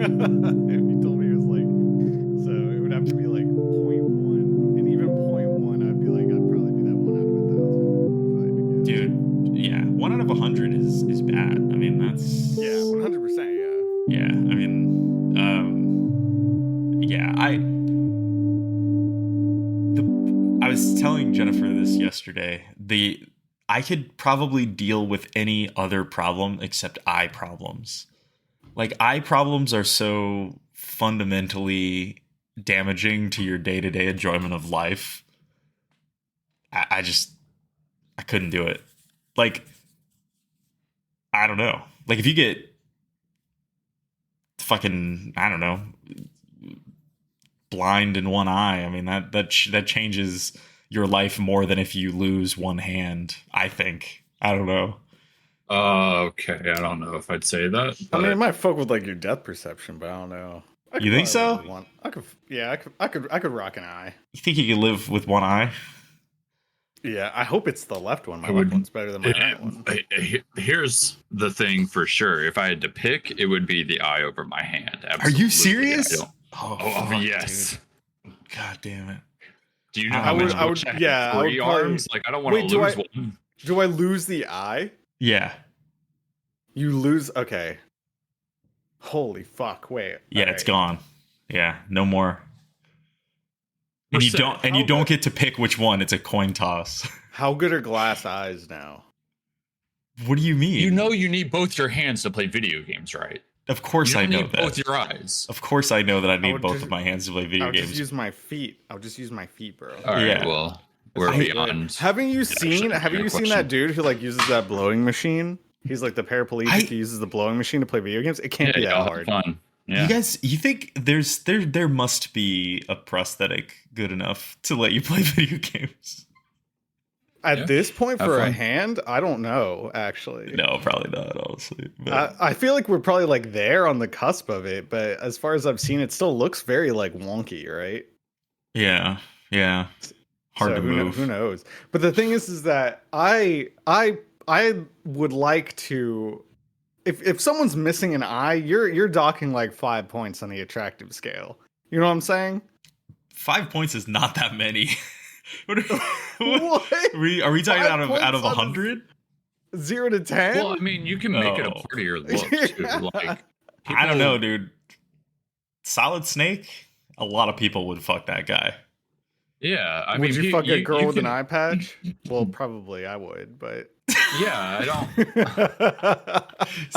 He told me it was like, so it would have to be like point 0.1, and even point 0.1, I'd be like, I'd probably be that 1 out of 1,000 if I had to guess. Dude, yeah, 1 out of 100 is bad. I mean, that's 100%, yeah. Yeah, I mean, yeah, I was telling Jennifer this yesterday. I could probably deal with any other problem except eye problems. Like, eye problems are so fundamentally damaging to your day-to-day enjoyment of life. I couldn't do it. Like, I don't know. Like, if you get fucking, I don't know, blind in one eye, I mean, that changes your life more than if you lose one hand, I think. I don't know. Okay, I don't know if I'd say that. I mean, it might fuck with like your depth perception, but I don't know. You think so? I could rock an eye. You think you could live with one eye? Yeah, I hope it's the left one. My left one's better than my right one. Here's the thing for sure. If I had to pick, it would be the eye over my hand. Absolutely. Are you serious? Oh, yes. Dude. God damn it. Do you know how much I would three arms? Like, I don't want to lose one. Do I lose the eye? Yeah. You lose? Okay. Holy fuck! Wait. Yeah, it's gone. Yeah, no more. And you don't get to pick which one. It's a coin toss. How good are glass eyes now? What do you mean? You know you need both your hands to play video games, right? Of course I know that. Both your eyes. Of course I know that I need both of my hands to play video games. I'll just use my feet. bro. All right, well, we're beyond. Haven't you seen that dude who like uses that blowing machine? He's like the paraplegic who uses the blowing machine to play video games. It can't be that hard. Fun. Yeah. You think there must be a prosthetic good enough to let you play video games? At this point, for a hand, I don't know, actually. No, probably not, honestly. But I feel like we're probably like there on the cusp of it, but as far as I've seen, it still looks very like wonky, right? Yeah. Hard to move. Who knows? But the thing is that I would like to. If someone's missing an eye, you're docking like 5 points on the attractive scale. You know what I'm saying? 5 points is not that many. What? What? Are we talking out of 100? 0 to 10? Well, I mean, you can make it a prettier look too. Like, I don't know, dude. Solid Snake. A lot of people would fuck that guy. Yeah, I mean, would you fuck a girl with an eye patch? Well, probably I would, but yeah, I don't.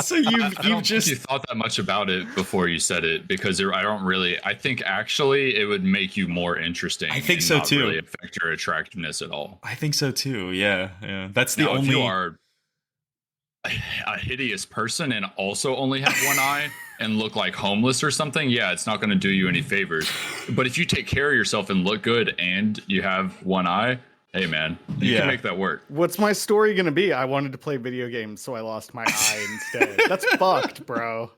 So you thought that much about it before you said it, because I think actually it would make you more interesting. I think so too. Really affect your attractiveness at all. I think so too. Yeah. That's the only. If you are a hideous person and also only have one eye and look like homeless or something, yeah, it's not going to do you any favors. But if you take care of yourself and look good and you have one eye, hey man, you can make that work. What's my story going to be? I wanted to play video games, so I lost my eye instead. That's fucked, bro.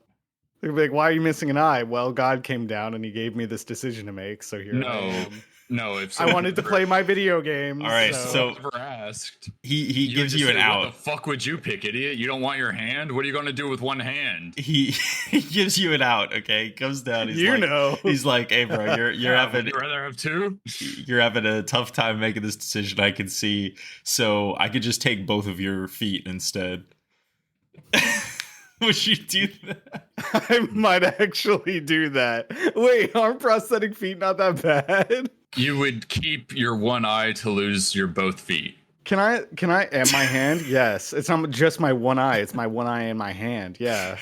They're like, why are you missing an eye? Well, God came down and he gave me this decision to make, so here I am. No, if I wanted to play my video games. All right, so never asked. He gives you an out. What the fuck would you pick, idiot? You don't want your hand? What are you going to do with one hand? He gives you an out. Okay, he comes down. He's like, hey, bro, you're having. Would you rather have two? You're having a tough time making this decision. I can see. So I could just take both of your feet instead. Would you do that? I might actually do that. Wait, aren't prosthetic feet not that bad? You would keep your one eye to lose your both feet. Can I and my hand? Yes. It's not just my one eye. It's my one eye and my hand. Yeah.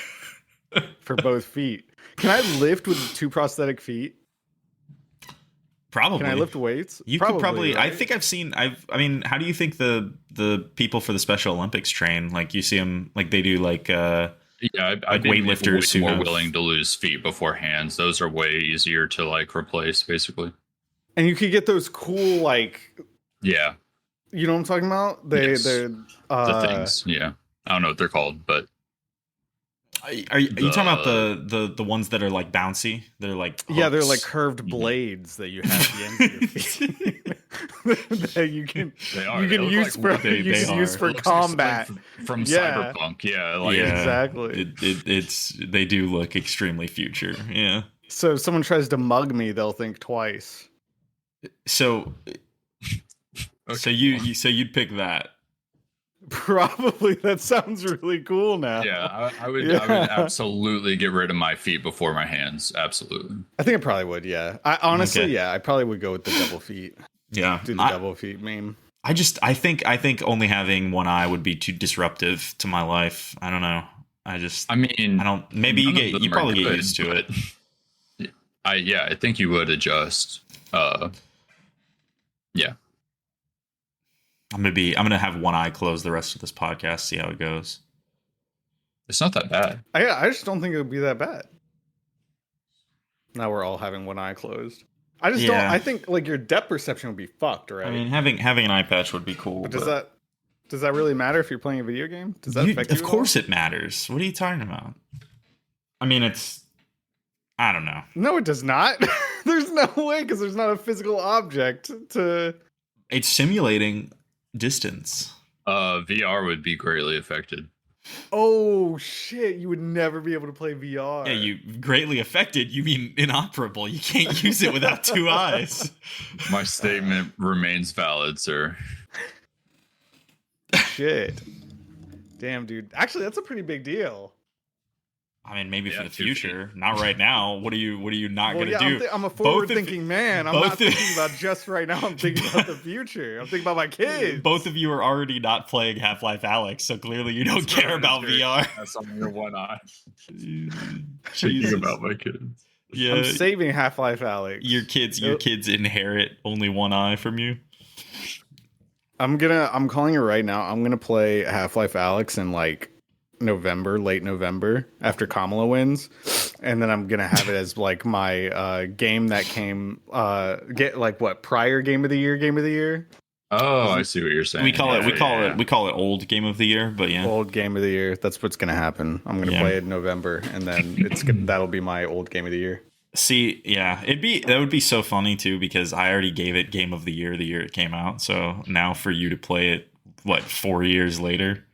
For both feet. Can I lift with 2 prosthetic feet? Probably. Can I lift weights? You could probably. Right? I think I've seen. I mean, how do you think the people for the Special Olympics train? Like, you see them, like they do, like I'd be weightlifters way more willing to lose feet before hands. Those are way easier to like replace, basically. And you could get those cool, like, yeah, you know what I'm talking about? They're the things. Yeah, I don't know what they're called, but are you talking about the ones that are like bouncy? They're like hooks. Yeah, they're like curved blades that you have at the end of your feet. that you can They are. you They can look use like- for they use are. for It looks like something combat. from Yeah. Cyberpunk. Yeah, like Yeah, Exactly. It's they do look extremely future. Yeah. So if someone tries to mug me, they'll think twice. So Okay. so you'd pick that. Probably that sounds really cool now. Yeah, I would Yeah. absolutely get rid of my feet before my hands. Absolutely. I think I probably would. Yeah. I honestly, Okay. yeah, I probably would go with the double feet. Yeah. Do the double feet meme. I think only having one eye would be too disruptive to my life. I don't know. I mean, don't. Maybe none of them you are probably get good, used to it. but I think you would adjust. Yeah. I'm gonna have one eye closed the rest of this podcast. See how it goes. It's not that bad. I just don't think it would be that bad. Now we're all having one eye closed. I just don't. Yeah. I think like your depth perception would be fucked, right? I mean, having an eye patch would be cool. but does that really matter if you're playing a video game? Does that affect you? Of course, it matters. What are you talking about? I mean, I don't know. No, it does not. There's no way because there's not a physical object to. It's simulating distance. VR would be greatly affected. Oh shit! You would never be able to play VR. Yeah, you greatly affected. You mean inoperable? You can't use it without two eyes. My statement remains valid, sir. Shit. Damn, dude. Actually, that's a pretty big deal. I mean, maybe for Yeah, the 2 feet. future, not right now. What are you not Well, gonna yeah, do? I'm a Both of- forward-thinking man. I'm both not of- thinking about just right now. I'm thinking about the future. I'm thinking about my kids. Both of you are already not playing Half-Life Alyx, so clearly you don't care about VR. That's on your one eye. Thinking Jesus. about my kids. Yeah, I'm saving Half-Life Alyx. your kids inherit only one eye from you. I'm calling it right now. I'm gonna play Half-Life Alyx in like November, late November, after Kamala wins, and then I'm gonna have it as like my game that came get like what prior game of the year. Oh, I see what you're saying. We call Yeah, yeah. it old game of the year, but yeah. Old game of the year. That's what's gonna happen. I'm gonna Yeah. play it in November, and then that'll be my old game of the year. See, yeah, that would be so funny too because I already gave it game of the year it came out. So now for you to play it, 4 years later?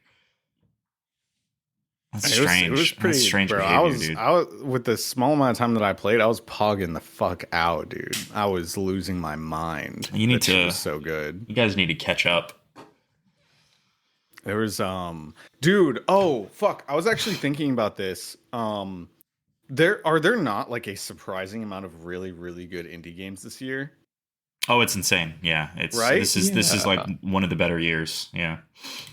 That's strange. It was pretty That's strange bro. behavior, dude. I was with the small amount of time that I played, I was pogging the fuck out, dude. I was losing my mind. You need That shit to- was so good. You guys need to catch up. There was dude, oh fuck. I was actually thinking about this. There not like a surprising amount of really, really good indie games this year? Oh, it's insane. Yeah, it's Right? this is Yeah. like one of the better years. Yeah.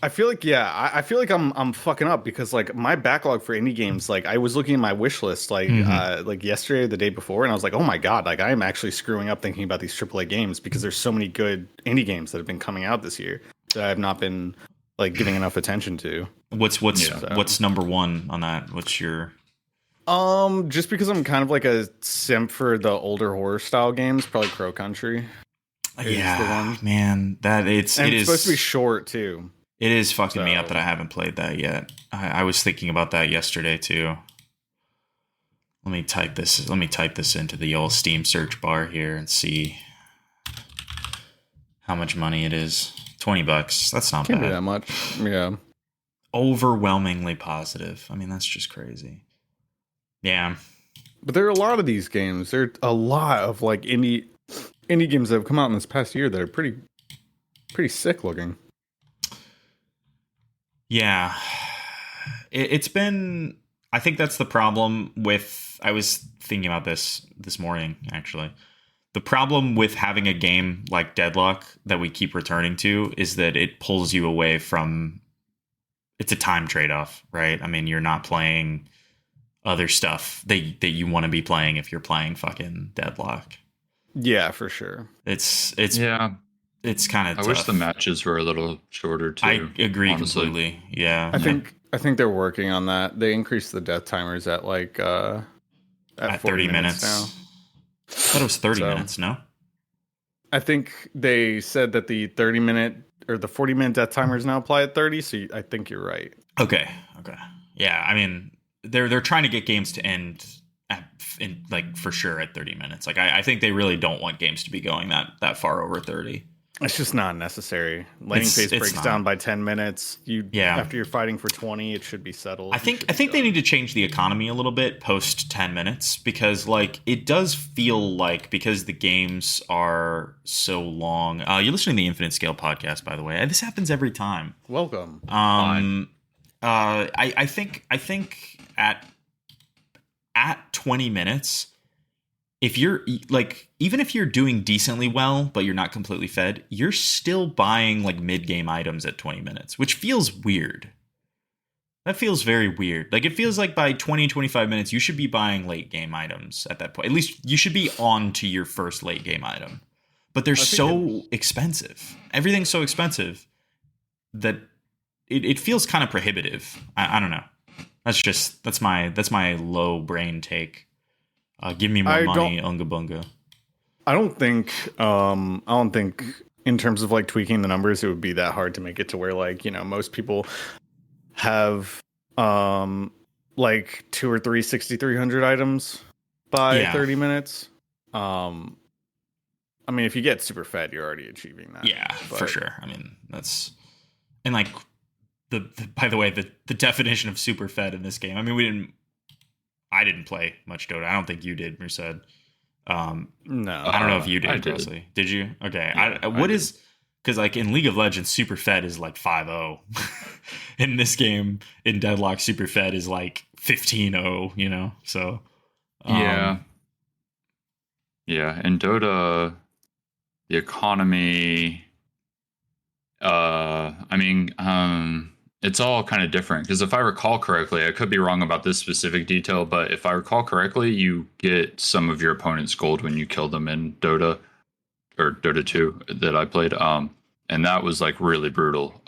I feel like I feel like I'm fucking up because like my backlog for indie games, like I was looking at my wish list like like yesterday or the day before, and I was like, oh my god, like I am actually screwing up thinking about these AAA games because there's so many good indie games that have been coming out this year that I have not been like giving enough attention to. What's number one on that? What's your Just because I'm kind of like a simp for the older horror style games, probably Crow Country. Is the one. man, that And it's supposed to be short too. It is fucking me So- up that I haven't played that yet. I was thinking about that yesterday too. Let me type this into the old Steam search bar here and see how much money it is. $20. That's not Can't be bad. that much. Yeah. Overwhelmingly positive. I mean, that's just crazy. Yeah. But there are a lot of these games. There are a lot of like indie games that have come out in this past year that are pretty sick looking. Yeah. It's been, I think that's the problem with, I was thinking about this morning, actually. The problem with having a game like Deadlock that we keep returning to is that it pulls you away from, it's a time trade-off, right? I mean, you're not playing other stuff that you want to be playing if you're playing fucking Deadlock. Yeah, for sure. It's Yeah, it's kind of I wish the matches were a little shorter too. I agree honestly. completely. Yeah. I think they're working on that. They increased the death timers at like at 30 minutes now. I thought it was 30 So- minutes, no? I think they said that the 30-minute or the 40-minute death timers now apply at 30, so I think you're right. Okay. Yeah, I mean, they're trying to get games to end in like for sure at 30 minutes. Like I think they really don't want games to be going that far over 30. It's just not necessary. Laning phase breaks down by 10 minutes. After you're fighting for 20, it should be settled. I think they need to change the economy a little bit post 10 minutes because like it does feel like because the games are so long. You're listening to the Infinite Scale podcast, by the way. This happens every time. Welcome. I think at 20 minutes, if you're like, even if you're doing decently well, but you're not completely fed, you're still buying like mid-game items at 20 minutes, which feels weird. That feels very weird. Like it feels like by 20, 25 minutes, you should be buying late game items at that point. At least you should be on to your first late game item. But they're so expensive. Everything's so expensive that it feels kind of prohibitive. I don't know. That's my low brain take. Give me more money, unga bunga. I don't think in terms of like tweaking the numbers, it would be that hard to make it to where like, most people have like 2 or 3 6,300 items by 30 minutes. I mean, if you get super fed, you're already achieving that. Yeah, for sure. I mean, that's and like by the way, the definition of super fed in this game. I mean, I didn't play much Dota. I don't think you did, Merced. No, I don't know if you did, Presley. Did you? Okay. Yeah, because like in League of Legends, super fed is like 5-0. In this game, in Deadlock, super fed is like 15-0. So yeah. In Dota, the economy. It's all kind of different because if I recall correctly, I could be wrong about this specific detail, but if I recall correctly, you get some of your opponent's gold when you kill them in Dota or Dota 2 that I played. And that was like really brutal.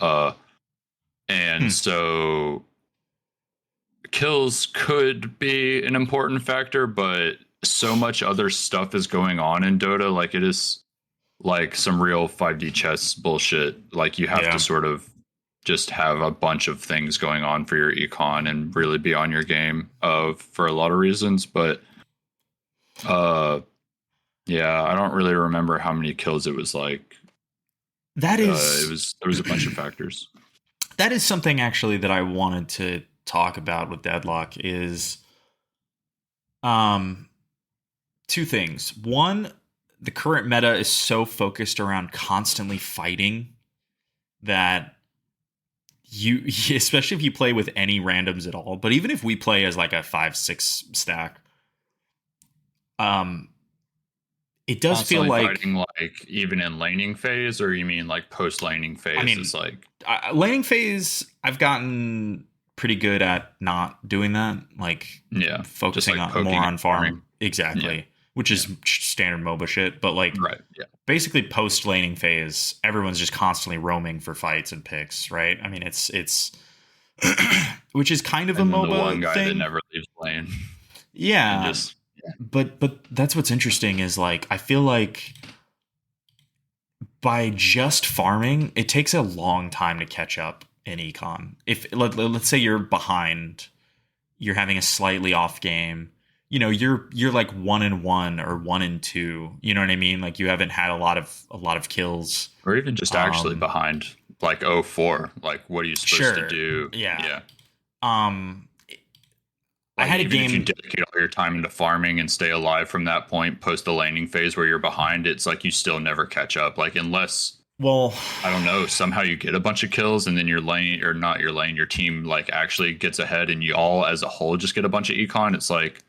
So kills could be an important factor, but so much other stuff is going on in Dota. Like it is like some real 5D chess bullshit. Like you have to sort of just have a bunch of things going on for your econ and really be on your game for a lot of reasons. But I don't really remember how many kills it was like. That is there was a bunch of factors. That is something actually that I wanted to talk about with Deadlock is 2 things. One, the current meta is so focused around constantly fighting that you, especially if you play with any randoms at all, but even if we play as like a 5-6 stack, it does feel like fighting, like even in laning phase, or you mean like post laning phase? I mean, it's like laning phase. I've gotten pretty good at not doing that, like focusing like more on farming. Exactly, which is standard MOBA shit. But like, basically post laning phase, everyone's just constantly roaming for fights and picks, right? I mean, it's which is kind of a MOBA the one guy thing that never leaves lane. Yeah. But that's what's interesting is like I feel like by just farming, it takes a long time to catch up in econ. If let's say you're behind, you're having a slightly off game, you're like 1-1 or 1-2. You know what I mean? Like you haven't had a lot of kills, or even just actually behind, like 0-4. Like what are you supposed to do? Yeah. Like I had a game. If you dedicate all your time into farming and stay alive from that point, post the laning phase where you're behind, it's like you still never catch up. Like unless, I don't know, somehow you get a bunch of kills and then your lane, or not your lane, your team like actually gets ahead and you all as a whole just get a bunch of econ. It's like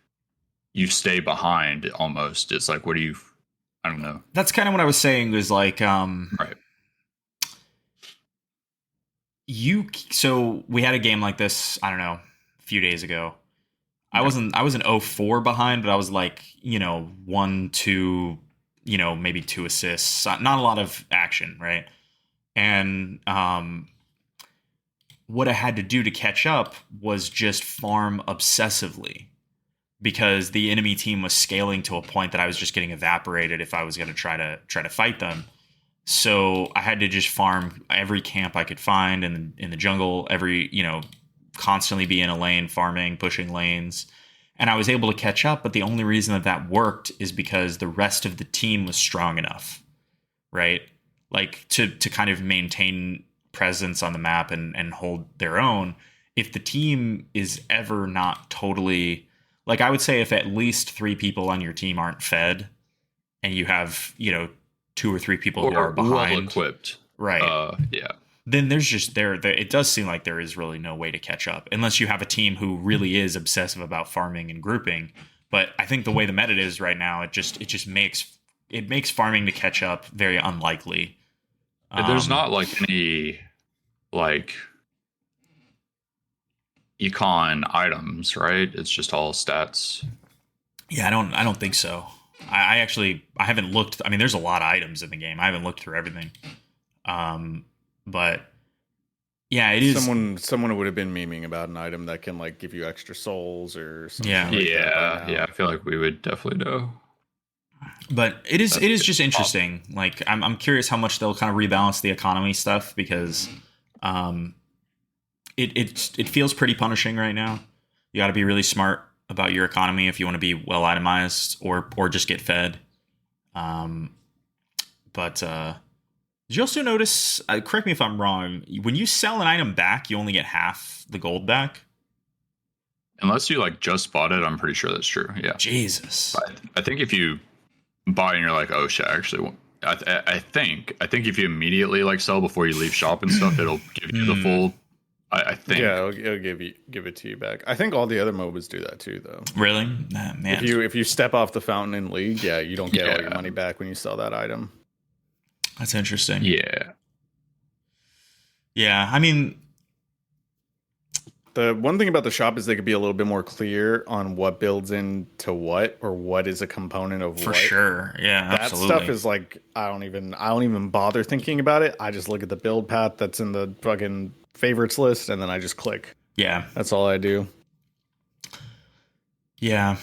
you stay behind almost. It's like, I don't know. That's kind of what I was saying was like, right. So we had a game like this, I don't know, a few days ago. I was an 0-4 behind, but I was like, 1-2, maybe 2 assists, not a lot of action, right? And what I had to do to catch up was just farm obsessively because the enemy team was scaling to a point that I was just getting evaporated if I was going to try to fight them. So I had to just farm every camp I could find in the jungle, constantly be in a lane, farming, pushing lanes. And I was able to catch up, but the only reason that worked is because the rest of the team was strong enough, right? like to kind of maintain presence on the map and hold their own. If the team is ever not totally, like, I would say if at least 3 people on your team aren't fed, and you have, 2 or 3 people who are behind, well equipped, right? Yeah. Then there's just there. It does seem like there is really no way to catch up unless you have a team who really is obsessive about farming and grouping. But I think the way the meta is right now, it just makes farming to catch up very unlikely. There's not like any like econ items, right? It's just all stats. Yeah, I don't think so. I haven't looked. I mean, there's a lot of items in the game. I haven't looked through everything. But yeah, it is. Someone would have been memeing about an item that can like give you extra souls or something. Yeah. Like Yeah. I feel like we would definitely know. But it is just interesting. Like I'm curious how much they'll kind of rebalance the economy stuff, because it feels pretty punishing right now. You got to be really smart about your economy if you want to be well itemized or just get fed. But did you also notice? Correct me if I'm wrong. When you sell an item back, you only get half the gold back. Unless you like just bought it, I'm pretty sure that's true. Yeah. Jesus. I think if you buy and you're like, oh shit, actually, I think if you immediately like sell before you leave shop and stuff, it'll give you the full. I think. Yeah, it'll give it to you back. I think all the other MOBAs do that too, though. Really? Nah, man. If you step off the fountain in League, yeah, you don't get all your money back when you sell that item. That's interesting. Yeah. Yeah, I mean, the one thing about the shop is they could be a little bit more clear on what builds into what, or what is a component of for what. Sure. Yeah, that absolutely. stuff is like I don't even bother thinking about it. I just look at the build path that's in the fucking favorites list, and then I just click. Yeah, that's all I do. Yeah,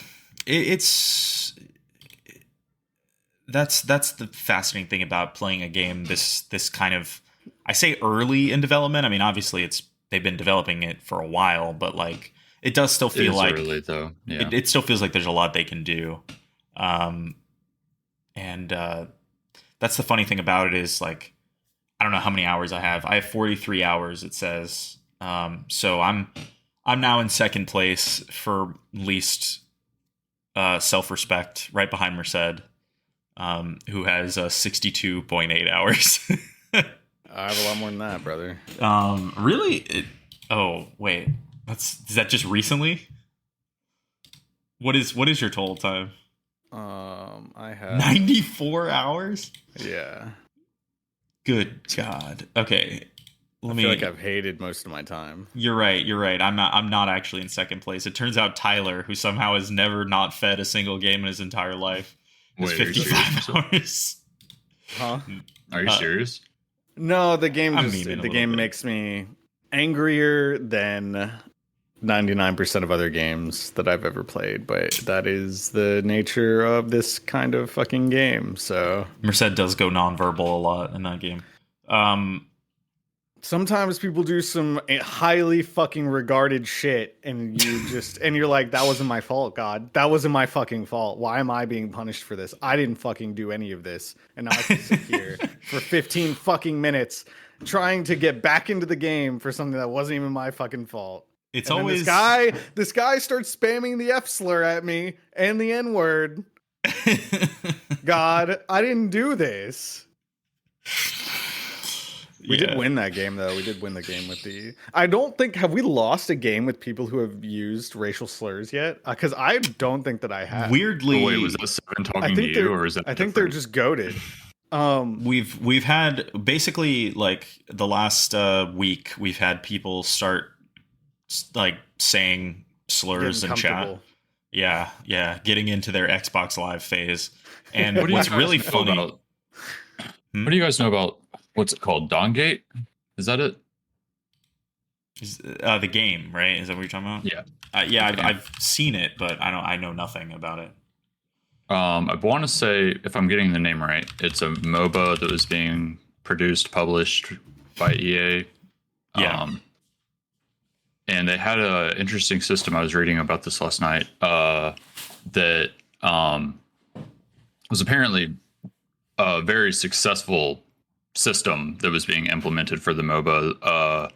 that's the fascinating thing about playing a game this kind of, I say early in development. I mean, obviously they've been developing it for a while, but like it does still feel like early, though. Yeah. It still feels like there's a lot they can do. And that's the funny thing about it is, like, I don't know how many hours I have. I have 43 hours, it says. So I'm now in second place for least self-respect, right behind Merced, who has 62.8 hours. I have a lot more than that, brother. Really? Oh, wait. Is that just recently? What is your total time? I have 94 hours? Yeah. Good God. Okay. I feel like I've hated most of my time. You're right. I'm not actually in second place. It turns out Tyler, who somehow has never not fed a single game in his entire life, is 55 hours. Huh? Are you serious? No, the game makes me angrier than 99% of other games that I've ever played, but that is the nature of this kind of fucking game. So Merced does go nonverbal a lot in that game. Sometimes people do some highly fucking regarded shit, and you're like, that wasn't my fault, God. That wasn't my fucking fault. Why am I being punished for this? I didn't fucking do any of this. And now I can sit here for 15 fucking minutes trying to get back into the game for something that wasn't even my fucking fault. It's and always this guy starts spamming the F slur at me and the N word. God, I didn't do this. We did win that game, though. We did win the game with the... I don't think... Have we lost a game with people who have used racial slurs yet? Because I don't think that I have. Weirdly... Wait, was that Seven talking to you, or is that I think they're just goated. We've had... Basically, like, the last week, we've had people start, like, saying slurs in chat. Yeah. Getting into their Xbox Live phase. And what's really funny... What do you guys know about... What's it called? Dawngate? Is that it? The game, right? Is that what you're talking about? Yeah. Yeah, I've seen it, but I know nothing about it. I want to say, if I'm getting the name right, it's a MOBA that was being published by EA. Yeah. And they had an interesting system. I was reading about this last night. That was apparently a very successful system that was being implemented for the MOBA,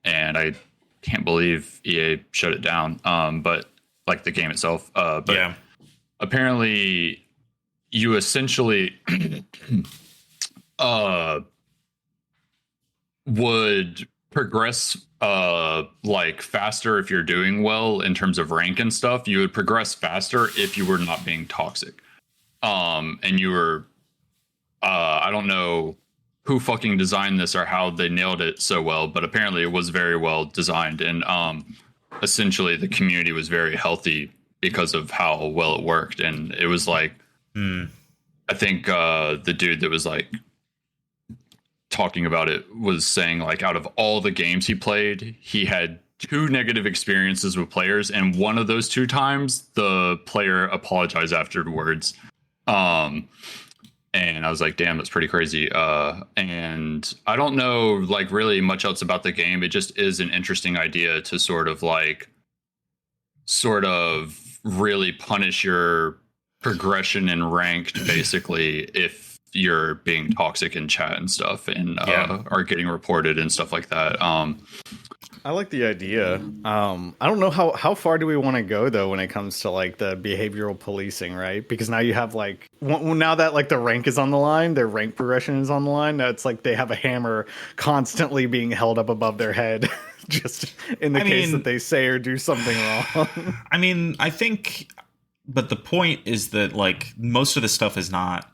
and I can't believe EA shut it down. But like the game itself, but Yeah. apparently you essentially would progress like faster if you're doing well in terms of rank and stuff. You would progress faster if you were not being toxic. And you were I don't know who fucking designed this or how they nailed it so well, but apparently it was very well designed, and essentially the community was very healthy because of how well it worked. And it was like I think the dude that was like talking about it was saying like out of all the games he played, he had 2 negative experiences with players, and one of those 2 times the player apologized afterwards. And I was like, damn, that's pretty crazy. And I don't know like really much else about the game. It just is an interesting idea to sort of really punish your progression in ranked basically if you're being toxic in chat and stuff, and are getting reported and stuff like that. I like the idea. I don't know how far do we want to go though when it comes to like the behavioral policing, right? Because now you have like now that like the rank is on the line, their rank progression is on the line. Now it's like they have a hammer constantly being held up above their head, just in the case that they say or do something wrong. I mean, I think, but the point is that like most of this stuff is not.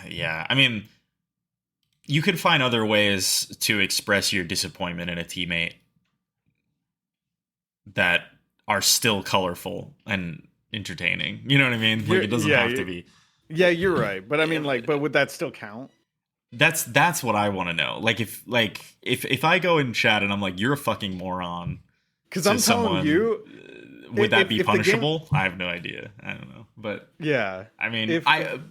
Yeah, I mean, you can find other ways to express your disappointment in a teammate that are still colorful and entertaining. You know what I mean? Like, it doesn't have to be. Yeah, you're right. But I mean, like, but would that still count? That's what I want to know. Like, if I go in chat and I'm like, you're a fucking moron, because I'm telling you, would that be punishable? I have no idea. I don't know. But yeah, I mean,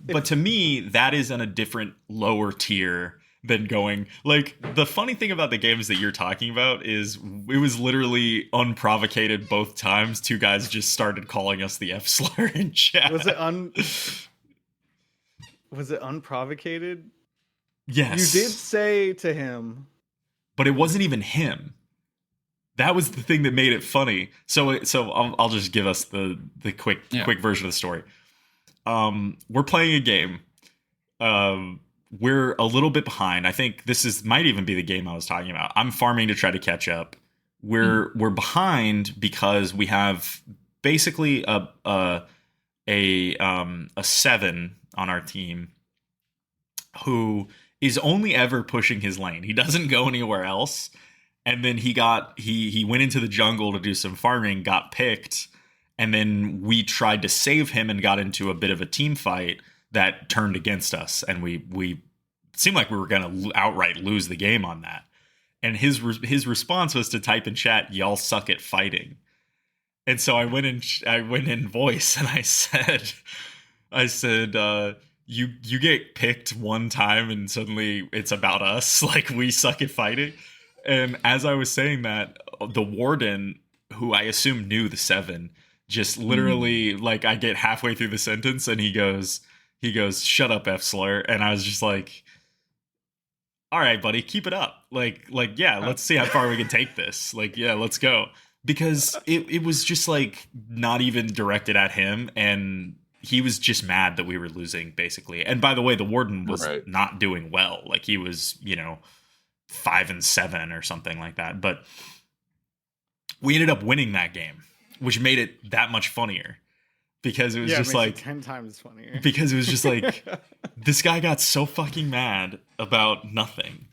but to me, that is on a different lower tier than going like the funny thing about the games that you're talking about is it was literally unprovocated both times. 2 guys just started calling us the F slur in chat. Was it unprovocated? Yes. You did say to him, but it wasn't even him. That was the thing that made it funny. So I'll just give us the quick version of the story. We're playing a game. We're a little bit behind. I think might even be the game I was talking about. I'm farming to try to catch up. We're behind because we have basically a 7 on our team who is only ever pushing his lane. He doesn't go anywhere else. And then he went into the jungle to do some farming, got picked, and then we tried to save him and got into a bit of a team fight that turned against us, and we seemed like we were going to outright lose the game on that. And his response was to type in chat, "Y'all suck at fighting." And so I went in voice and I said, you get picked one time and suddenly it's about us, like we suck at fighting. And as I was saying that, the warden, who I assume knew the 7, just literally like I get halfway through the sentence and he goes, "Shut up, F slur." And I was just like, all right, buddy, keep it up. Like, yeah, let's see how far we can take this. Like, yeah, let's go. Because it was just like not even directed at him. And he was just mad that we were losing, basically. And by the way, the warden was not doing well. Like he was, 5-7 or something like that. But we ended up winning that game, which made it that much funnier. Because it was just like 10 times funnier. Because it was just like this guy got so fucking mad about nothing,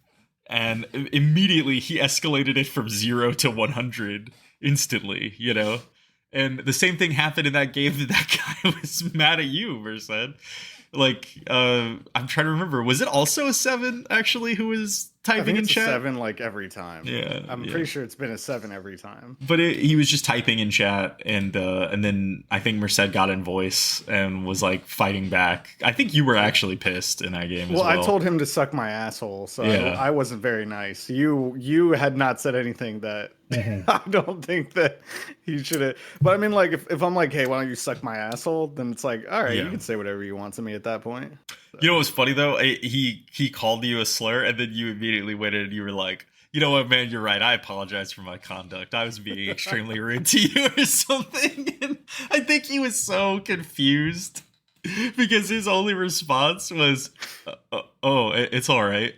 and immediately he escalated it from 0 to 100 instantly. And the same thing happened in that game that guy was mad at you, Merced. Like, I'm trying to remember. Was it also a 7 actually who was I typing think in it's a chat? 7 like every time. Yeah, I'm yeah. pretty sure it's been a 7 every time. But he was just typing in chat, and then I think Merced got in voice and was like fighting back. I think you were actually pissed in that game as well. I told him to suck my asshole, so Yeah. I wasn't very nice. You had not said anything that I don't think that he should have. But I mean, like, if I'm like, hey, why don't you suck my asshole? Then it's like, all right, Yeah. you can say whatever you want to me at that point. So. You know what's funny though? He called you a slur, and then you immediately went in and you were like, you know what, man, you're right. I apologize for my conduct. I was being extremely rude to you or something. And I think he was so confused because his only response was, oh, it's all right.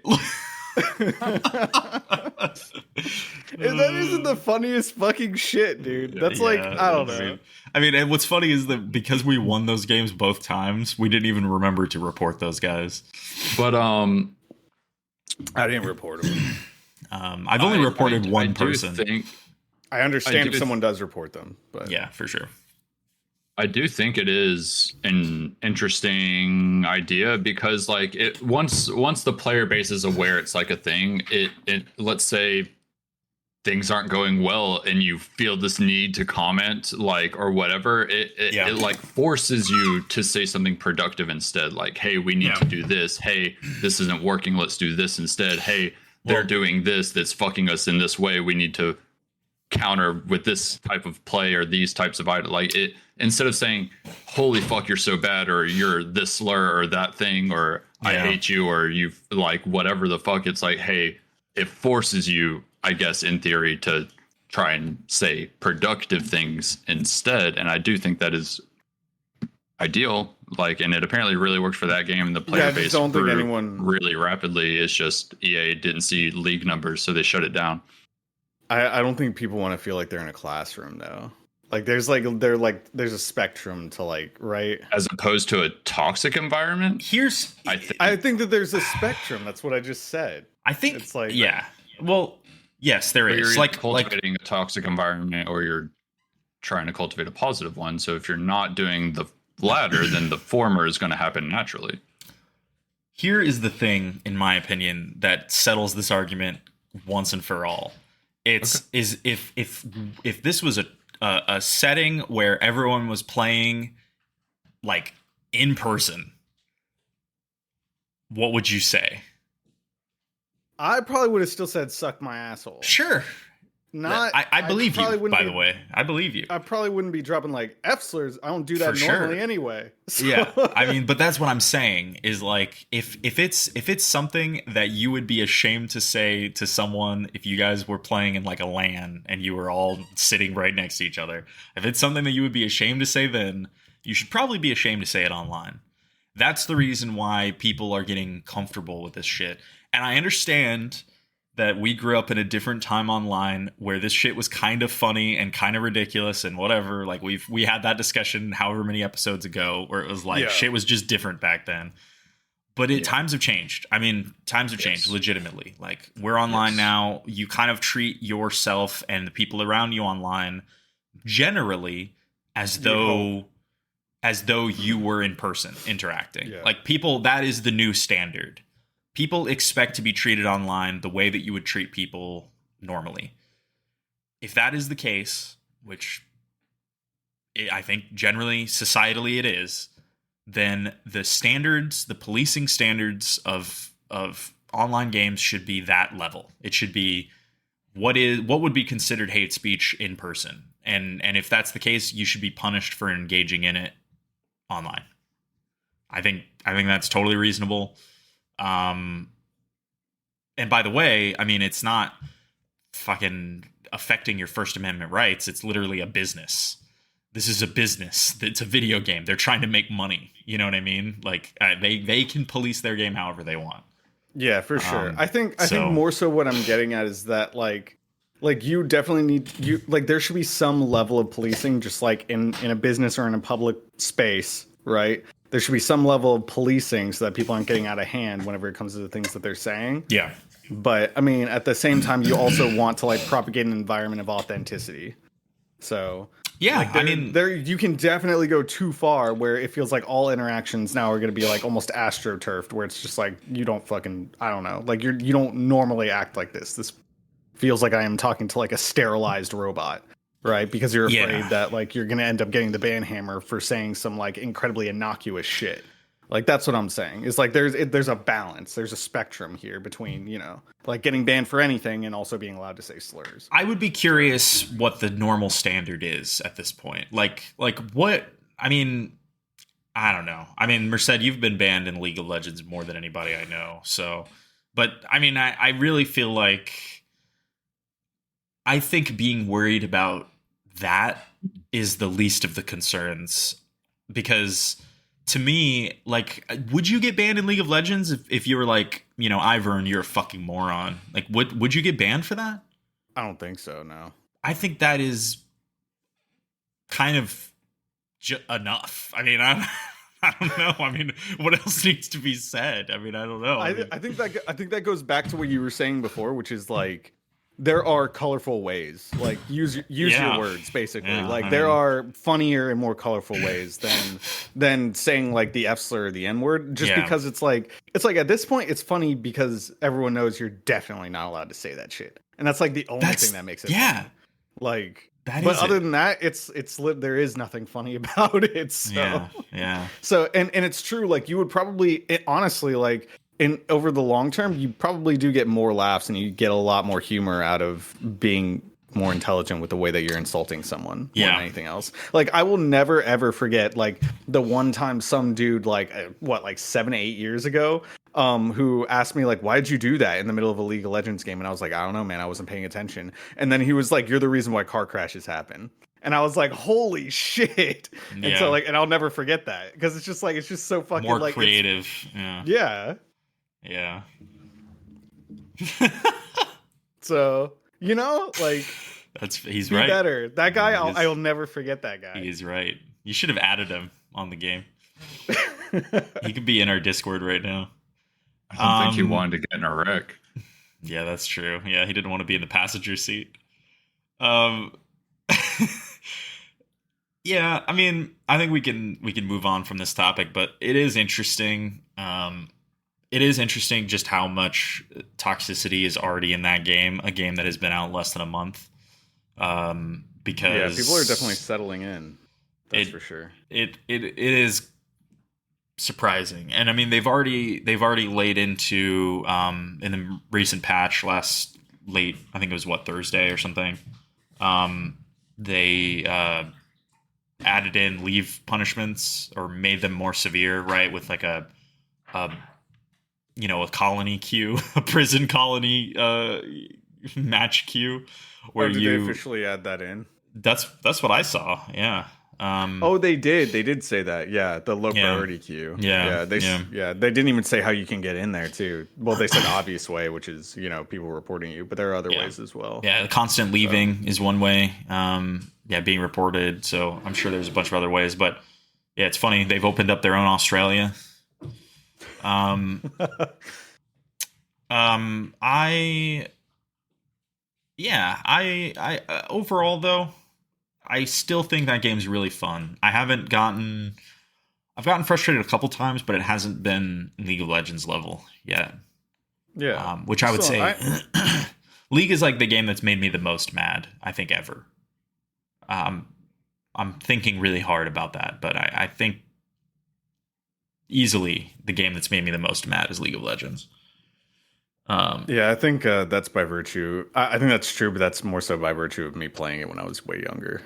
That isn't the funniest fucking shit, dude. That's like, I don't know. I mean, and what's funny is that because we won those games both times, we didn't even remember to report those guys. But I didn't report them. I've only reported one person. I understand if someone does report them, but yeah, for sure. I do think it is an interesting idea because, like, it once the player base is aware it's like a thing. It let's say things aren't going well and you feel this need to comment, like, or whatever. It like forces you to say something productive instead. Like, hey, we need to do this. Hey, this isn't working. Let's do this instead. Hey, they're doing this that's fucking us in this way. We need to counter with this type of play or these types of items. Like, it, instead of saying, holy fuck, you're so bad, or you're this slur or that thing, or I hate you, or you've like whatever the fuck, it's like, hey, it forces you, I guess, in theory, to try and say productive things instead. And I do think that is ideal. Like, and it apparently really worked for that game. The player base grew really rapidly. It's just EA didn't see league numbers, so they shut it down. I don't think people want to feel like they're in a classroom though. Like there's a spectrum to, like, right? As opposed to a toxic environment. I think that there's a spectrum. That's what I just said. I think it's like, well, yes, there is. You're like cultivating a toxic environment, or you're trying to cultivate a positive one. So if you're not doing the latter, then the former is going to happen naturally. Here is the thing, in my opinion, that settles this argument once and for all. Is if this was a setting where everyone was playing like in person, what would you say? I probably would have still said suck my asshole. Sure. I believe you, by the way. I believe you. I probably wouldn't be dropping like F slurs. I don't do that normally anyway. So. Yeah. I mean, but that's what I'm saying is, like, if it's something that you would be ashamed to say to someone if you guys were playing in like a LAN and you were all sitting right next to each other, if it's something that you would be ashamed to say, then you should probably be ashamed to say it online. That's the reason why people are getting comfortable with this shit. And I understand that we grew up in a different time online where this shit was kind of funny and kind of ridiculous and whatever. Like, we had that discussion however many episodes ago where it was like shit was just different back then. But times have changed. I mean, times have changed legitimately. Like, we're online now. You kind of treat yourself and the people around you online generally as though you were in person interacting. Yeah. Like, people, that is the new standard. People expect to be treated online the way that you would treat people normally. If that is the case, which I think generally societally it is, then the standards, the policing standards of online games should be that level. It should be what would be considered hate speech in person. And if that's the case, you should be punished for engaging in it online. I think that's totally reasonable. And by the way, I mean, it's not fucking affecting your First Amendment rights. It's literally a business. This is a business. It's a video game. They're trying to make money. You know what I mean? Like, they can police their game however they want. Yeah, for sure. I think more so what I'm getting at is that like you definitely there should be some level of policing, just like in a business or in a public space, right? There should be some level of policing so that people aren't getting out of hand whenever it comes to the things that they're saying. Yeah. But I mean, at the same time, you also want to like propagate an environment of authenticity. So Yeah, like I mean, there you can definitely go too far where it feels like all interactions now are going to be like almost astroturfed, where it's just like you don't fucking, I don't know, like you don't normally act like this. This feels like I am talking to like a sterilized robot, right? Because you're afraid yeah. that like you're going to end up getting the ban hammer for saying some like incredibly innocuous shit. Like that's what I'm saying. Is like there's a balance, there's a spectrum here between, you know, like getting banned for anything and also being allowed to say slurs. I would be curious what the normal standard is at this point. Like what? I mean, I don't know. I mean, Merced, you've been banned in League of Legends more than anybody I know. So, but I mean, I really feel like I think being worried about that is the least of the concerns, because to me, like, would you get banned in League of Legends if you were like, you know, Ivern, you're a fucking moron? Like, would you get banned for that? I don't think so, no. I think that is kind of enough. I mean, I don't know. I mean, what else needs to be said? I mean, I don't know. I think that goes back to what you were saying before, which is like there are colorful ways. Like use Yeah. your words basically. Yeah, like I there mean- are funnier and more colorful ways than saying like the F slur or the N word. Just Yeah. because it's like at this point it's funny because everyone knows you're definitely not allowed to say that shit, and that's like the only thing that makes it yeah. funny. Like That but is other it. than that, there is nothing funny about it. So. Yeah. So and it's true. Like you would probably honestly like in over the long term, you probably do get more laughs and you get a lot more humor out of being more intelligent with the way that you're insulting someone more Yeah. than anything else. Like I will never ever forget like the one time some dude like like 7-8 years ago who asked me like why'd you do that in the middle of a League of Legends game, and I was like I don't know man, I wasn't paying attention. And then he was like you're the reason why car crashes happen. And I was like, "Holy shit!" And Yeah. so, like, and I'll never forget that because it's just so fucking More like creative. Yeah. yeah. Yeah. So you know, like, He's be right. better. That guy, He is- I'll never forget that guy. He's right. You should have added him on the game. He could be in our Discord right now. I don't think he wanted to get in a wreck. Yeah, that's true. Yeah, he didn't want to be in the passenger seat. Um Yeah, I mean, I think we can move on from this topic, but it is interesting. It is interesting just how much toxicity is already in that game, a game that has been out less than a month. Because yeah, people are definitely settling in. That's It- for sure. it is surprising. And I mean, they've already laid into in the recent patch I think it was Thursday or something. They added in leave punishments or made them more severe, right? With like a colony queue, a prison colony match queue where Did you they officially add that in? that's what I saw. Yeah. Oh, they did. They did say that. Yeah, the low Yeah. priority queue. Yeah, They didn't even say how you can get in there too. Well, they said obvious way, which is people reporting you, but there are other Yeah. ways as well. Yeah, the constant leaving is one way. Being reported. So I'm sure there's a bunch of other ways, but yeah, it's funny. They've opened up their own Australia. I overall though, I still think that game's really fun. I've gotten frustrated a couple times, but it hasn't been League of Legends level yet. Yeah. Which I would So say League is like the game that's made me the most mad, I think, ever. I'm thinking really hard about that, but I think easily the game that's made me the most mad is League of Legends. Yeah, I think that's by virtue. I think that's true, but that's more so by virtue of me playing it when I was way younger.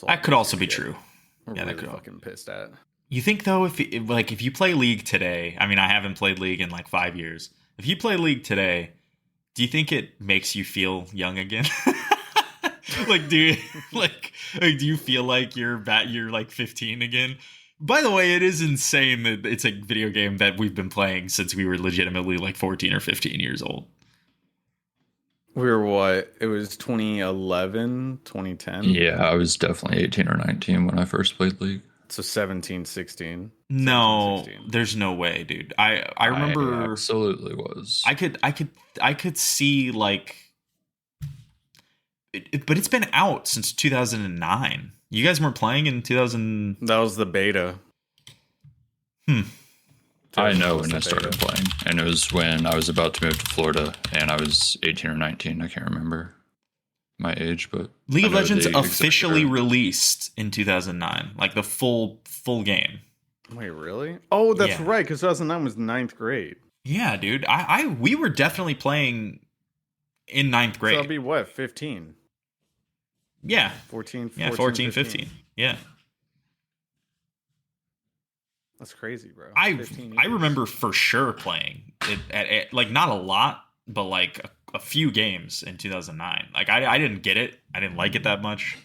That could also be true. Yeah, Really that could. fucking pissed at. You think though, if you play League today, I mean, I haven't played League in like 5 years. If you play League today, do you think it makes you feel young again? Like, do you feel like you're like 15 again? By the way, it is insane that it's a video game that we've been playing since we were legitimately like 14 or 15 years old. We were what? It was 2011, 2010? Yeah, I was definitely 18 or 19 when I first played League. So 17, 16. No, 17, 16. there's no way, dude. I remember I absolutely was. I could see like but it's been out since 2009. You guys weren't playing in 2000. That was the beta. I know when I started playing, and it was when I was about to move to Florida, and I was 18 or 19. I can't remember my age, but League of Legends officially released in 2009, like the full game. Wait, really? Oh, that's right, because 2009 was 9th grade. Yeah, dude. We were definitely playing in 9th grade. So that'll be what, 15? Yeah. 14, yeah, 14, 15. Yeah. That's crazy, bro. I remember for sure playing it at like not a lot, but like a few games in 2009. Like I didn't get it. I didn't like it that much.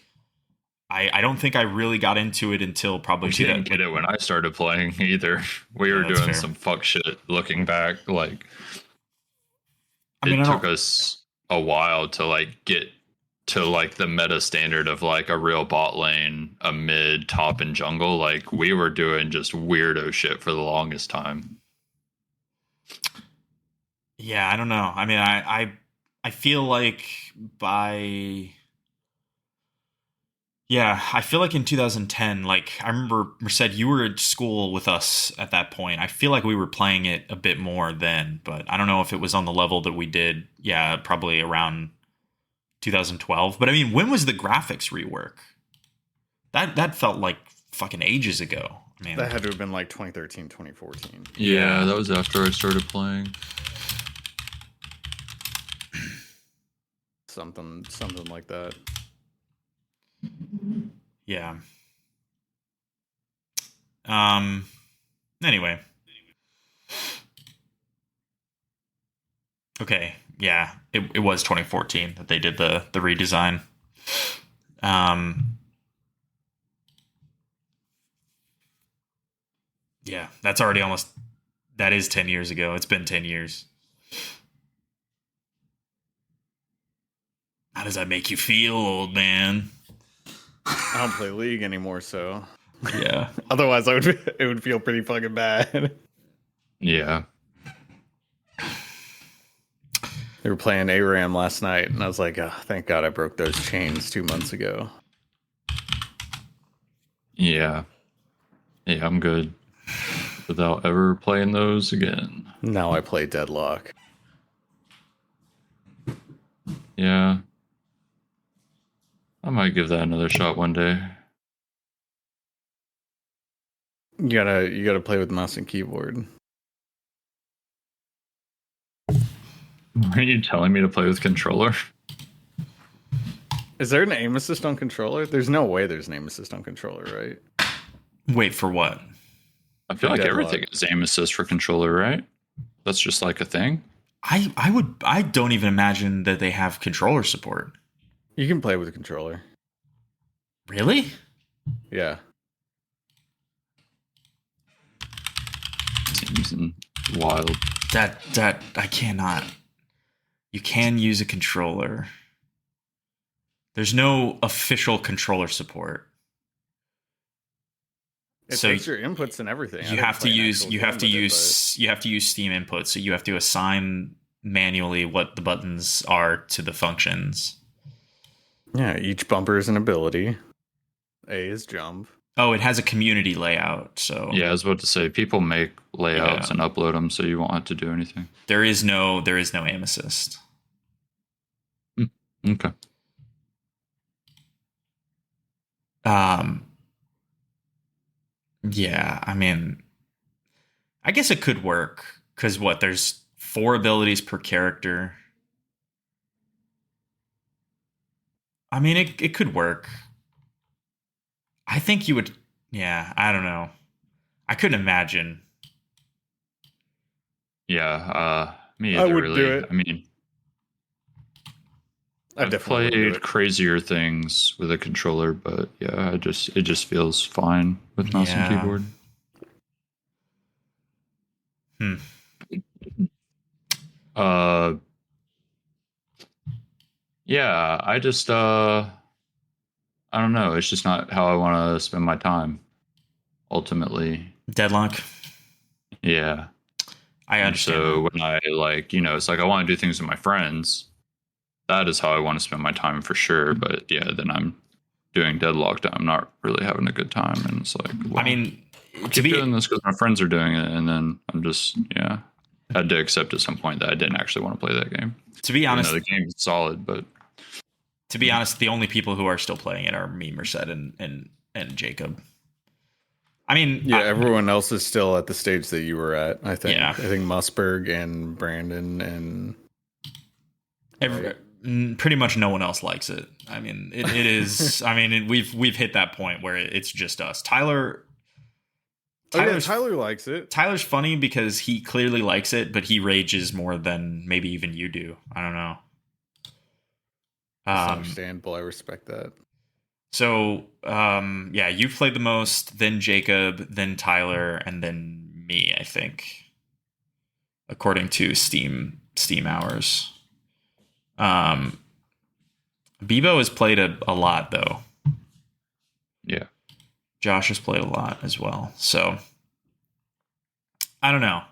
I don't think I really got into it until probably. We didn't get it when I started playing either. We were doing some fuck shit. Looking back, like it took us a while to like get to like the meta standard of like a real bot lane, a mid, top, and jungle. Like we were doing just weirdo shit for the longest time. Yeah, I don't know. I mean, I feel like I feel like in 2010, like I remember Merced, you were at school with us at that point. I feel like we were playing it a bit more then, but I don't know if it was on the level that we did. Yeah, probably around 2012. But I mean, when was the graphics rework? That felt like fucking ages ago. I mean, that had to have been like 2013, 2014. Yeah, that was after I started playing. Something like that. Yeah. Anyway. Okay. Yeah. It was 2014 that they did the redesign. Yeah, that's already that is 10 years ago. It's been 10 years. How does that make you feel, old man? I don't play League anymore, so yeah. Otherwise, it would feel pretty fucking bad. Yeah. They were playing ARAM last night, and I was like, oh, thank God I broke those chains 2 months ago. Yeah. Yeah, I'm good. Without ever playing those again. Now I play Deadlock. Yeah. I might give that another shot one day. You gotta play with mouse and keyboard. Are you telling me to play with controller? Is there an aim assist on controller? There's no way there's an aim assist on controller, right? Wait, for what? I feel like everything is aim assist for controller, right? That's just like a thing. I don't even imagine that they have controller support. You can play with a controller. Really? Yeah. Seems wild. That I cannot. You can use a controller. There's no official controller support. It takes your inputs and everything. You have to use Steam inputs, so you have to assign manually what the buttons are to the functions. Yeah, each bumper is an ability. A is jump. Oh, it has a community layout, so yeah, I was about to say people make layouts and upload them, so you won't have to do anything. There is no aim assist. Okay. Yeah, I mean, I guess it could work because there's 4 abilities per character. I mean, it could work. I think you would. Yeah, I don't know. I couldn't imagine. Yeah, me either. I would really. do it. I mean, I've definitely played crazier things with a controller, but yeah, it just feels fine with mouse and keyboard. Yeah, I just I don't know. It's just not how I want to spend my time. Ultimately, Deadlock. Yeah, I understand. So when I it's like I want to do things with my friends, that is how I want to spend my time for sure. But yeah, then I'm doing Deadlock. I'm not really having a good time, and it's like, well, I mean, I keep doing this because my friends are doing it, and then I'm just had to accept at some point that I didn't actually want to play that game. To be honest, the game is solid, but to be honest, the only people who are still playing it are me, Merced, and Jacob. I mean, yeah, everyone else is still at the stage that you were at. I think. Yeah. I think Musberg and Brandon and pretty much no one else likes it. I mean, it is. I mean, we've hit that point where it's just us. Tyler likes it. Tyler's funny because he clearly likes it, but he rages more than maybe even you do. I don't know. That's understandable. I respect that. So, yeah, you've played the most, then Jacob, then Tyler, and then me, I think, according to Steam hours. Bebo has played a lot, though. Yeah. Josh has played a lot as well. So, I don't know.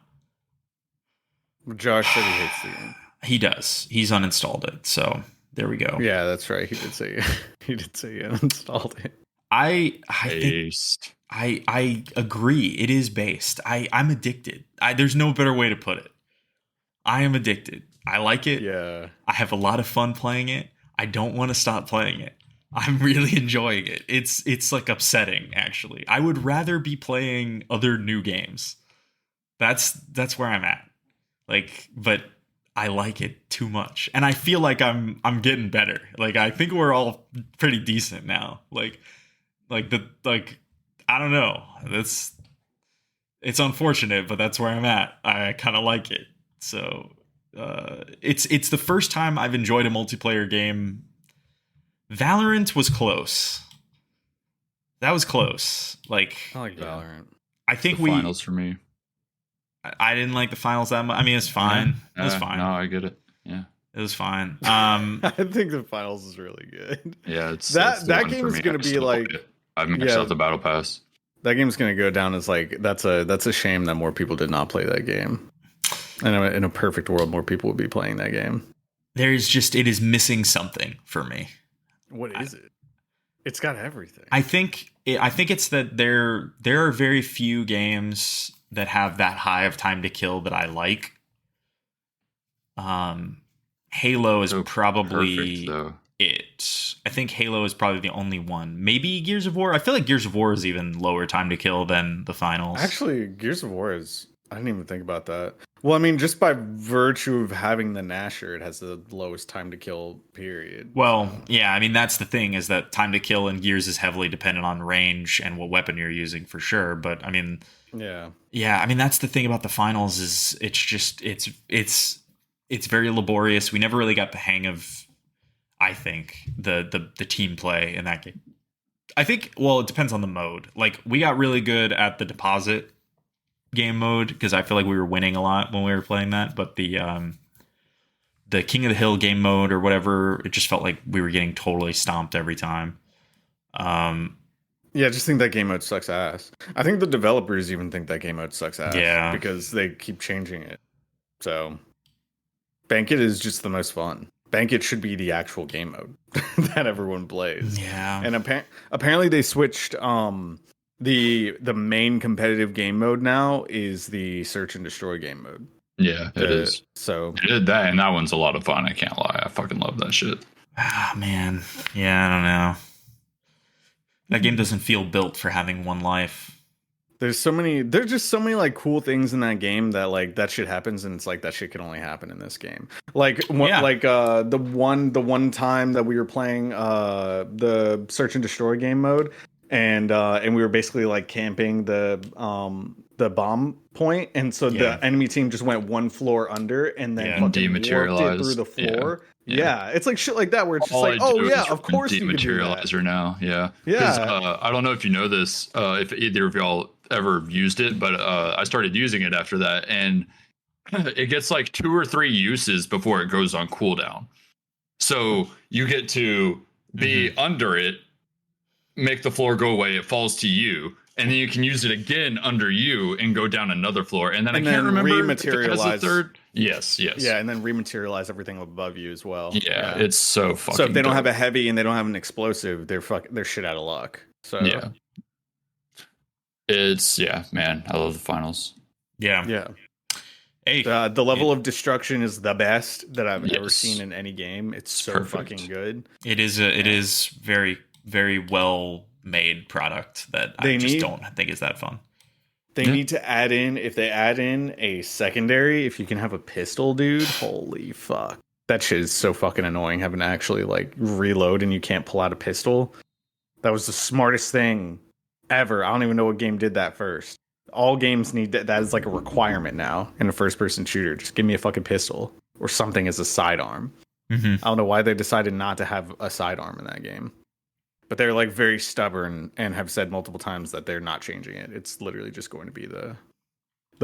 Josh said he hates the game. He does. He's uninstalled it. So, there we go. Yeah, that's right. He did say he uninstalled it. I agree. It is based. I'm addicted. There's no better way to put it. I am addicted. I like it. Yeah. I have a lot of fun playing it. I don't want to stop playing it. I'm really enjoying it. It's like upsetting, actually. I would rather be playing other new games. That's where I'm at. Like, but I like it too much. And I feel like I'm getting better. Like, I think we're all pretty decent now. Like I don't know. It's unfortunate, but that's where I'm at. I kind of like it. So, it's the first time I've enjoyed a multiplayer game. Valorant was close. That was close. Like, I like Valorant. I think the finals for me. I didn't like the finals that much. I mean, it's fine. It was fine. No, I get it. Yeah, it was fine. I think the finals is really good. Yeah, it's that game is going to be like. I've maxed out the battle pass. That game's going to go down as like that's a shame that more people did not play that game. And in a perfect world, more people would be playing that game. It is missing something for me. What is it? It's got everything. I think it's that there are very few games that have that high of time to kill that I like. Halo is probably it. I think Halo is probably the only one. Maybe Gears of War. I feel like Gears of War is even lower time to kill than the finals. Actually, Gears of War is. I didn't even think about that. Well, I mean, just by virtue of having the Nasher, it has the lowest time to kill period. Well, yeah, I mean, that's the thing, is that time to kill in Gears is heavily dependent on range and what weapon you're using for sure. But I mean, yeah, I mean, that's the thing about the finals is it's very laborious. We never really got the hang of, I think, the team play in that game. I think, well, it depends on the mode. Like, we got really good at the deposit game mode because I feel like we were winning a lot when we were playing that, but the King of the Hill game mode or whatever, it just felt like we were getting totally stomped every time. Yeah, I just think that game mode sucks ass. I think the developers even think that game mode sucks ass. Yeah, because they keep changing it. So Bank It is just the most fun. Bank It should be the actual game mode that everyone plays. Yeah, and apparently they switched. The main competitive game mode now is the search and destroy game mode. Yeah, it is. So I did that, and that one's a lot of fun. I can't lie. I fucking love that shit. Ah, man. Yeah, I don't know. That game doesn't feel built for having one life. There's just so many like cool things in that game that like that shit happens, and it's like that shit can only happen in this game. Like the one time that we were playing the search and destroy game mode. And we were basically like camping the bomb point, and so the enemy team just went one floor under and then fucking dematerialized through the floor. Yeah, it's like shit like that where it's just like, oh yeah, of course you can do that. Dematerializer now, yeah. I don't know if you know this, if either of y'all ever used it, but I started using it after that, and it gets like 2 or 3 uses before it goes on cooldown. So you get to be under it, make the floor go away, it falls to you, and then you can use it again under you and go down another floor, and then I can't remember rematerialize. Yes, yes. Yeah, and then rematerialize everything above you as well. Yeah, it's so fucking So if they don't dope. have a heavy and they don't have an explosive, they're shit out of luck. So Yeah. Man, I love the finals. Yeah. Hey, the level of destruction is the best that I've ever Yes. seen in any game. It's so perfect. fucking good. it is very, very well made product that I just don't think is that fun. They need to add in, if they add in a secondary, if you can have a pistol, dude, holy fuck. That shit is so fucking annoying having to actually like reload and you can't pull out a pistol. That was the smartest thing ever. I don't even know what game did that first. All games need that. That is like a requirement now in a first-person shooter. Just give me a fucking pistol or something as a sidearm. Mm-hmm. I don't know why they decided not to have a sidearm in that game, but they're like very stubborn and have said multiple times that they're not changing it. It's literally just going to be the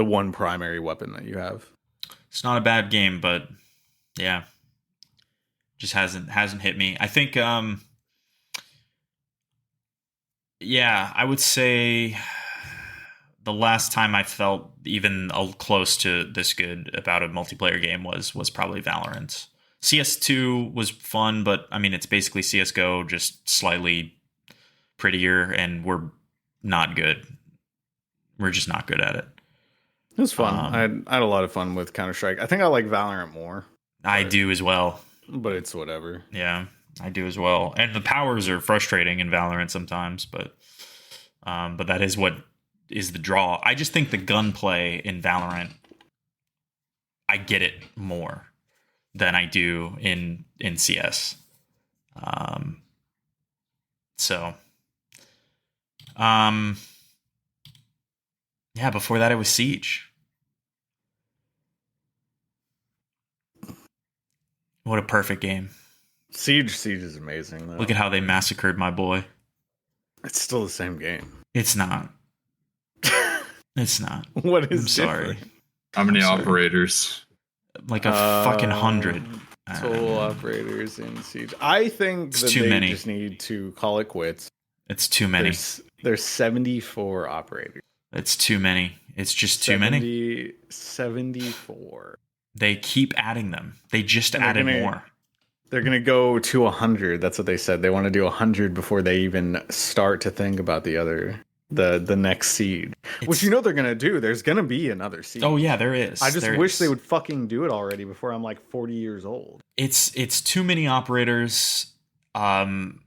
one primary weapon that you have. It's not a bad game, but yeah, just hasn't hit me. I think, yeah, I would say the last time I felt even close to this good about a multiplayer game was probably Valorant. CS2 was fun, but I mean, it's basically CSGO, just slightly prettier, and we're not good. We're just not good at it. It was fun. I had a lot of fun with Counter-Strike. I think I like Valorant more. I do as well. But it's whatever. Yeah, I do as well. And the powers are frustrating in Valorant sometimes, but that is what is the draw. I just think the gunplay in Valorant, I get it more than I do in CS. Yeah, before that it was Siege. What a perfect game. Siege is amazing though. Look at how they massacred my boy. It's still the same game. It's not. It's not. What is I'm sorry. different? How many operators? Like a fucking 100. Total operators in Siege. I think It's that too they many. just need to call it quits. It's too many. There's 74 operators. It's too many. It's just too many. 74. They keep adding them. They just added more. They're going to go to 100. That's what they said. They want to do 100 before they even start to think about the next Siege. Which you know they're going to do. There's going to be another Siege. Oh yeah, there is. I just wish they would fucking do it already before I'm like 40 years old. It's too many operators. And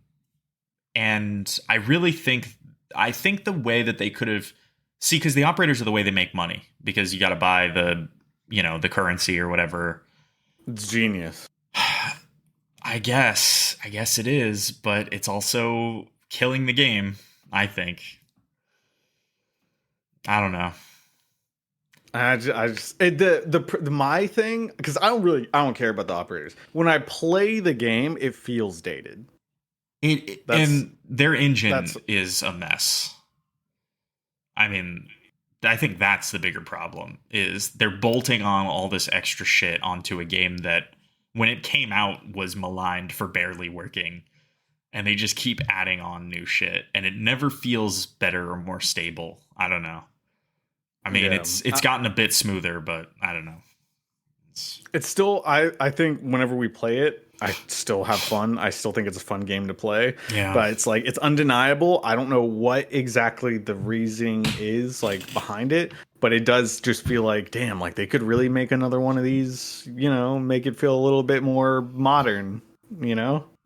I really think the way that they could have because the operators are the way they make money, because you got to buy the currency or whatever. It's genius. I guess it is, but it's also killing the game, I think. I don't know. My thing, because I don't care about the operators. When I play the game, it feels dated. And their engine is a mess. I mean, I think that's the bigger problem, is they're bolting on all this extra shit onto a game that, when it came out, was maligned for barely working. And they just keep adding on new shit, and it never feels better or more stable. I don't know. I mean, it's gotten a bit smoother, but I don't know. It's still, I think whenever we play it, I still have fun. I still think it's a fun game to play. Yeah. But it's like, it's undeniable. I don't know what exactly the reasoning is like behind it, but it does just feel like, damn, like they could really make another one of these, make it feel a little bit more modern,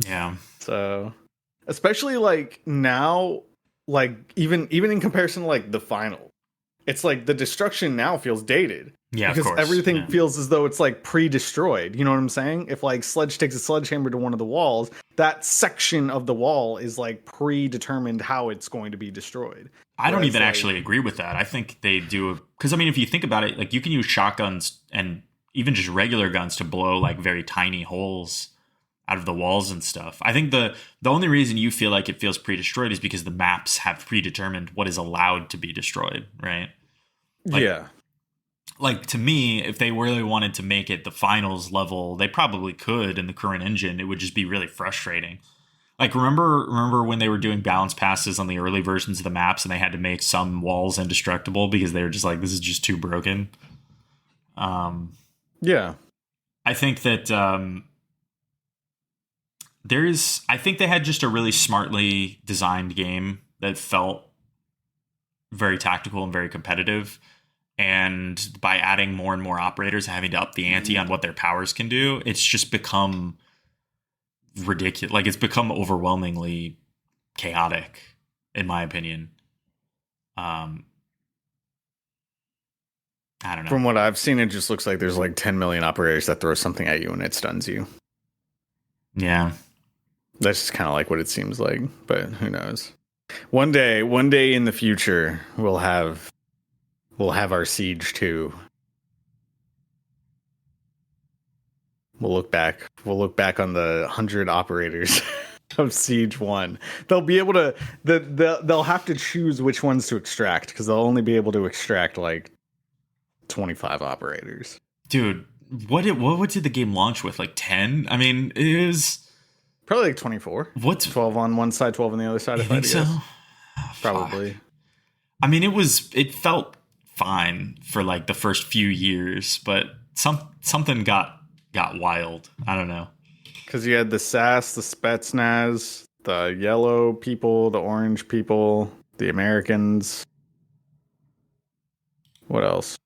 Yeah. So, especially like now, like even in comparison to like the final, it's like the destruction now feels dated. Yeah, because of course. everything feels as though it's like pre-destroyed. You know what I'm saying? If like Sledge takes a sledgehammer to one of the walls, that section of the wall is like predetermined how it's going to be destroyed. I don't even actually agree with that. I think they do, because I mean, if you think about it, like you can use shotguns and even just regular guns to blow like very tiny holes out of the walls and stuff. I think the only reason you feel like it feels pre-destroyed is because the maps have predetermined what is allowed to be destroyed, right? Yeah. Like, to me, if they really wanted to make it the finals level, they probably could in the current engine. It would just be really frustrating. Like, remember when they were doing balance passes on the early versions of the maps and they had to make some walls indestructible because they were just like, this is just too broken? Yeah. I think that I think they had just a really smartly designed game that felt very tactical and very competitive. And by adding more and more operators and having to up the ante on what their powers can do, it's just become ridiculous. Like, it's become overwhelmingly chaotic, in my opinion. I don't know. From what I've seen, it just looks like there's like 10 million operators that throw something at you and it stuns you. Yeah. That's just kind of like what it seems like, but who knows? One day in the future, we'll have our Siege 2. We'll look back on the 100 operators of Siege 1. They'll be able to they'll have to choose which ones to extract because they'll only be able to extract like 25 operators. Dude, what did the game launch with? Like 10? I mean, it was probably like 24. What's 12 on one side, 12 on the other side? You think so? Probably. Fuck. I mean, it felt fine for like the first few years, but something got wild. I don't know. Because you had the SAS, the Spetsnaz, the yellow people, the orange people, the Americans. What else?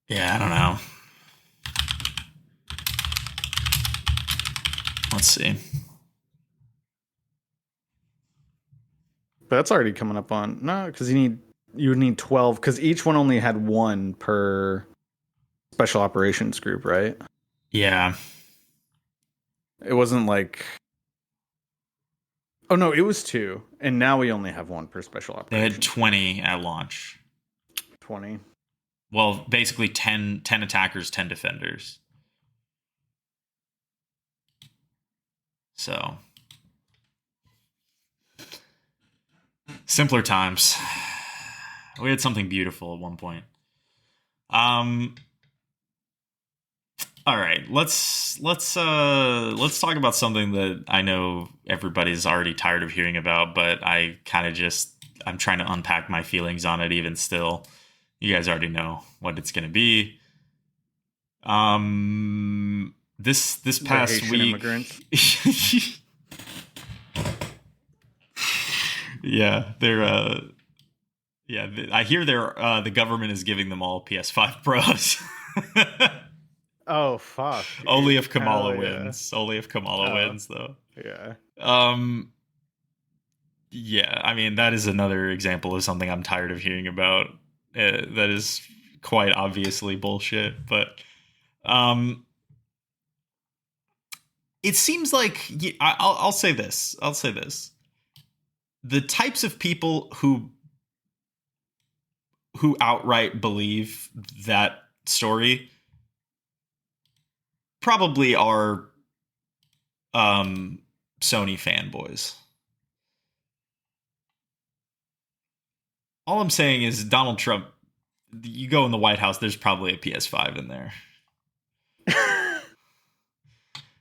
Yeah, I don't know. Let's see. But that's already coming up on because you would need 12 because each one only had one per special operations group, right? Yeah. It wasn't like. Oh no, it was 2, and now we only have one per special They operations. had 20 at launch. 20. Well, basically 10 attackers, 10 defenders. So simpler times. We had something beautiful at one point. All right, let's talk about something that I know everybody's already tired of hearing about, but I'm trying to unpack my feelings on it even still. You guys already know what it's going to be. This past Haitian week, immigrants. yeah, they're I hear the government is giving them all PS5 Pros. Oh fuck! Dude. Only if Kamala wins. Only if Kamala wins, though. Yeah. Yeah. I mean, that is another example of something I'm tired of hearing about. That is quite obviously bullshit. But, it seems like I'll say this. I'll say this. The types of people who outright believe that story probably are Sony fanboys. All I'm saying is Donald Trump, you go in the White House, there's probably a PS5 in there.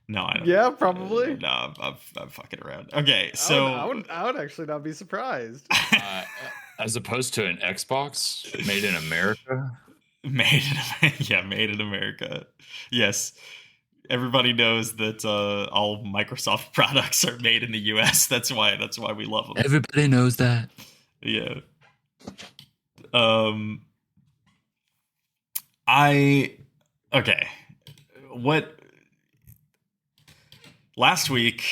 No, I don't. Yeah, probably. No, I'm fucking around. Okay, so I would actually not be surprised. As opposed to an Xbox made in America. Made in America. Yes. Everybody knows that all Microsoft products are made in the US. That's why we love them. Everybody knows that. Yeah. What last week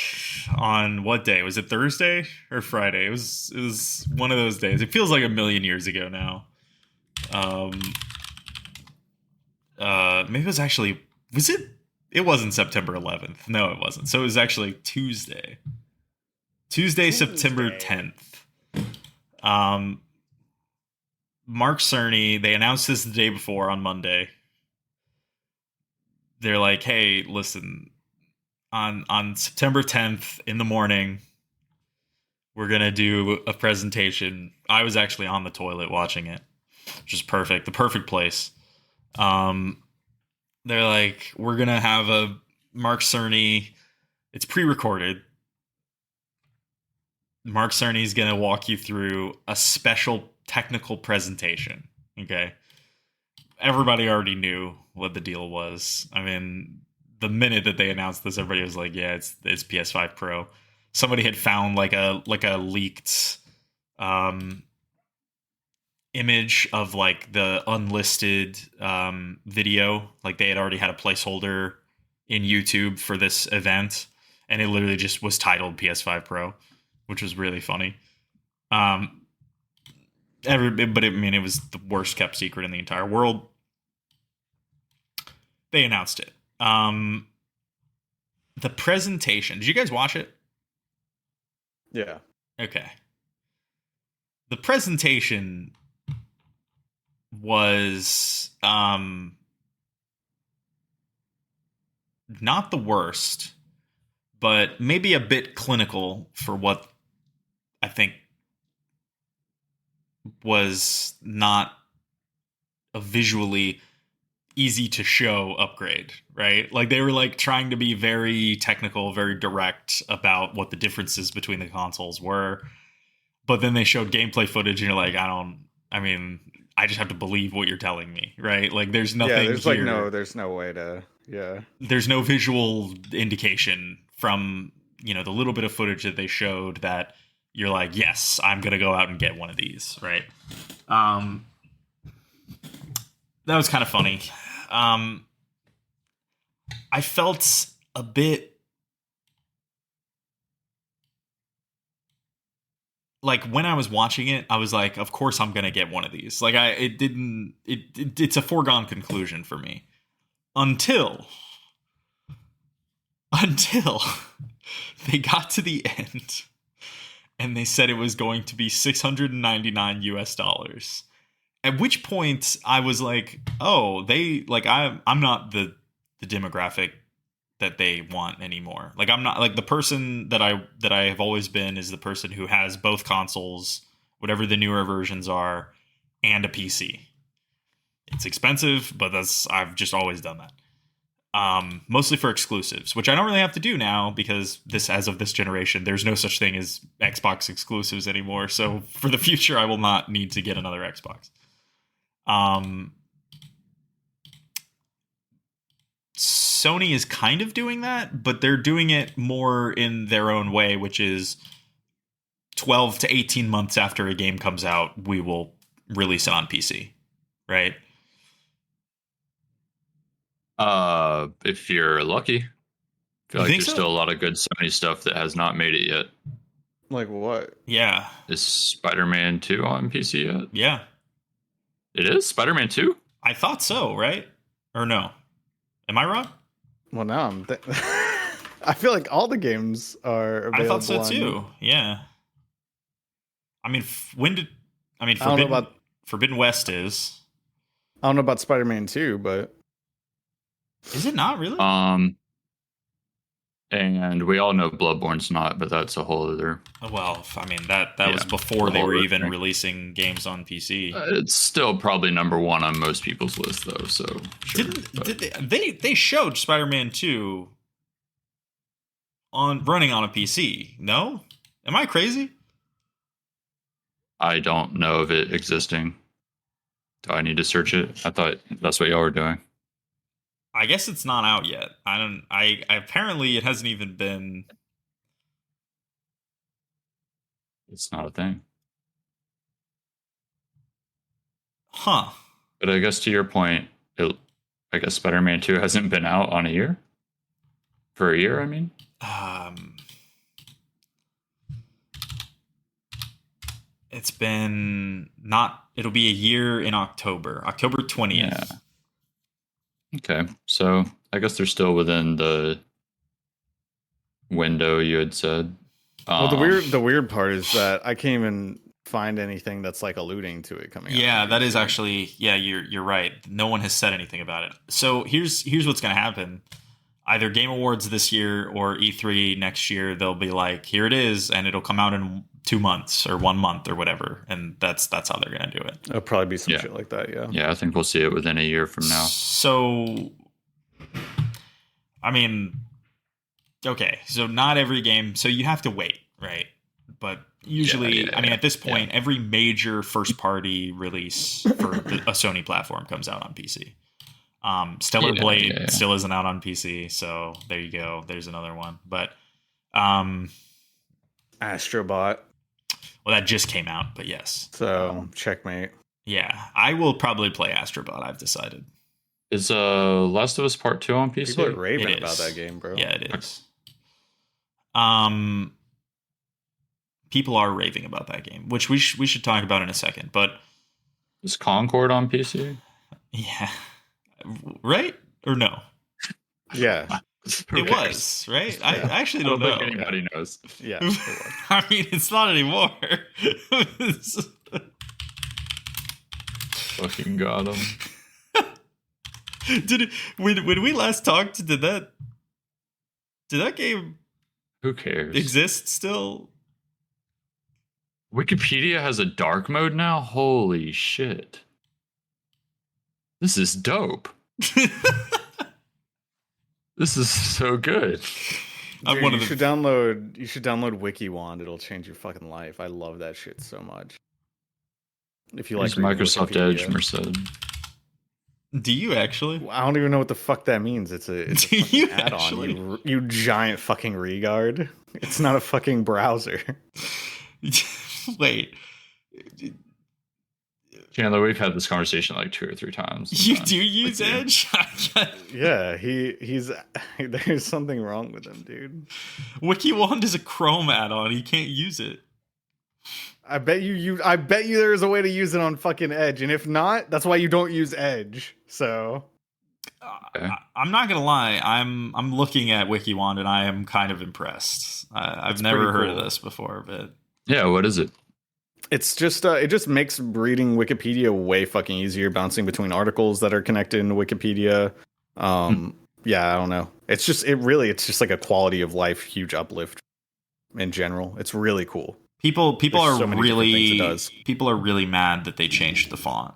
on what day? Was it Thursday or Friday? It was one of those days. It feels like a million years ago now. Maybe it was actually, was it? It wasn't September 11th. No, it wasn't. So it was actually Tuesday. September 10th. Mark Cerny, they announced this the day before on Monday. They're like, hey, listen, on September 10th in the morning, we're going to do a presentation. I was actually on the toilet watching it, which is perfect. The perfect place. They're like, we're going to have a Mark Cerny. It's pre-recorded. Mark Cerny's going to walk you through a special technical presentation. Okay. everybody already knew what the deal was. I mean, the minute that they announced this, everybody was like, "Yeah, it's PS5 Pro." Somebody had found like a leaked image of like the unlisted video. Like they had already had a placeholder in YouTube for this event, and it literally just was titled PS5 Pro, which was really funny. But it was the worst kept secret in the entire world. They announced it. The presentation. Did you guys watch it? Yeah. Okay. The presentation was not the worst, but maybe a bit clinical for what I think was not a visually easy to show upgrade, right? Like they were like trying to be very technical, very direct about what the differences between the consoles were. But then they showed gameplay footage and you're like, I just have to believe what you're telling me, right? Like there's nothing here. There's no way to, yeah. There's no visual indication from, the little bit of footage that they showed that you're like, yes, I'm going to go out and get one of these, right? That was kind of funny. I felt a bit like when I was watching it, I was like, of course I'm going to get one of these. Like it's a foregone conclusion for me until they got to the end and they said it was going to be $699. At which point I was like, oh, I'm not the demographic that they want anymore. Like I'm not like the person that I have always been is the person who has both consoles, whatever the newer versions are, and a PC. It's expensive, but I've just always done that. Mostly for exclusives, which I don't really have to do now because as of this generation, there's no such thing as Xbox exclusives anymore. So for the future, I will not need to get another Xbox. Sony is kind of doing that, but they're doing it more in their own way, which is 12 to 18 months after a game comes out, we will release it on PC, right? If you're lucky. I feel like there's so? still a lot of good Sony stuff that has not made it yet. Like what? Yeah. Is Spider-Man 2 on PC yet? Yeah. It is? Spider-Man 2? I thought so, right? Or no? Am I wrong? Well, now I feel like all the games are available. I thought so too. Yeah. I mean, Forbidden West is. I don't know about Spider-Man 2, but is it not really? And we all know Bloodborne's not, but that's a whole other. Well, I mean that was before they were even releasing games on PC. It's still probably number one on most people's list, though. So sure, they showed Spider-Man 2 running on a PC? No, am I crazy? I don't know of it existing. Do I need to search it? I thought that's what y'all were doing. I guess it's not out yet. Apparently it hasn't even been. It's not a thing. Huh. But I guess to your point, I guess Spider-Man 2 hasn't been out on a year? For a year, I mean? It's been it'll be a year in October 20th. Yeah. Okay, so I guess they're still within the window you had said. Well, the weird part is that I can't even find anything that's like alluding to it coming out. Yeah, that is actually, you're right. No one has said anything about it. So here's what's going to happen. Either Game Awards this year or E3 next year, they'll be like, here it is, and it'll come out in 2 months or 1 month or whatever, and that's how they're going to do it. It'll probably be some shit like that, yeah. Yeah, I think we'll see it within a year from now. So, I mean, okay, so not every game, so you have to wait, right? But Usually, I mean, at this point, every major first-party release for a Sony platform comes out on PC. Stellar Blade still isn't out on PC, so there you go. There's another one. But Astrobot. Well, that just came out, but yes. So checkmate. Yeah, I will probably play Astrobot. I've decided. Is Last of Us Part 2 on PC? People are raving about that game, bro. Yeah, it is. People are raving about that game, which we should talk about in a second. But is Concord on PC? Yeah, right or no? Yeah, it was right. Yeah. I actually don't know. Think anybody knows? Yeah, I mean, it's not anymore. Fucking got him. When we last talked? Did that game? Who cares? Exist still? Wikipedia has a dark mode now? Holy shit. This is dope. This is so good. Dude, you should download WikiWand. It'll change your fucking life. I love that shit so much. If you like Microsoft Edge, Merced. Do you actually? I don't even know what the fuck that means. It's a fucking add-on. You giant fucking regard. It's not a fucking browser. Wait. Chandler, we've had this conversation like 2 or 3 times. You do use Edge? Yeah, he's there's something wrong with him, dude. WikiWand is a Chrome add-on. You can't use it. I bet you there's a way to use it on fucking Edge, and if not, that's why you don't use Edge. So I'm not gonna lie, I'm looking at WikiWand and I am kind of impressed. I've never heard of this before, but yeah, what is it? It's just it just makes reading Wikipedia way fucking easier, bouncing between articles that are connected into Wikipedia. Yeah, I don't know. It's just like a quality of life huge uplift in general. It's really cool. People are really mad that they changed the font.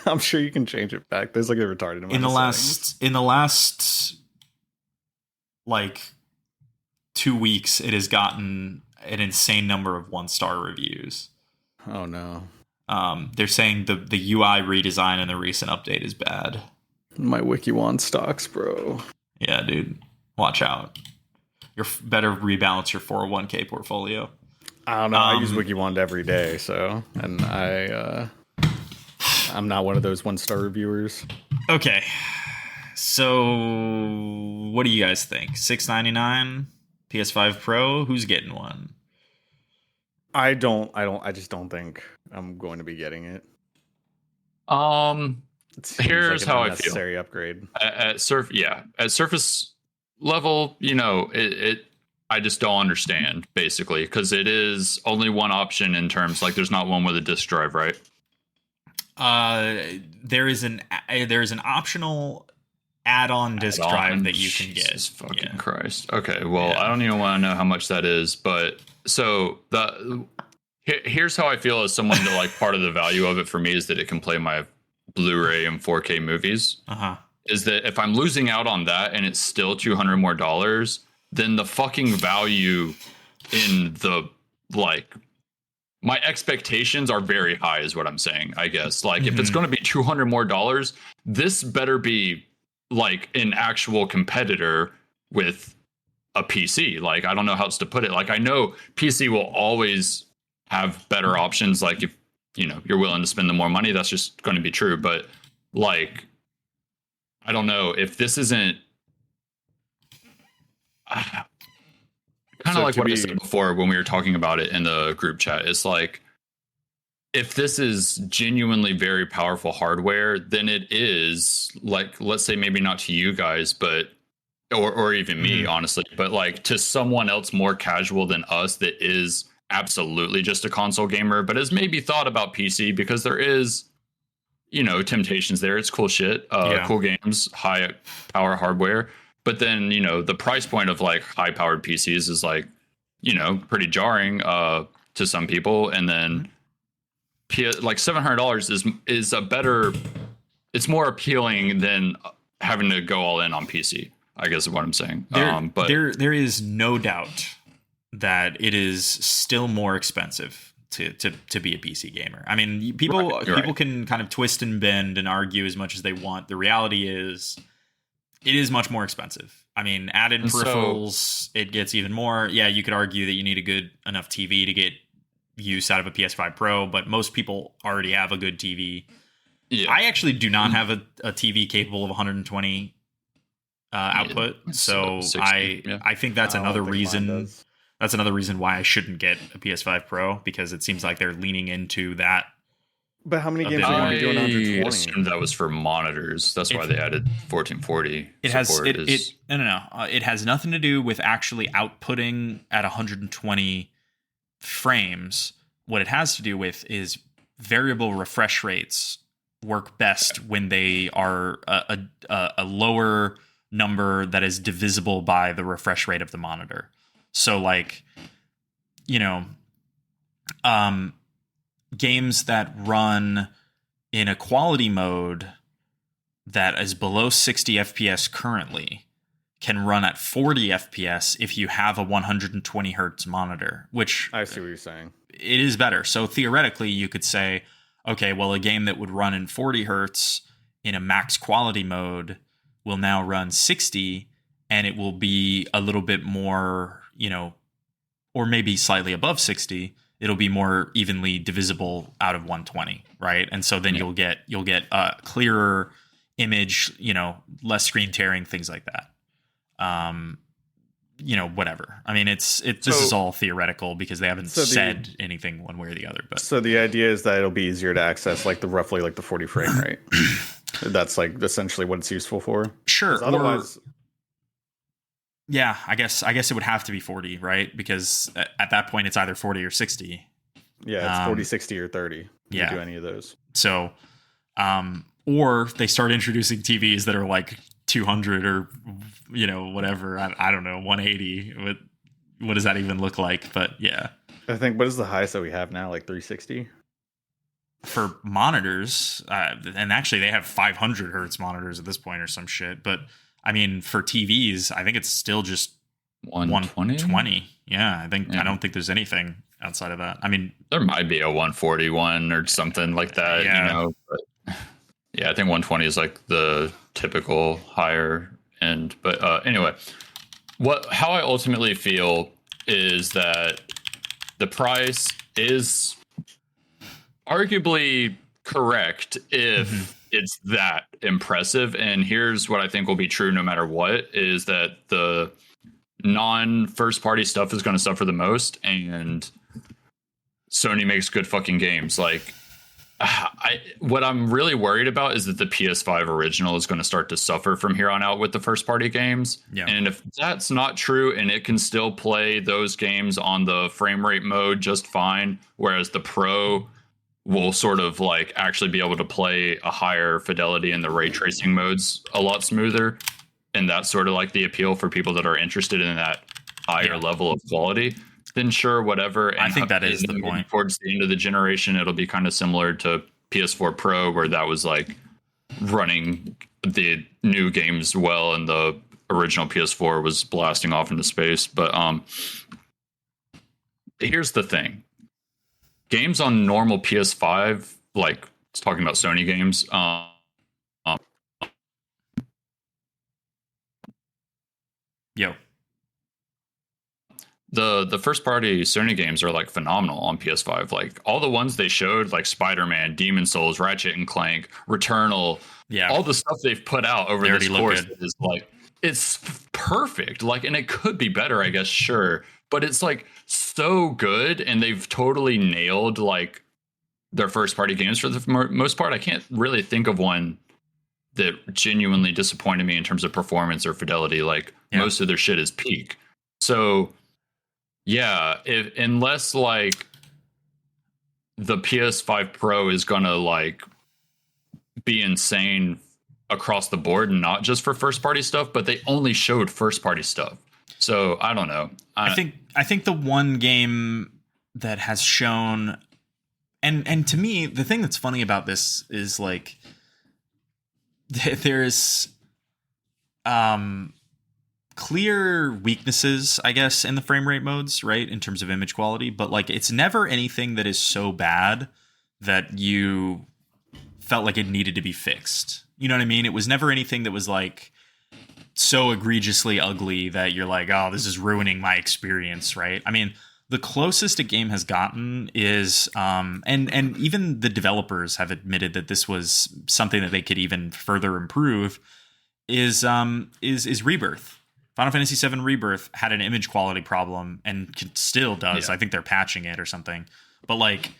I'm sure you can change it back. There's like a retarded amount in the last like 2 weeks, it has gotten an insane number of 1-star reviews. Oh no. They're saying the UI redesign in the recent update is bad. My WikiWand stocks, bro. Yeah, dude. Watch out. You better rebalance your 401k portfolio. I don't know. I use WikiWand every day, and I'm not one of those 1-star reviewers. Okay. So what do you guys think? $699 PS5 Pro? Who's getting one? I just don't think I'm going to be getting it. Here's like how I feel. Necessary upgrade at surface level, I just don't understand basically because it is only one option in terms like there's not one with a disk drive, right? There is an optional add-on disk drive that you can get. Jesus fucking Christ. Okay, well, I don't even want to know how much that is, but so here's how I feel as someone that like part of the value of it for me is that it can play my Blu-ray and 4K movies. Is that if I'm losing out on that and it's still $200 more, then the fucking value in the like my expectations are very high is what I'm saying, I guess. Like if it's going to be $200 more, this better be like an actual competitor with a PC. Like I don't know how else to put it. Like I know PC will always have better options. Like if you're willing to spend the more money, that's just going to be true. But like, I don't know if this isn't kind of like what I said before when we were talking about it in the group chat. It's like, if this is genuinely very powerful hardware, then it is like, let's say maybe not to you guys, but or even me, honestly, but like to someone else more casual than us that is absolutely just a console gamer, but has maybe thought about PC because there is, temptations there. It's cool shit, cool games, high power hardware. But then, the price point of like high powered PCs is like, pretty jarring to some people. And then like $700 is a better, it's more appealing than having to go all in on PC, I guess is what I'm saying. But there is no doubt that it is still more expensive to be a PC gamer. I mean, people can kind of twist and bend and argue as much as they want. The reality is, it is much more expensive. I mean, add in peripherals, it gets even more. Yeah, you could argue that you need a good enough TV to get use out of a PS5 Pro, but most people already have a good TV. Yeah. I actually do not have a TV capable of 120 output, so 60, I think that's another reason. That's another reason why I shouldn't get a PS5 Pro, because it seems like they're leaning into that. But how many games are going to be doing 120? I assumed that was for monitors. That's why they added 1440. It has it has nothing to do with actually outputting at 120 frames. What it has to do with is variable refresh rates work best when they are a lower number that is divisible by the refresh rate of the monitor. So, like, you know, games that run in a quality mode that is below 60 FPS currently can run at 40 FPS if you have a 120 hertz monitor, which I see what you're saying. It is better. So theoretically, you could say, okay, well, a game that would run in 40 hertz in a max quality mode will now run 60, and it will be a little bit more, you know, or maybe slightly above 60. It'll be more evenly divisible out of 120, right? And so then you'll get a clearer image, you know, less screen tearing, things like that. You know, whatever. I mean, this is all theoretical because they haven't said anything one way or the other. But so the idea is that it'll be easier to access, like roughly the 40 frame rate. That's like essentially what it's useful for. Sure. Otherwise, yeah, I guess it would have to be 40, right? Because at that point, it's either 40 or 60. Yeah, it's 40, 60, or 30. You can do any of those. So, or they start introducing TVs that are like 200 or, you know, whatever. I don't know, 180. What does that even look like? But yeah. I think, what is the highest that we have now? Like 360? For monitors, and actually they have 500 hertz monitors at this point or some shit. But I mean, for TVs, I think it's still just 120. Yeah, I don't think there's anything outside of that. I mean, there might be a 141 or something like that. Yeah. You know, but yeah, I think 120 is like the typical higher end. But anyway, how I ultimately feel is that the price is arguably correct if it's that impressive. And here's what I think will be true no matter what, is that the non-first party stuff is going to suffer the most, and Sony makes good fucking games. Like, what I'm really worried about is that the PS5 original is going to start to suffer from here on out with the first party games. Yeah. And if that's not true, and it can still play those games on the frame rate mode just fine, whereas the Pro will sort of like actually be able to play a higher fidelity in the ray tracing modes a lot smoother, and that's sort of like the appeal for people that are interested in that higher level of quality, then sure, whatever. And I think that is the point. Towards the end of the generation, it'll be kind of similar to PS4 Pro, where that was like running the new games well, and the original PS4 was blasting off into space. But here's the thing. Games on normal PS5, like talking about Sony games, the first party Sony games are like phenomenal on PS5. Like all the ones they showed, like Spider-Man, Demon Souls, Ratchet and Clank, Returnal, all the stuff they've put out over this course is like, it's perfect. Like, and it could be better, I guess, sure, but it's like so good, and they've totally nailed like their first party games for the most part. I can't really think of one that genuinely disappointed me in terms of performance or fidelity. Like most of their shit is peak. So yeah, unless like the PS5 Pro is gonna like be insane across the board, and not just for first party stuff, but they only showed first party stuff. So I don't know. I think the one game that has shown, and to me, the thing that's funny about this is like there's clear weaknesses, I guess, in the frame rate modes, right, in terms of image quality, but like it's never anything that is so bad that you felt like it needed to be fixed. You know what I mean? It was never anything that was like so egregiously ugly that you're like, oh, this is ruining my experience, right? I mean, the closest a game has gotten is, and even the developers have admitted that this was something that they could even further improve, is Rebirth. Final Fantasy VII Rebirth had an image quality problem and still does. Yeah. I think they're patching it or something. But like,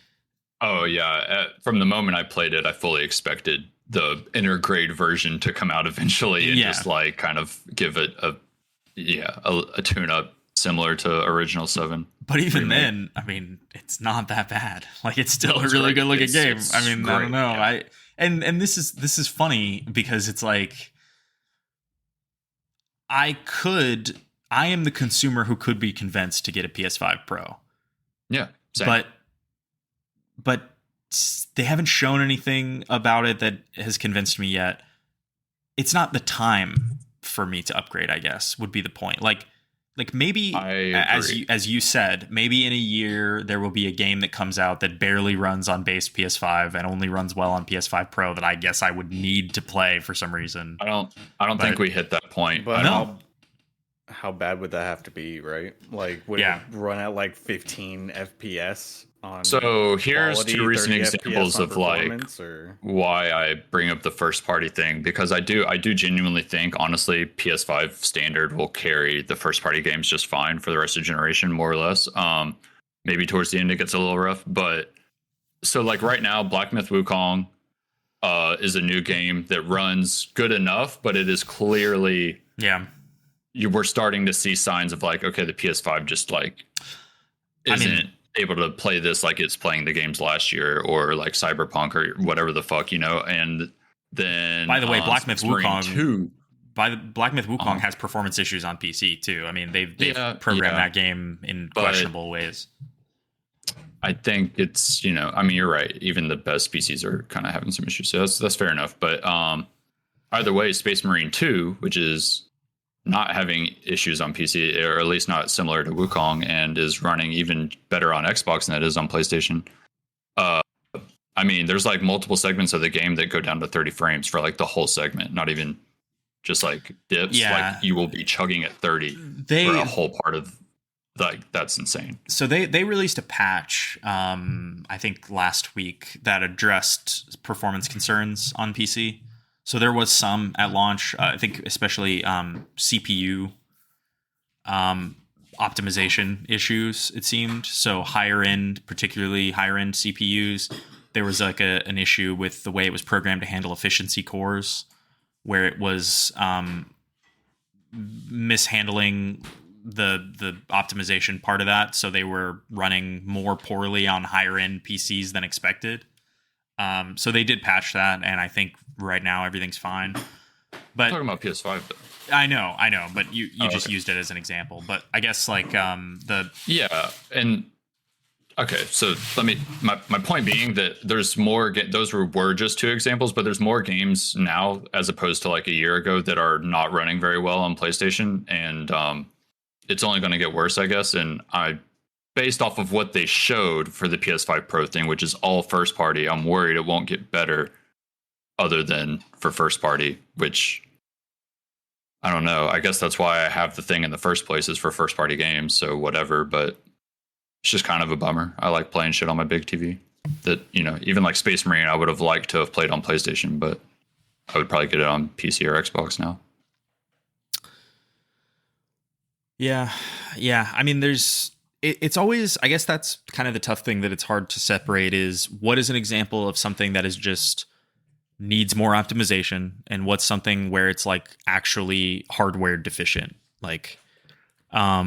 oh yeah, from the moment I played it, I fully expected the intergrade version to come out eventually and just like kind of give it a tune up similar to original 7. But even remake. then, I mean, it's not that bad. Like, it's still No, a it's really great. good looking game. It's I mean, I great, don't know. yeah. And this is funny because it's like I am the consumer who could be convinced to get a PS5 Pro. Yeah, same. But they haven't shown anything about it that has convinced me yet. It's not the time for me to upgrade, I guess, would be the point. Like maybe as you said, maybe in a year there will be a game that comes out that barely runs on base PS5 and only runs well on PS5 Pro that I guess I would need to play for some reason. I don't think we hit that point. But No. how bad would that have to be, right? Like, would it run at like 15 FPS on So here's quality, two recent 30 examples FPS on of like performance, or why I bring up the first party thing, because I do genuinely think, honestly, PS5 standard will carry the first party games just fine for the rest of the generation, more or less. Maybe towards the end it gets a little rough, but so like right now, Black Myth Wukong is a new game that runs good enough, but it is clearly we're starting to see signs of like, okay, the PS5 just like isn't able to play this like it's playing the games last year, or like Cyberpunk or whatever the fuck, you know. And then by the way, Black Myth Wukong 2 Black Myth Wukong has performance issues on PC too. I mean, they've programmed that game in questionable ways. I think it's, you know, I mean, you're right. Even the best PCs are kind of having some issues. So that's fair enough. But either way, Space Marine 2, which is not having issues on PC, or at least not similar to Wukong, and is running even better on Xbox than it is on PlayStation. I mean, there's like multiple segments of the game that go down to 30 frames for like the whole segment, not even just like dips. Yeah. Like you will be chugging at 30 for a whole part of like, that's insane. So they released a patch, I think last week, that addressed performance concerns on PC. So there was some at launch, I think especially CPU optimization issues, it seemed. So particularly higher end CPUs, there was like an issue with the way it was programmed to handle efficiency cores, where it was mishandling the optimization part of that. So they were running more poorly on higher end PCs than expected. So they did patch that, and I think right now everything's fine. But I'm talking about PS5 though. I know, but you just used it as an example. But I guess like and okay, so my point being that there's more. Those were just 2 examples, but there's more games now as opposed to like a year ago that are not running very well on PlayStation, and it's only going to get worse, I guess. And based off of what they showed for the PS5 Pro thing, which is all first party, I'm worried it won't get better other than for first party, which I don't know. I guess that's why I have the thing in the first place, is for first party games. So whatever, but it's just kind of a bummer. I like playing shit on my big TV that, you know, even like Space Marine, I would have liked to have played on PlayStation, but I would probably get it on PC or Xbox now. Yeah. I mean, it's always, I guess that's kind of the tough thing that it's hard to separate, is what is an example of something that is just needs more optimization, and what's something where it's like actually hardware deficient. Like, I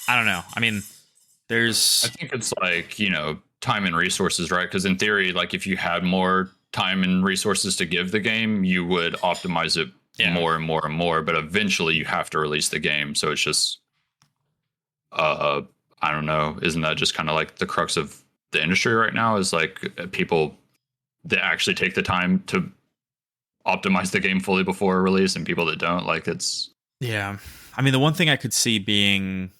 don't know. I mean, I think it's like, you know, time and resources, right? Because in theory, like if you had more time and resources to give the game, you would optimize it more and more and more, but eventually you have to release the game. So it's just, I don't know. Isn't that just kind of like the crux of the industry right now, is like people that actually take the time to optimize the game fully before release and people that don't. Like it's Yeah. I mean, the one thing I could see being,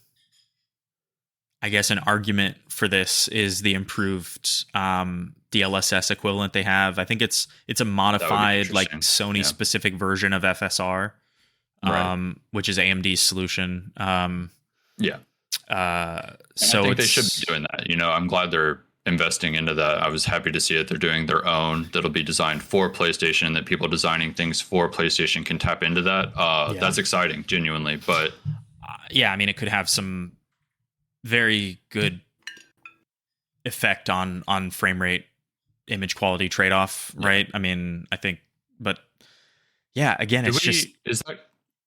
I guess, an argument for this is the improved DLSS equivalent they have. I think it's a modified, like, Sony specific version of FSR, which is AMD's solution. Yeah. So I think they should be doing that. I'm glad they're investing into that. I was happy to see it. They're doing their own that'll be designed for PlayStation, and that people designing things for PlayStation can tap into that. That's exciting, genuinely. But yeah, I mean, it could have some very good effect on frame rate, image quality trade-off, right? I mean, I think, but yeah, again,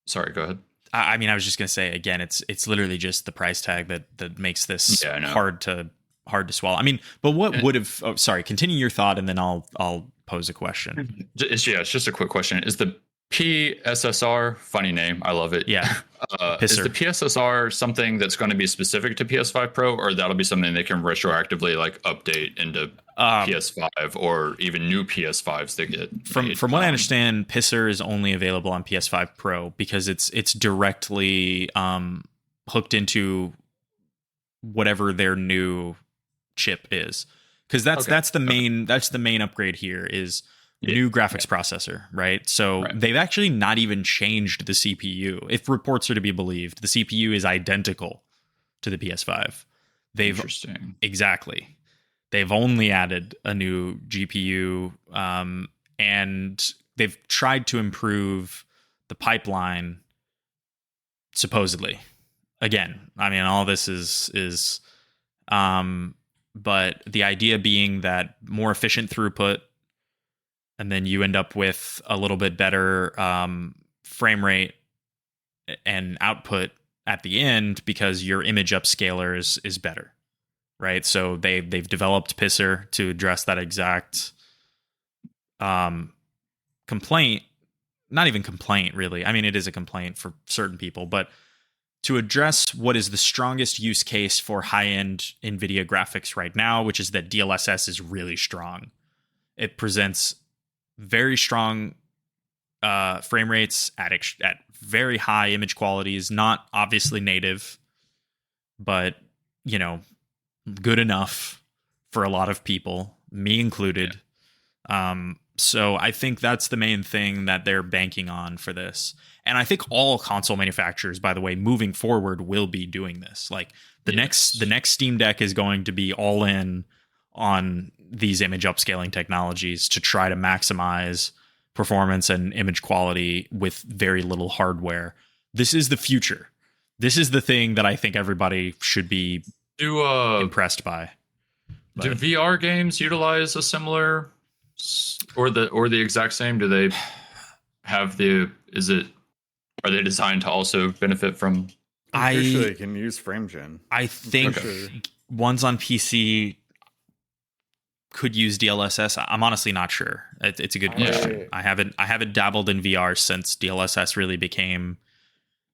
sorry, go ahead. I mean, I was just gonna say, again, it's literally just the price tag that makes this hard to swallow. I mean, but what would have? Oh, sorry. Continue your thought, and then I'll pose a question. It's just a quick question. Is the PSSR, funny name, I love it. Yeah. Is the PSSR something that's going to be specific to PS5 Pro, or that'll be something they can retroactively like update into PS5 or even new PS5s that get from what I understand, Pisser is only available on PS5 Pro because it's directly hooked into whatever their new chip is, because that's the main upgrade here is new graphics processor, right? So they've actually not even changed the CPU. If reports are to be believed, the CPU is identical to the PS5. Interesting. Exactly. They've only added a new GPU, and they've tried to improve the pipeline, supposedly. Again, I mean, all this is but the idea being that more efficient throughput, and then you end up with a little bit better frame rate and output at the end because your image upscaler is better, right? So they've developed Pisser to address that exact complaint. Not even complaint, really. I mean, it is a complaint for certain people, but to address what is the strongest use case for high-end NVIDIA graphics right now, which is that DLSS is really strong. It presents very strong frame rates at very high image qualities, not obviously native, but, good enough for a lot of people, me included. So I think that's the main thing that they're banking on for this. And I think all console manufacturers, by the way, moving forward will be doing this. Like the next Steam Deck is going to be all in on these image upscaling technologies to try to maximize performance and image quality with very little hardware. This is the future. This is the thing that I think everybody should be impressed by. Do VR games utilize a similar or the exact same? Do they have are they designed to also benefit from? I'm pretty sure they can use frame gen. I think ones on PC could use DLSS. I'm honestly not sure. It's a good question. I haven't dabbled in VR since DLSS really became.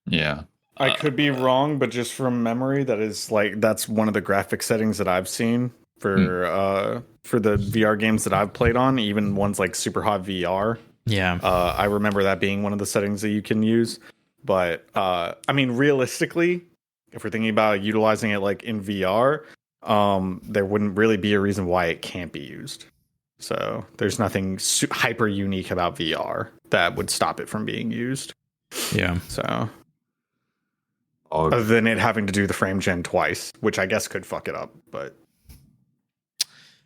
Yeah. I could be wrong, but just from memory, that's one of the graphic settings that I've seen for the VR games that I've played on, even ones like Super Hot VR. Yeah. I remember that being one of the settings that you can use. But I mean, realistically, if we're thinking about utilizing it like in VR, there wouldn't really be a reason why it can't be used. So there's nothing hyper unique about VR that would stop it from being used. Yeah. So other than it having to do the frame gen twice, which I guess could fuck it up, but.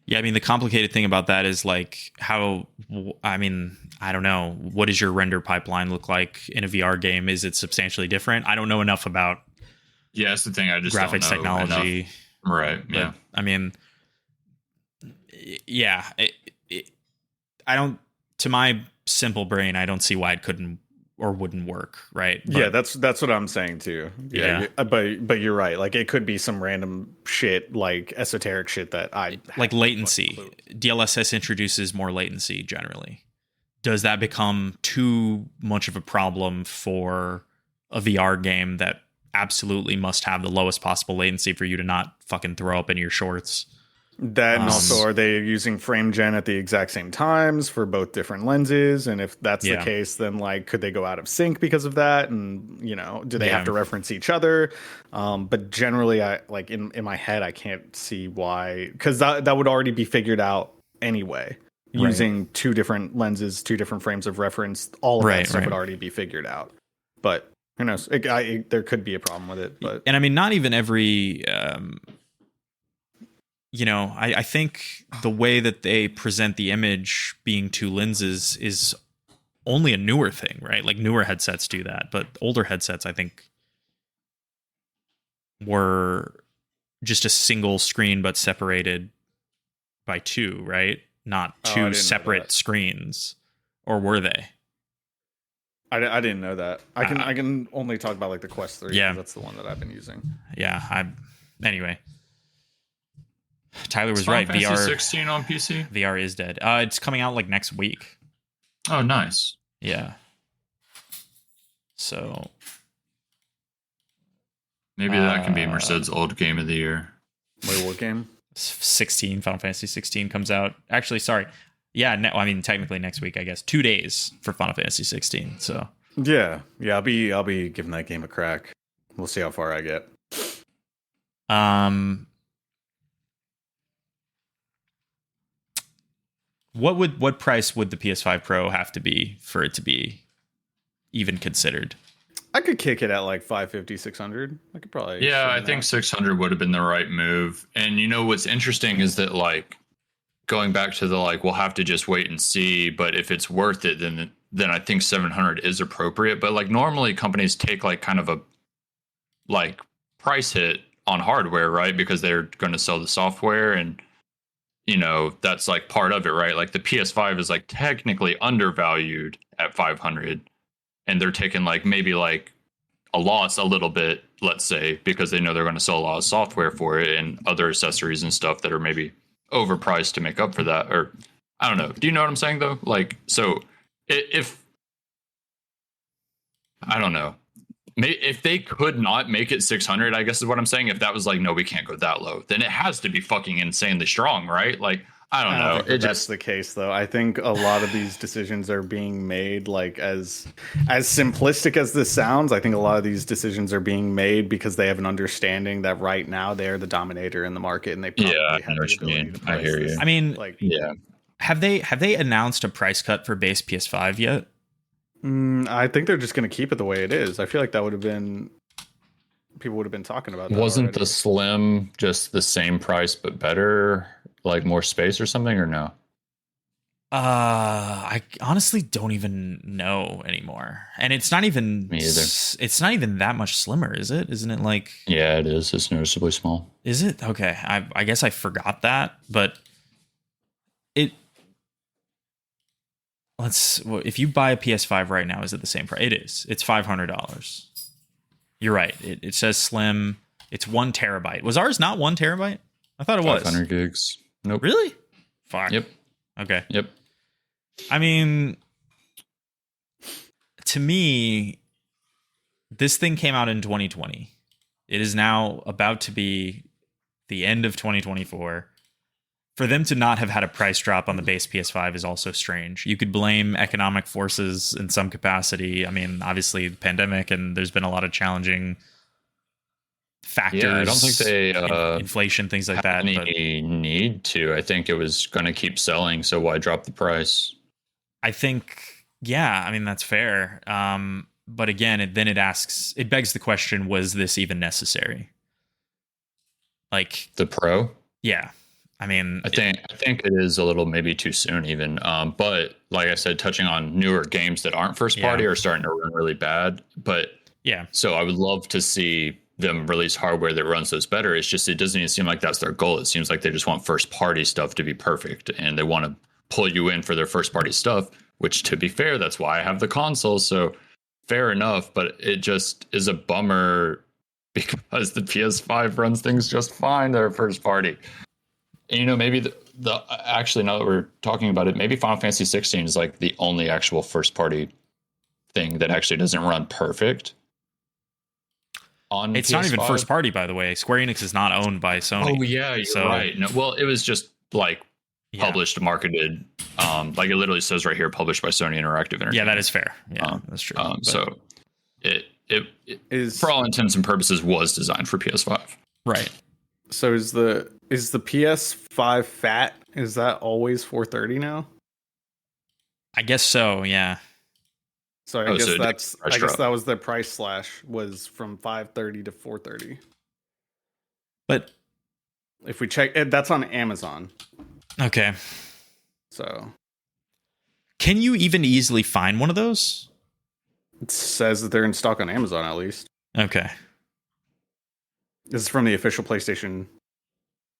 Yeah, I mean, the complicated thing about that is like I don't know. What does your render pipeline look like in a VR game? Is it substantially different? I don't know enough about that's the thing. I just graphics don't know technology. Enough. Right. But, yeah. I mean, yeah, I don't, to my simple brain, I don't see why it couldn't or wouldn't work. Right. But, yeah. That's what I'm saying too. Yeah. But you're right. Like it could be some random shit, like esoteric shit that like latency. DLSS introduces more latency generally. Does that become too much of a problem for a VR game that absolutely must have the lowest possible latency for you to not fucking throw up in your shorts? That, and also, are they using frame gen at the exact same times for both different lenses? And if that's the case, then like, could they go out of sync because of that? And do they have to reference each other? But generally, I like in my head, I can't see why, because that would already be figured out anyway. Using two different lenses, two different frames of reference, all of that stuff would already be figured out. But who knows? There could be a problem with it. But and I mean, not even every. I think the way that they present the image being two lenses is only a newer thing, right? Like newer headsets do that, but older headsets, I think, were just a single screen but separated by two, right? Not two separate screens, or were they? I didn't know that. I can only talk about like the Quest 3. Yeah, that's the one that I've been using. Yeah, anyway. Tyler was Final right. Fantasy 16 on PC. VR is dead. It's coming out like next week. Oh, nice. Yeah. So maybe that can be Merced's old game of the year. Wait, what game? 16. Final Fantasy 16 comes out. Actually, sorry. Yeah, technically next week, I guess. 2 days for Final Fantasy 16. So yeah, I'll be giving that game a crack. We'll see how far I get. What price would the PS5 Pro have to be for it to be even considered? I could kick it at like 550, 600. I could probably. Yeah, I think 600 would have been the right move. And what's interesting is that like going back to the like we'll have to just wait and see, but if it's worth it, then I think 700 is appropriate. But like normally companies take like kind of a like price hit on hardware, right? Because they're going to sell the software and that's like part of it, right? Like the PS5 is like technically undervalued at 500 and they're taking like maybe like a loss a little bit, let's say, because they know they're going to sell a lot of software for it and other accessories and stuff that are maybe overpriced to make up for that. Or I don't know. Do you know what I'm saying though? Like, so if I don't know, if they could not make it 600, I guess is what I'm saying. If that was like, no, we can't go that low, then it has to be fucking insanely strong, right? Like, I don't know. That's the case, though. I think a lot of these decisions are being made like as simplistic as this sounds. I think a lot of these decisions are being made because they have an understanding that right now they're the dominator in the market, and they probably have the ability to price I hear you. this. I mean, like, yeah. Have they announced a price cut for base PS5 yet? I think they're just going to keep it the way it is. I feel like that would have been people would have been talking about that. Wasn't already. the Slim just the same price but better, like more space or something, or no? I honestly don't even know anymore. And it's not even Me either. It's not even that much slimmer, is it? Isn't it like Yeah, it is. It's noticeably small. Is it? Okay. I guess I forgot that, but if you buy a PS5 right now, is it the same price? It is. It's $500. You're right. It says slim. It's 1 terabyte. Was ours not 1 terabyte? I thought it was 500 gigs. Nope. Really? Fuck. Yep. Okay. Yep. I mean, to me, this thing came out in 2020. It is now about to be the end of 2024. For them to not have had a price drop on the base PS5 is also strange. You could blame economic forces in some capacity. I mean, obviously, the pandemic, and there's been a lot of challenging factors. Yeah, I don't think they inflation, things like that. Any need to. I think it was going to keep selling, so why drop the price? I think, yeah, I mean, that's fair. But again, it begs the question: was this even necessary? Like the Pro? Yeah. I mean, I think it is a little maybe too soon even. But like I said, touching on newer games that aren't first party are starting to run really bad. But yeah, so I would love to see them release hardware that runs those better. It's just, it doesn't even seem like that's their goal. It seems like they just want first party stuff to be perfect, and they want to pull you in for their first party stuff, which, to be fair, that's why I have the console. So fair enough, but it just is a bummer because the PS5 runs things just fine. They're first party. And, maybe the actually, now that we're talking about it, maybe Final Fantasy 16 is like the only actual first party thing that actually doesn't run perfect. on It's PS5? not even first party, by the way. Square Enix is not owned by Sony. Oh yeah, you're right. No, well, it was just like published, marketed. Like it literally says right here, published by Sony Interactive Entertainment. Yeah, that is fair. Yeah, that's true. So it Is for all intents and purposes was designed for PS5. Right. so is the PS5 fat? Is that always 430 now? I guess so. Yeah. So I guess so that's price I guess drop. that was the price slash was from 530 to 430. But If we check, that's on Amazon. okay. So Can you even easily find one of those? it says that they're in stock on Amazon at least. Okay. This is from the official PlayStation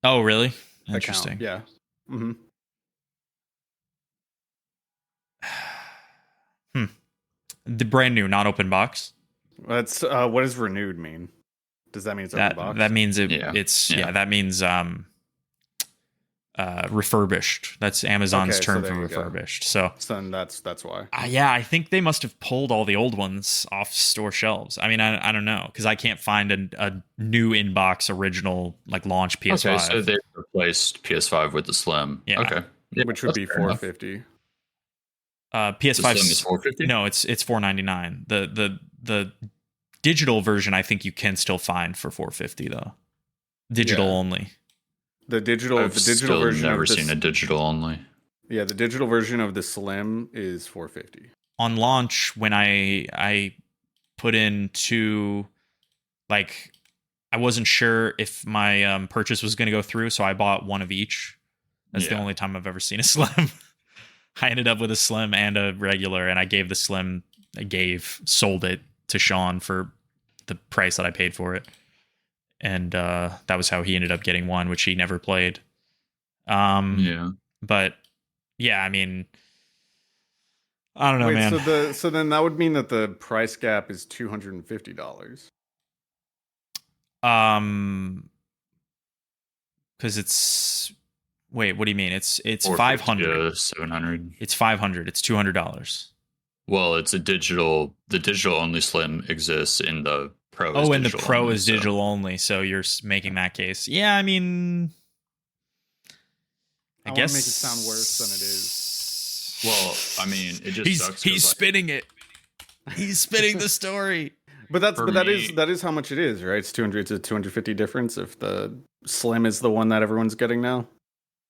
Oh, really? account. Interesting. Yeah. Mm-hmm. The brand new, not open box. That's what does renewed mean? Does that mean it's open box? That means Yeah. that means refurbished. That's Amazon's Okay, so term there for you go. refurbished. So then that's why. yeah, I think they must have pulled all the old ones off store shelves. I mean, I don't know, because I can't find a new in-box original like launch PS5. Okay, so they replaced PS5 with the Slim. Yeah. Okay. Yeah, Which would that's be fair enough. 450. The PS5 Slim is 450. No, it's $499. The digital version I think you can still find for $450 though. Digital Yeah. only. The digital Still version never of this, seen a digital only. Yeah, the digital version of the Slim is 450. On launch, when I put in two, like, I wasn't sure if my purchase was going to go through, so I bought one of each. That's the Yeah. only time I've ever seen a Slim. I ended up with a Slim and a regular, and I gave the Slim, sold it to Sean for the price that I paid for it. And that was how he ended up getting one, which he never played. Yeah. But yeah, I mean, I don't know, man. So then that would mean that the price gap is $250. Because it's wait, what do you mean? It's 450 500. to 700. It's 500. It's $200. Well, it's a digital. The digital only Slim exists in the Pro. Oh, and the digital Pro only, is so- digital only, so you're making that case. Yeah, I mean, I guess wanna make it sound worse than it is. Well, I mean, it just sucks. 'cause, he's like, spinning it. He's spinning the story. But For that me- is how much it is, right? It's 200 to 250 difference if the Slim is the one that everyone's getting now.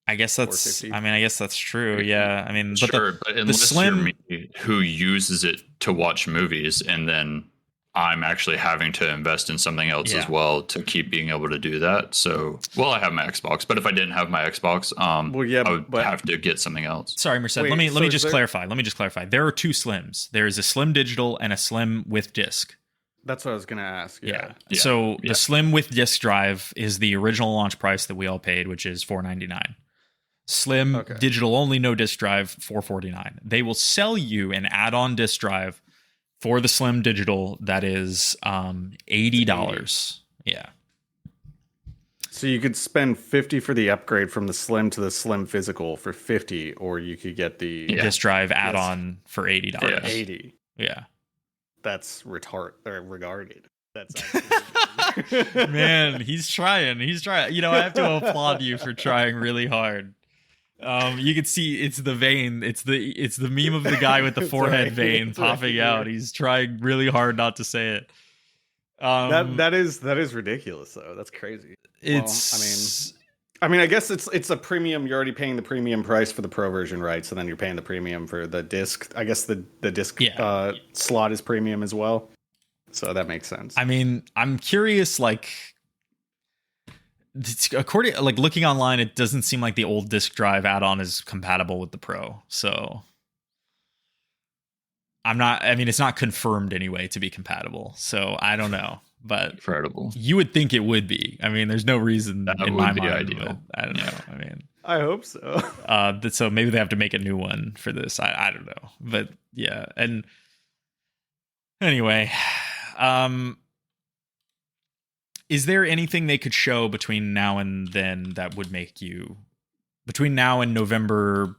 I guess that's. 450. I mean, I guess that's true. Yeah, I mean, Sure, but unless Slim- you're me who uses it to watch movies, and then I'm actually having to invest in something else Yeah. as well to keep being able to do that. So, well, I have my Xbox, but if I didn't have my Xbox, Well, yeah, I would but have to get something else. Sorry, Merced. Wait, let me so is just there- clarify. Let me just clarify. There are two Slims. There is a Slim digital and a Slim with disc. that's what I was gonna ask. Yeah. Yeah. So Yeah. the Slim with disc drive is the original launch price that we all paid, which is $499. Slim Okay. digital only, no disc drive, $449. They will sell you an add-on disc drive for the Slim digital that is $80. Yeah. So you could spend 50 for the upgrade from the Slim to the Slim physical for 50, or you could get the Yeah. Disc drive add-on for $80. 80. Yeah. That's regarded. That's actually Man, he's trying. He's trying. You know, I have to applaud you for trying really hard. You can see it's the vein. It's the meme of the guy with the It's forehead right- vein it's right popping here. out. He's trying really hard not to say it. that is ridiculous though. That's crazy. It's. I mean, I guess it's a premium. You're already paying the premium price for the Pro version, right? So then you're paying the premium for the disc. I guess the disc Yeah. slot is premium as well. So that makes sense. I mean, I'm curious. Like, according looking online, it doesn't seem like the old disc drive add-on is compatible with the Pro. So I'm not. I mean, it's not confirmed anyway to be compatible. So I don't know, but Incredible. you would think it would be. I mean, there's no reason That in would my be mind. ideal. But I don't know. I mean, I hope so. so maybe they have to make a new one for this. I don't know, but yeah. And anyway, is there anything they could show between now and then that would make you, between now and November,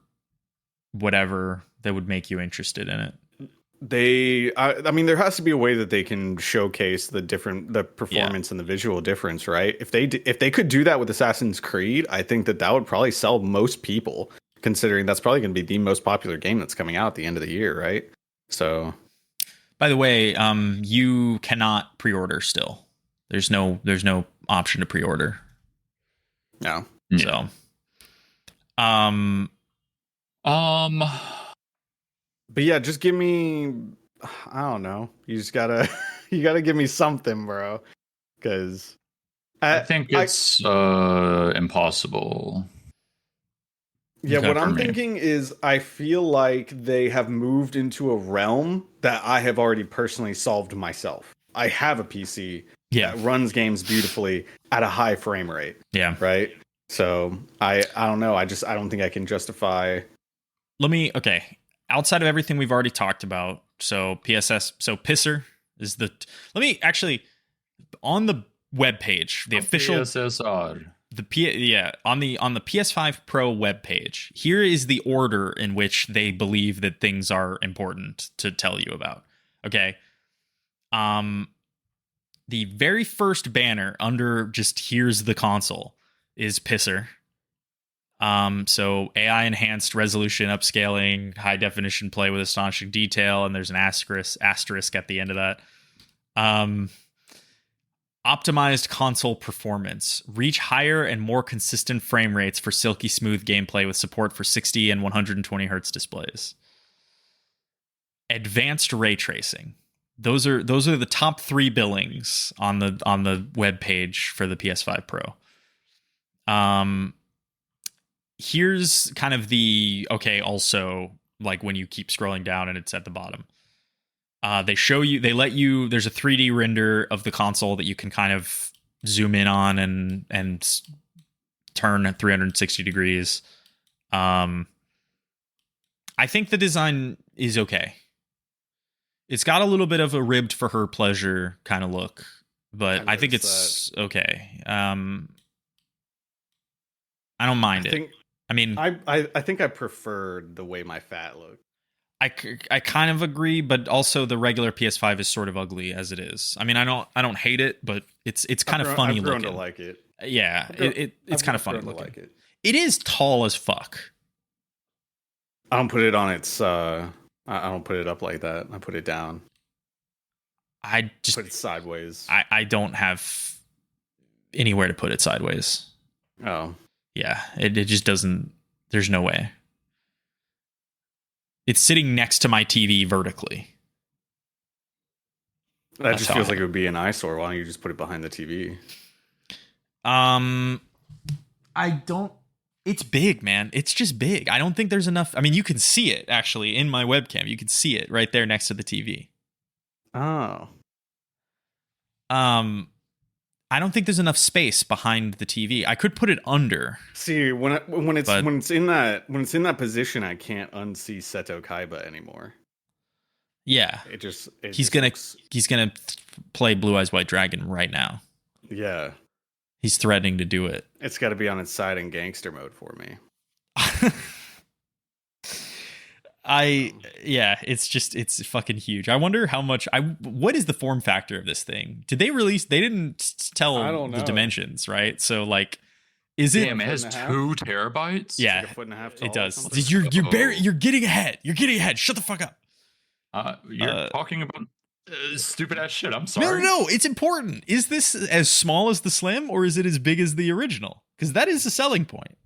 whatever, that would make you interested in it? I mean, there has to be a way that they can showcase the performance and the visual difference, right? If they could do that with Assassin's Creed, I think that would probably sell most people, considering that's probably going to be the most popular game that's coming out at the end of the year, right? So, by the way, you cannot pre-order still. There's no option to pre-order. No. So, but yeah, just give me, I don't know. You just gotta give me something, bro. Because I think it's impossible. Yeah, Okay, what I'm for me. thinking is I feel like they have moved into a realm that I have already personally solved myself. I have a PC that runs games beautifully at a high frame rate. Yeah. Right? So I don't know. I don't think I can justify. Okay. Outside of everything we've already talked about, so Pisser is on the webpage, the official PSSR. on the PS5 Pro webpage, here is the order in which they believe that things are important to tell you about. Okay. The very first banner under just here's the console is Pisser. So AI enhanced resolution, upscaling, high definition play with astonishing detail, and there's an asterisk at the end of that. Optimized console performance, reach higher and more consistent frame rates for silky smooth gameplay with support for 60 and 120 hertz displays. Advanced ray tracing. Those are the top 3 billings on the web page for the PS5 Pro. Here's kind of also like when you keep scrolling down and it's at the bottom. There's a 3D render of the console that you can kind of zoom in on and turn at 360 degrees. I think the design is okay. It's got a little bit of a ribbed for her pleasure kind of look, but I think it's okay. I don't mind it. I mean, I think I prefer the way my fat looked. I kind of agree, but also the regular PS5 is sort of ugly as it is. I mean, I don't hate it, but it's kind of funny I've grown looking. To like it. Yeah, it's kind of funny looking. Like it. It is tall as fuck. I don't put it on its. I don't put it up like that. I put it down. I just put it sideways. I don't have anywhere to put it sideways. Oh. Yeah, it just doesn't. There's no way. It's sitting next to my TV vertically. That just feels like it would be an eyesore. Why don't you just put it behind the TV? I don't. It's big, man. It's just big. I don't think there's enough. I mean, you can see it actually in my webcam. You can see it right there next to the TV. Oh. I don't think there's enough space behind the TV. I could put it under. See, when it's in that position, I can't unsee Seto Kaiba anymore. Yeah, he's gonna play Blue Eyes White Dragon right now. Yeah, he's threatening to do it. It's got to be on its side in gangster mode for me. It's fucking huge. I wonder how much what is the form factor of this thing? They didn't tell the dimensions, right? So like, is it? Damn, it has 2 terabytes. like Yeah, a foot and a half tall it does. You're getting ahead. You're getting ahead. Shut the fuck up. You're talking about stupid ass shit. I'm sorry. No. It's important. Is this as small as the Slim, or is it as big as the original? Because that is a selling point.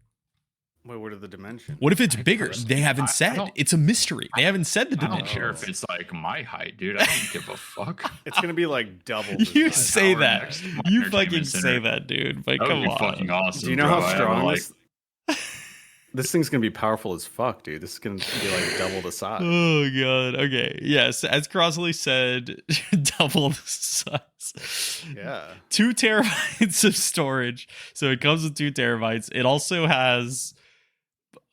Wait, what are the dimensions? What if it's bigger? They haven't said. It's a mystery. They haven't said the dimensions. I don't care if it's like my height, dude. I don't give a fuck. It's gonna be like double. You say that. You fucking say that, dude. But come on. Fucking awesome. Do you know how strong this thing's gonna be powerful as fuck, dude? This is gonna be like double the size. Oh god. Okay. Yes, as Crosley said, double the size. Yeah. 2 terabytes of storage. So it comes with 2 terabytes. It also has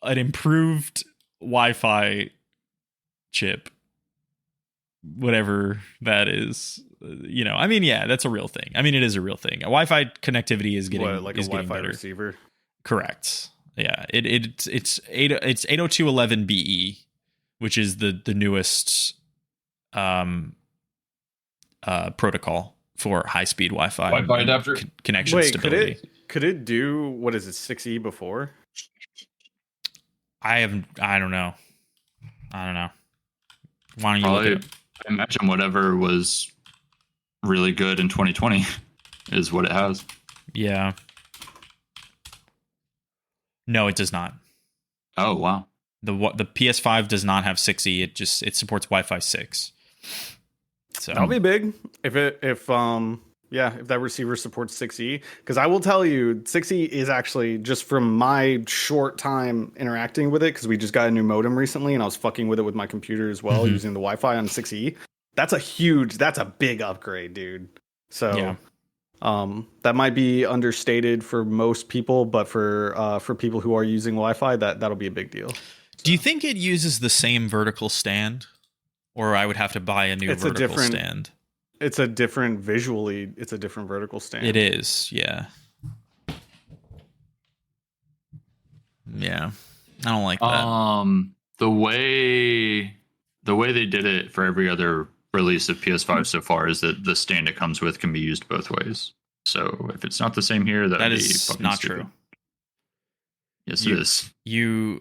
an improved Wi-Fi chip, whatever that is. I mean, yeah, that's a real thing. I mean, it is a real thing. Wi-Fi connectivity is getting like a Wi-Fi better. receiver. Correct. Yeah, it's 802.11be, which is the newest protocol for high-speed Wi-Fi, Wi-Fi and adapter? connection Wait, stability. could it do what is it 6E before? I don't know. Why don't you Probably, look at it? I imagine whatever was really good in 2020 is what it has. Yeah. No, it does not. Oh, wow. The PS5 does not have 6E. It supports Wi-Fi 6. So That'll be big if that receiver supports 6E. Because I will tell you, 6E is actually, just from my short time interacting with it, because we just got a new modem recently, and I was fucking with it with my computer as well, Mhm. using the Wi-Fi on 6E. That's a big upgrade, dude. So Yeah. that might be understated for most people, but for people who are using Wi-Fi, that'll be a big deal. Do you think it uses the same vertical stand, or I would have to buy a new vertical stand? It's a different vertical stand. It is, yeah. Yeah. I don't like that. The way they did it for every other release of PS5 so far is that the stand it comes with can be used both ways. So if it's not the same here, that would is be fucking not stupid. true. Yes, it is.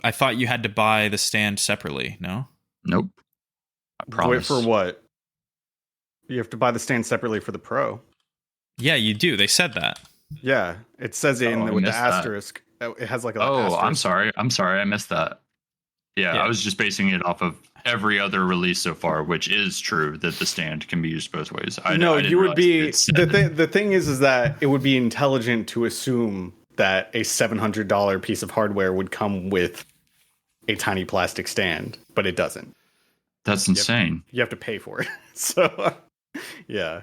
I thought you had to buy the stand separately, no? Nope. I Wait, promise. for what? You have to buy the stand separately for the Pro. Yeah, you do. They said that. Yeah, it says it Oh, I with the missed that. asterisk. It has like a Oh, asterisk. I'm sorry. I missed that. Yeah, Yeah. I was just basing it off of every other release so far, which is true that the stand can be used both ways. You would be the thing is that it would be intelligent to assume that a $700 piece of hardware would come with a tiny plastic stand, but it doesn't. That's insane. You have to pay for it. So, yeah.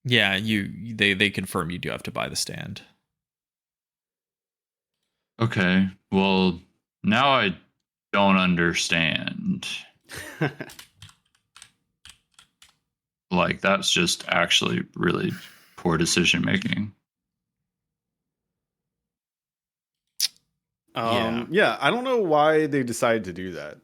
Yeah, they confirm you do have to buy the stand. Okay. Well, now I don't understand. Like, that's just actually really poor decision making. Yeah, I don't know why they decided to do that.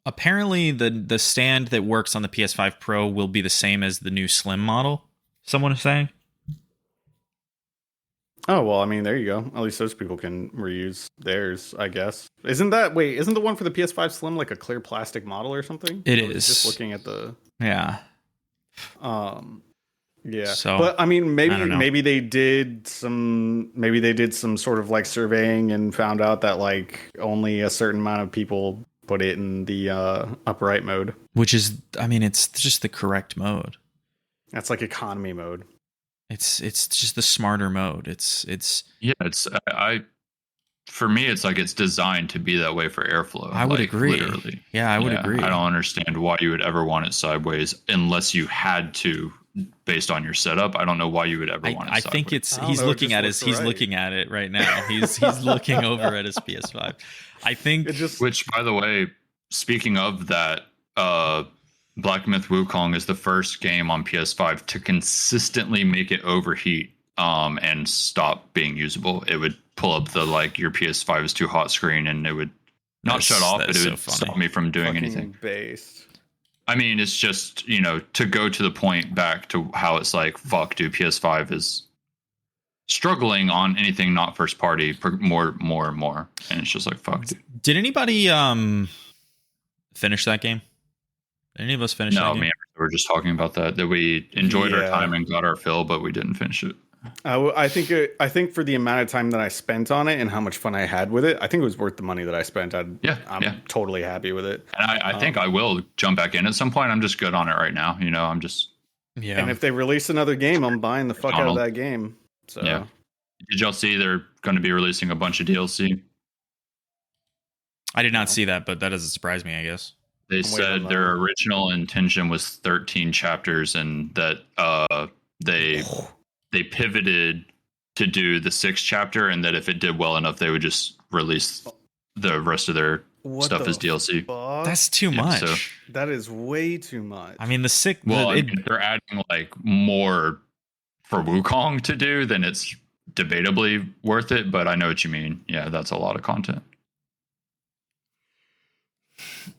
Apparently, the stand that works on the PS5 Pro will be the same as the new Slim model. Someone is saying. Oh, well, I mean, there you go. At least those people can reuse theirs, I guess. Isn't the one for the PS5 Slim like a clear plastic model or something? It I was is. just looking at the Yeah. Yeah. So, but I mean, I don't know. maybe they did some sort of like surveying and found out that like only a certain amount of people put it in the upright mode. Which is, I mean, it's just the correct mode. That's like economy mode. It's just the smarter mode. Yeah, for me, it's like it's designed to be that way for airflow. I would agree. Literally. Yeah, I would agree. I don't understand why you would ever want it sideways unless you had to, based on your setup. I don't know why you would ever want it I sideways. think he's looking at it right now. He's looking over at his PS5. I think Which, by the way, speaking of that, Black Myth Wukong is the first game on PS5 to consistently make it overheat and stop being usable. It would pull up the like your PS5 is too hot screen, and it would not shut off, but it would stop me from doing anything. Based. I mean, it's just, to go to the point back to how it's like, fuck, dude, PS5 is struggling on anything not first party more and more, and it's just like, fuck. Dude. Did anybody finish that game? Did any of us finish that game? No, we were just talking about that we enjoyed our time and got our fill, but we didn't finish it. I think for the amount of time that I spent on it and how much fun I had with it, I think it was worth the money that I spent. I'm totally happy with it. And I think I will jump back in at some point. I'm just good on it right now. I'm just. Yeah. And if they release another game, I'm buying the fuck out of that game. So yeah. Did y'all see they're going to be releasing a bunch of DLC? I did not see that, but that doesn't surprise me, I guess. They said their original intention was 13 chapters, and that they pivoted to do the 6th chapter, and that if it did well enough, they would just release the rest of their stuff as DLC. Fuck? That's too much. So, that is way too much. I mean, they're adding like more for Wukong to do, then it's debatably worth it. But I know what you mean. Yeah, that's a lot of content.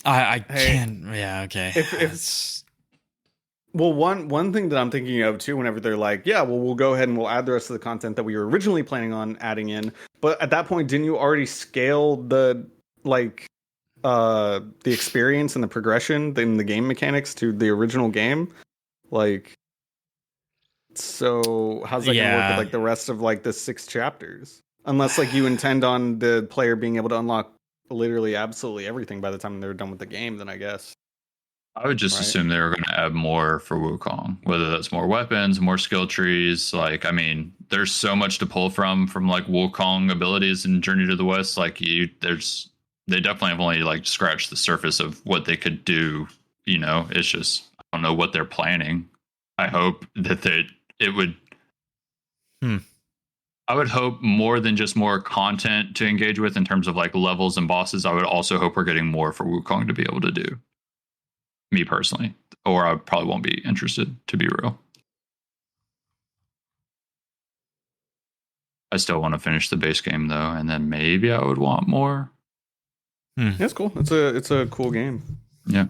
I Hey, can't. Yeah, okay. if well, one thing that I'm thinking of too, whenever they're like, yeah, well, we'll go ahead and we'll add the rest of the content that we were originally planning on adding in. But at that point, didn't you already scale like the experience and the progression in the game mechanics to the original game? Like, so how's that gonna work with Yeah, like the rest of like the 6 chapters? Unless like you intend on the player being able to unlock literally absolutely everything by the time they're done with the game, then I guess. I would just Right. assume they were going to add more for Wukong, whether that's more weapons, more skill trees. Like, I mean, there's so much to pull from like Wukong abilities in Journey to the West. Like, they definitely have only like scratched the surface of what they could do. You know, it's just I don't know what they're planning. I hope that it would. Hmm. I would hope more than just more content to engage with in terms of like levels and bosses. I would also hope we're getting more for Wukong to be able to do. Me personally, or I probably won't be interested, to be real. I still want to finish the base game though, and then maybe I would want more. Yeah, it's cool. It's a cool game. Yeah.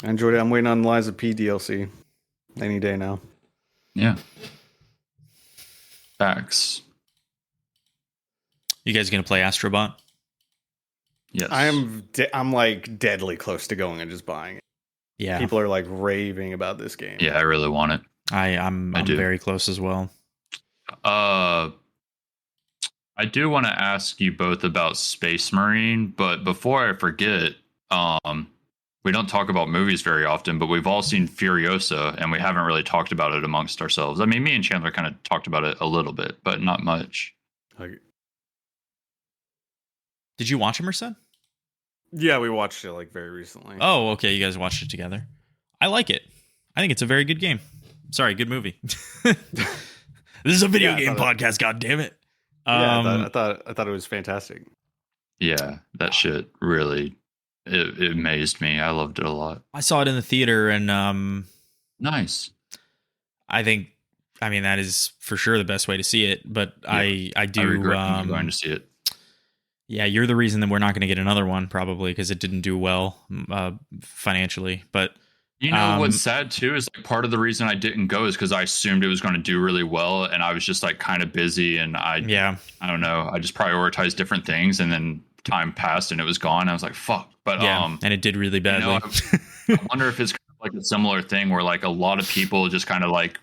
I enjoyed it. I'm waiting on Liza P DLC any day now. Yeah. Facts. you guys gonna play Astrobot? Yes. I'm like deadly close to going and just buying it. Yeah, People are like raving about this game. Yeah, I really want it. I'm do. very close as well. I do want to ask you both about Space Marine, but before I forget, we don't talk about movies very often, but we've all seen Furiosa, and we haven't really talked about it amongst ourselves. I mean, me and Chandler kind of talked about it a little bit, but not much. Like, Did you watch it, Merced? yeah, we watched it like very recently. Oh, okay. You guys watched it together. I like it. I think it's a very good game. Sorry, good movie. This is a video game podcast. God damn it! Yeah, I thought it was fantastic. Yeah, that shit really it amazed me. I loved it a lot. I saw it in the theater, and Nice. I think, I mean, that is for sure the best way to see it. But Yeah. I do. I regret not going to see it. Yeah, you're the reason that we're not going to get another one, probably because it didn't do well financially. But You know what's sad too is like part of the reason I didn't go is because I assumed it was going to do really well, and I was just like kind of busy, and I don't know, I just prioritized different things, and then time passed and it was gone. I was like, fuck. But and it did really badly. I wonder if it's kind of like a similar thing where like a lot of people just kind of like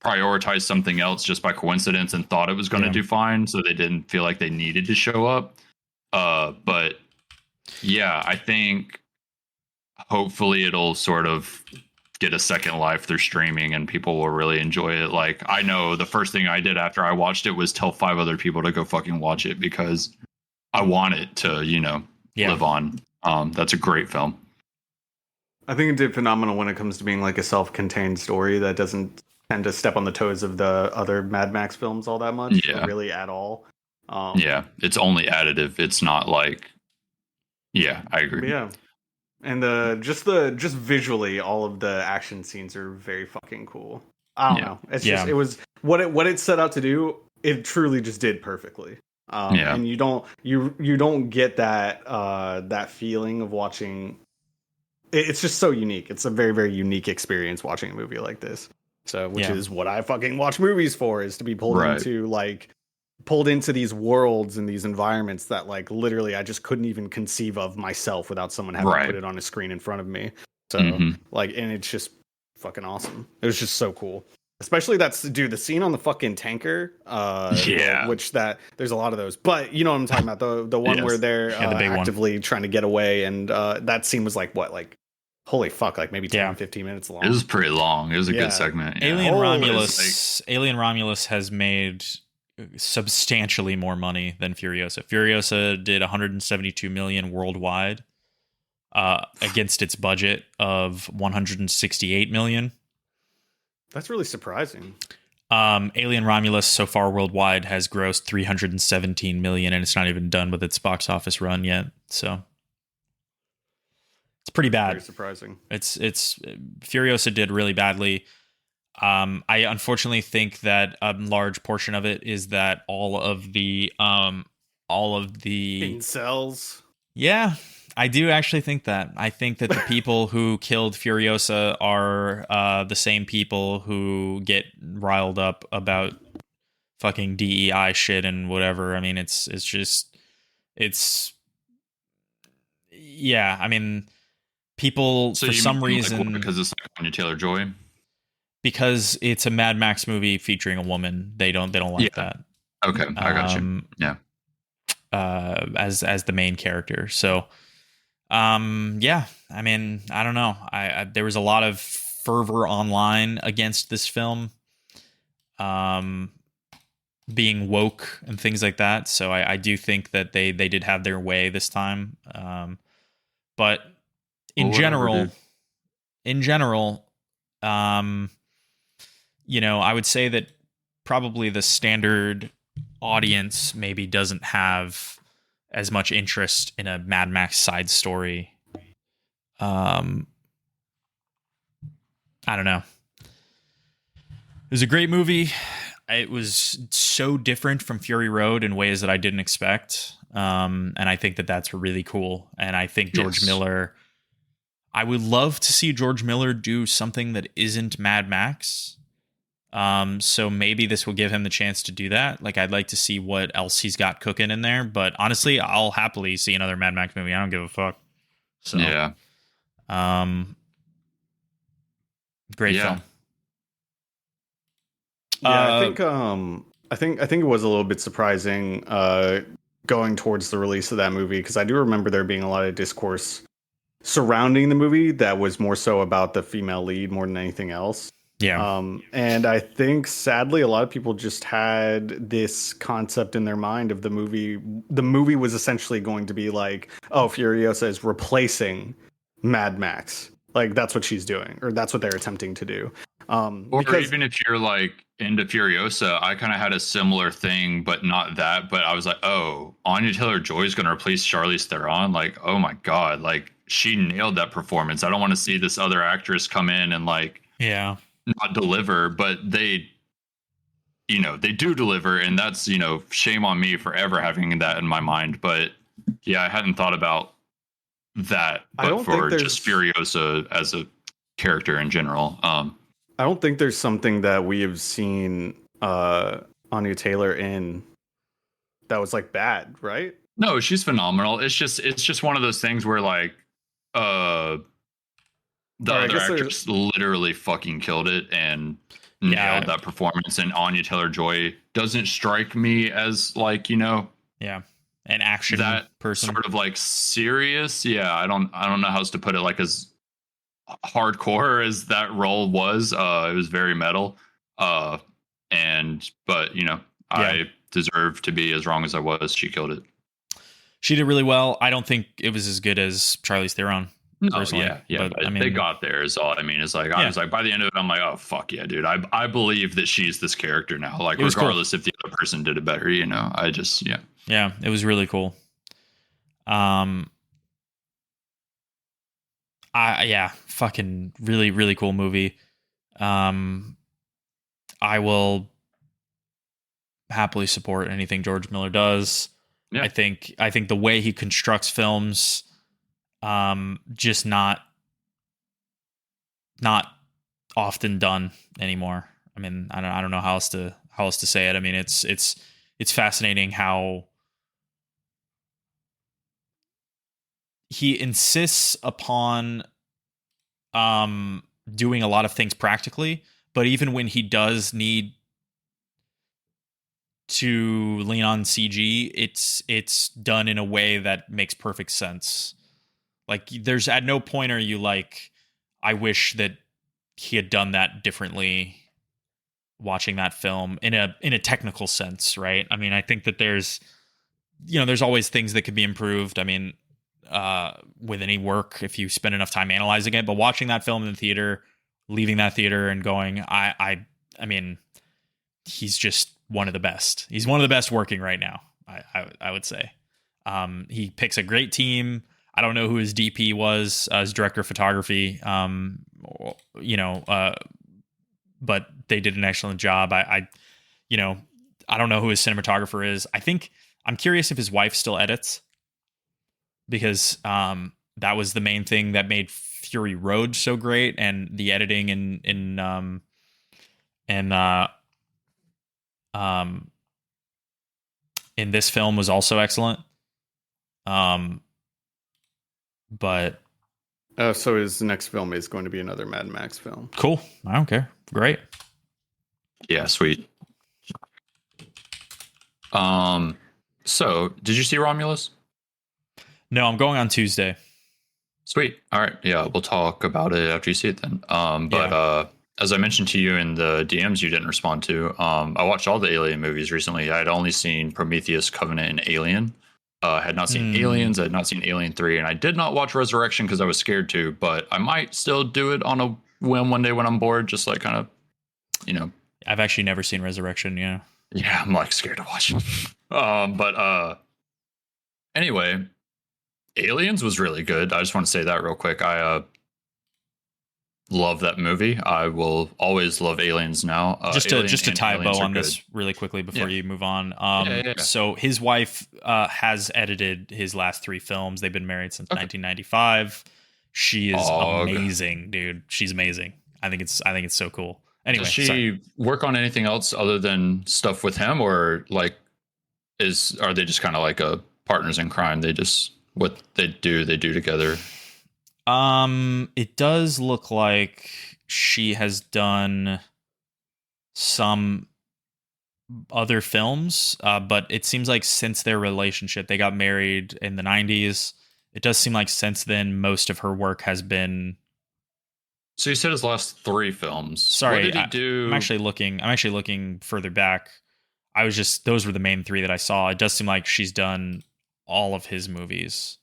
prioritized something else just by coincidence and thought it was going to do fine, so they didn't feel like they needed to show up. But yeah, I think hopefully it'll sort of get a second life through streaming and people will really enjoy it. Like, I know the first thing I did after I watched it was tell 5 other people to go fucking watch it because I want it to, you know, live on. That's a great film. I think it did phenomenal when it comes to being like a self-contained story that doesn't tend to step on the toes of the other Mad Max films all that much, really at all. Yeah, it's only additive. It's not like, yeah, I agree. Yeah, and just visually, all of the action scenes are very fucking cool. I don't know. It's just it was what it set out to do. It truly just did perfectly. And you don't get that that feeling of watching. It's just so unique. It's a very, very unique experience watching a movie like this. So, which is what I fucking watch movies for, is to be pulled into these worlds and these environments that like literally I just couldn't even conceive of myself without someone having put it on a screen in front of me. So like, and it's just fucking awesome. It was just so cool. Especially the scene on the fucking tanker, which there's a lot of those, but you know what I'm talking about, the one where they're the big actively trying to get away, and that scene was like holy fuck, like maybe 10 15 minutes long. It was pretty long. It was a good segment. Alien Romulus has made substantially more money than Furiosa. Furiosa did 172 million worldwide against its budget of 168 million. That's really surprising. Alien Romulus so far worldwide has grossed 317 million, and it's not even done with its box office run yet. So it's pretty bad. Very surprising. It's Furiosa did really badly. I unfortunately think that a large portion of it is that all of the incels. Yeah, I do actually think that. I think that the people who killed Furiosa are the same people who get riled up about fucking DEI shit and whatever. I mean, it's yeah. I mean, people So for you some mean, like, reason because it's like Anya Taylor-Joy? because it's a Mad Max movie featuring a woman, they don't like that. Okay, I got you. Yeah. As the main character. So, yeah. I mean, I don't know. I there was a lot of fervor online against this film, being woke and things like that. So I do think that they did have their way this time. But in Well, whatever, general, dude. in general, you know, I would say that probably the standard audience maybe doesn't have as much interest in a Mad Max side story. I don't know. It was a great movie. It was so different from Fury Road in ways that I didn't expect. And I think that that's really cool. And I think George Miller, I would love to see George Miller do something that isn't Mad Max. So maybe this will give him the chance to do that. Like, I'd like to see what else he's got cooking in there. But honestly, I'll happily see another Mad Max movie. I don't give a fuck. So, Yeah. great film. Yeah, I think it was a little bit surprising going towards the release of that movie, because I do remember there being a lot of discourse surrounding the movie that was more so about the female lead more than anything else. Yeah. And I think sadly a lot of people just had this concept in their mind of the movie. The movie was essentially going to be like, oh, Furiosa is replacing Mad Max. Like, that's what she's doing, or that's what they're attempting to do. Or even if you're like into Furiosa, I kind of had a similar thing, but not that. But I was like, oh, Anya Taylor-Joy is going to replace Charlize Theron. Like, oh my god, like she nailed that performance. I don't want to see this other actress come in and like, Yeah, not deliver, but they, you know, they do deliver, and that's, you know, shame on me for ever having that in my mind. But yeah, I hadn't thought about that, but for just Furiosa as a character in general. I don't think there's something that we have seen Anya Taylor in that was like bad, right? No, she's phenomenal. It's just one of those things where like the other actress literally fucking killed it and nailed that performance, and Anya Taylor-Joy doesn't strike me as like, you know, an action person, sort of like serious. Yeah, I don't know how else to put it, like as hardcore as that role was. It was very metal. But you know, I deserve to be as wrong as I was. She killed it. She did really well. I don't think it was as good as Charlize Theron. No, but I mean, they got there is all I mean. It's like, I was like, by the end of it, I'm like, oh fuck yeah, dude. I believe that she's this character now. Like, regardless if the other person did it better, you know. I just Yeah, it was really cool. Fucking really, really cool movie. I will happily support anything George Miller does. Yeah. I think the way he constructs films, just not often done anymore. I mean, I don't know how else to say it. I mean, it's fascinating how he insists upon doing a lot of things practically, but even when he does need to lean on CG, it's done in a way that makes perfect sense. Like, there's at no point are you like, I wish that he had done that differently watching that film in a technical sense, right? I mean, I think that there's always things that could be improved. I mean, with any work, if you spend enough time analyzing it, but watching that film in the theater, leaving that theater and going, I mean, he's just one of the best. He's one of the best working right now. I would say. He picks a great team. I don't know who his DP was, his director of photography. But they did an excellent job. I don't know who his cinematographer is. I'm curious if his wife still edits. because that was the main thing that made Fury Road so great, and the editing in this film was also excellent. But So his next film is going to be another Mad Max film. cool. I don't care. Great. Yeah, sweet. So did you see Romulus? No, I'm going on Tuesday. Sweet. All right. Yeah, we'll talk about it after you see it then. As I mentioned to you in the DMs you didn't respond to, I watched all the Alien movies recently. I had only seen Prometheus, Covenant, and Alien. Had not seen Aliens. I had not seen Alien 3, and I did not watch Resurrection because I was scared to, but I might still do it on a whim one day when I'm bored, just like kind of, you know. I've actually never seen Resurrection, yeah. Yeah, I'm like scared to watch it. Anyway, Aliens was really good. I just want to say that real quick. I love that movie. I will always love Aliens now. Just to tie a bow on good. this really quickly before you move on. Yeah. So his wife has edited his last 3 films. They've been married since 1995. She is amazing, dude. She's amazing. I think it's so cool. Anyway, does she work on anything else other than stuff with him, or like are they just kind of like a partners in crime? They just what they do together. It does look like she has done some other films, but it seems like since their relationship, they got married in the 90s. It does seem like since then, most of her work has been. So you said his last 3 films. Sorry, what did he do? I'm actually looking further back. Those were the main 3 that I saw. It does seem like she's done all of his movies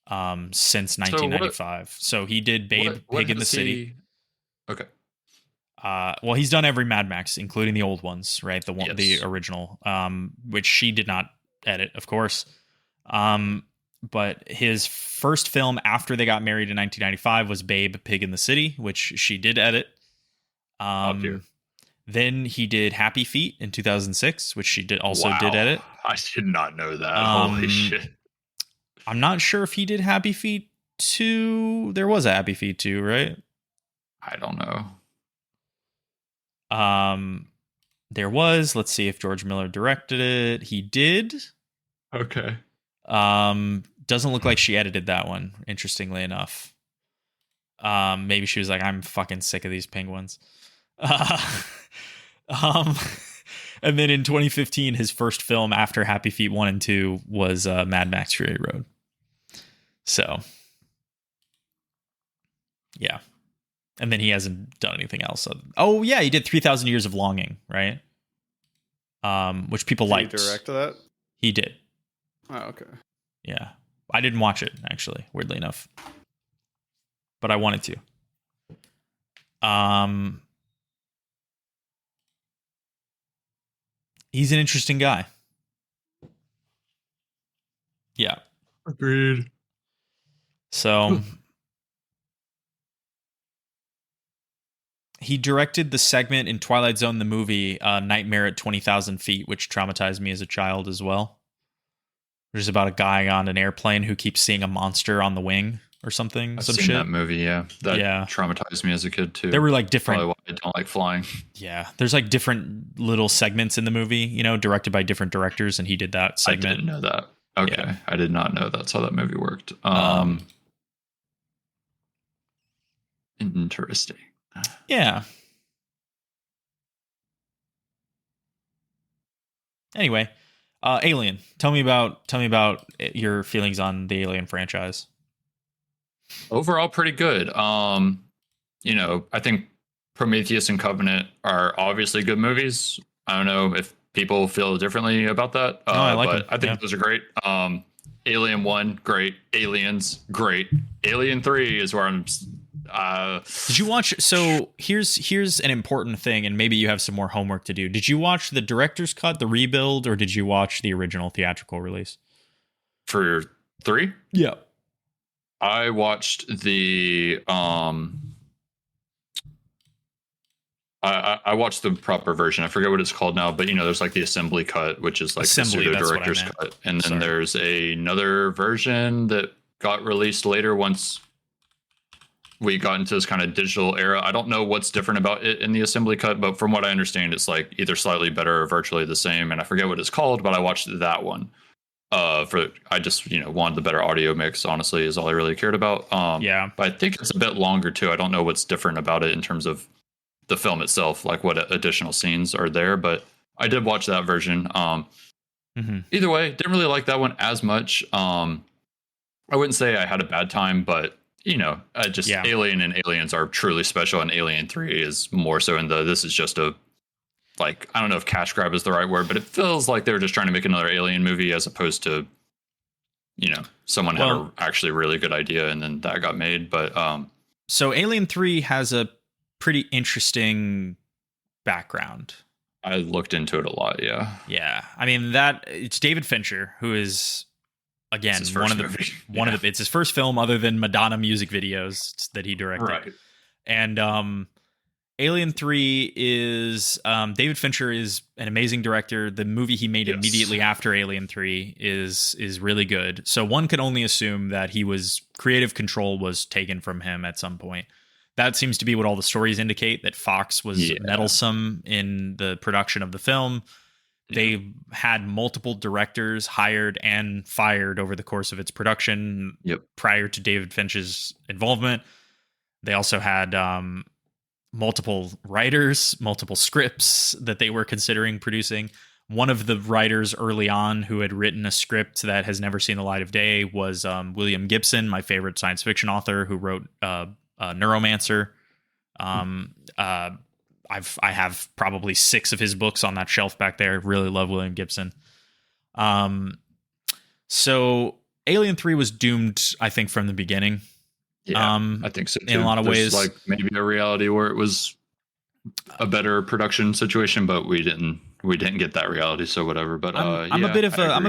since 1995. So he did Babe, Pig in the City. Okay. Well, he's done every Mad Max, including the old ones, right? The original, which she did not edit, of course. But his first film after they got married in 1995 was Babe, Pig in the City, which she did edit. Then he did Happy Feet in 2006, which she did edit. I did not know that. Holy shit. I'm not sure if he did Happy Feet 2. There was a Happy Feet 2, right? I don't know. There was. Let's see if George Miller directed it. He did. Okay. Doesn't look like she edited that one, interestingly enough. Maybe she was like, I'm fucking sick of these penguins. And then in 2015, his first film after Happy Feet 1 and 2 was Mad Max Fury Road. So, yeah. And then he hasn't done anything else. Oh, yeah, he did 3,000 Years of Longing, right? Which people liked. Did he direct that? He did. Oh, okay. Yeah. I didn't watch it, actually, weirdly enough. But I wanted to. He's an interesting guy. Yeah. Agreed. So he directed the segment in Twilight Zone, the movie, Nightmare at 20,000 Feet, which traumatized me as a child as well. Which is about a guy on an airplane who keeps seeing a monster on the wing or something. I've seen that movie, yeah. That Yeah. traumatized me as a kid, too. There were like different. Probably why I don't like flying. Yeah. There's like different little segments in the movie, directed by different directors, and he did that segment. I didn't know that. Okay. Yeah. I did not know that's how that movie worked. Interesting. Yeah. Anyway, Alien. Tell me about your feelings on the Alien franchise. Overall, pretty good. I think Prometheus and Covenant are obviously good movies. I don't know if people feel differently about that. No, I like but them. I think those are great. Alien 1, great. Aliens, great. Alien 3 is where I'm. Did you watch? So here's an important thing, and maybe you have some more homework to do. Did you watch the director's cut, the rebuild, or did you watch the original theatrical release? For 3? Yeah. I watched the I watched the proper version. I forget what it's called now, but there's like the assembly cut, which is like Assembly, the that's pseudo what I director's meant. cut, and then Sorry. there's another version that got released later once we got into this kind of digital era. I don't know what's different about it in the assembly cut, but from what I understand, it's like either slightly better or virtually the same. And I forget what it's called, but I watched that one. I just wanted the better audio mix. Honestly, is all I really cared about. Yeah. But I think it's a bit longer too. I don't know what's different about it in terms of the film itself, like what additional scenes are there. But I did watch that version. Either way, didn't really like that one as much. I wouldn't say I had a bad time, but Alien and Aliens are truly special, and Alien 3 is more so this is just a, like, I don't know if cash grab is the right word, but it feels like they were just trying to make another Alien movie as opposed to, someone had a actually really good idea and then that got made. But so Alien 3 has a pretty interesting background. I looked into it a lot. Yeah. Yeah. I mean, it's David Fincher, who is, again, it's his first film other than Madonna music videos that he directed. Right. And Alien 3 is David Fincher is an amazing director. The movie he made immediately after Alien 3 is really good. So one could only assume that creative control was taken from him at some point. That seems to be what all the stories indicate, that Fox was meddlesome in the production of the film. They had multiple directors hired and fired over the course of its production prior to David Fincher's involvement. They also had multiple writers, multiple scripts that they were considering producing. One of the writers early on who had written a script that has never seen the light of day was William Gibson, my favorite science fiction author, who wrote Neuromancer. I have probably 6 of his books on that shelf back there. Really love William Gibson. So Alien 3 was doomed, I think, from the beginning. Yeah, I think so too. In a lot of ways, like maybe a reality where it was a better production situation, but we didn't get that reality. So whatever. But I'm a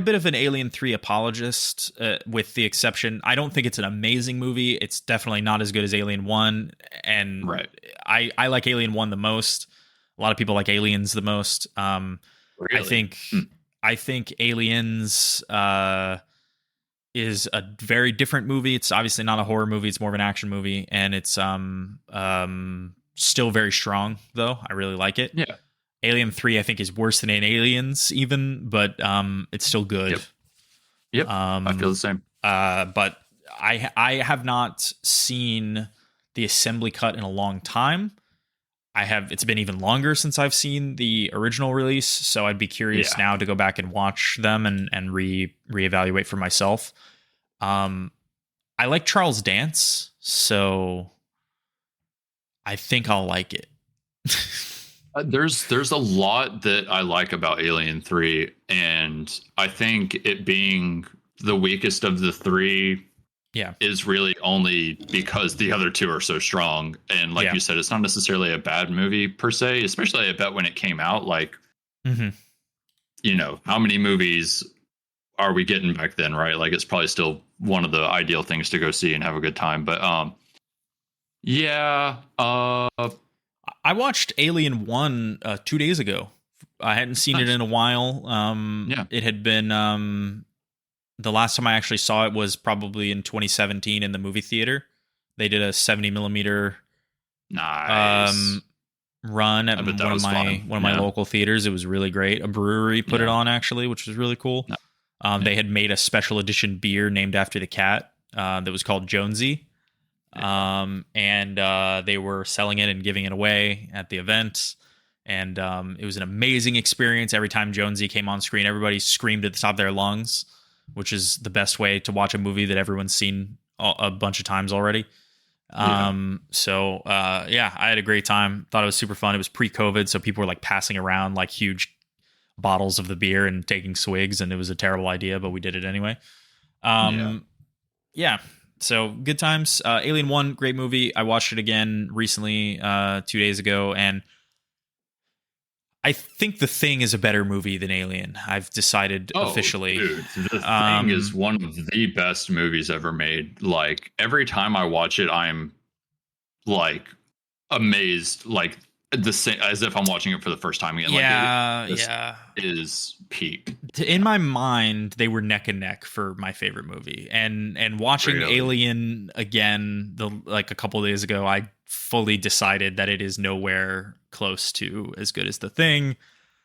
bit of an Alien 3 apologist, with the exception. I don't think it's an amazing movie. It's definitely not as good as Alien 1, and I like Alien 1 the most. A lot of people like Aliens the most. Really? I think Aliens is a very different movie. It's obviously not a horror movie. It's more of an action movie, and it's still very strong, though. I really like it. Yeah. Alien 3, I think, is worse than Aliens even, but it's still good. Yep. I feel the same. But I have not seen the assembly cut in a long time. It's been even longer since I've seen the original release, so I'd be curious now to go back and watch them and reevaluate for myself. I like Charles Dance, so I think I'll like it. There's a lot that I like about Alien 3, and I think it being the weakest of the 3 is really only because the other 2 are so strong. And like you said, it's not necessarily a bad movie per se, especially I bet when it came out, like, how many movies are we getting back then, right? Like, it's probably still one of the ideal things to go see and have a good time. But I watched Alien 1 2 days ago. I hadn't seen it in a while. It had been the last time I actually saw it was probably in 2017 in the movie theater. They did a 70 millimeter run at one of my local theaters. It was really great. A brewery put it on, actually, which was really cool. They had made a special edition beer named after the cat that was called Jonesy. And they were selling it and giving it away at the event. And it was an amazing experience. Every time Jonesy came on screen, everybody screamed at the top of their lungs, which is the best way to watch a movie that everyone's seen a bunch of times already. I had a great time. Thought it was super fun. It was pre-COVID, so people were like passing around like huge bottles of the beer and taking swigs, and it was a terrible idea, but we did it anyway. So good times. Alien 1, great movie. I watched it again recently, 2 days ago, and I think The Thing is a better movie than Alien. I've decided officially. Dude, The Thing is one of the best movies ever made. Like, every time I watch it, I'm like amazed. Like, the same as if I'm watching it for the first time again. Yeah, like yeah. Is peak. In my mind, they were neck and neck for my favorite movie. And watching Really? Alien again, a couple days ago, I fully decided that it is nowhere close to as good as The Thing.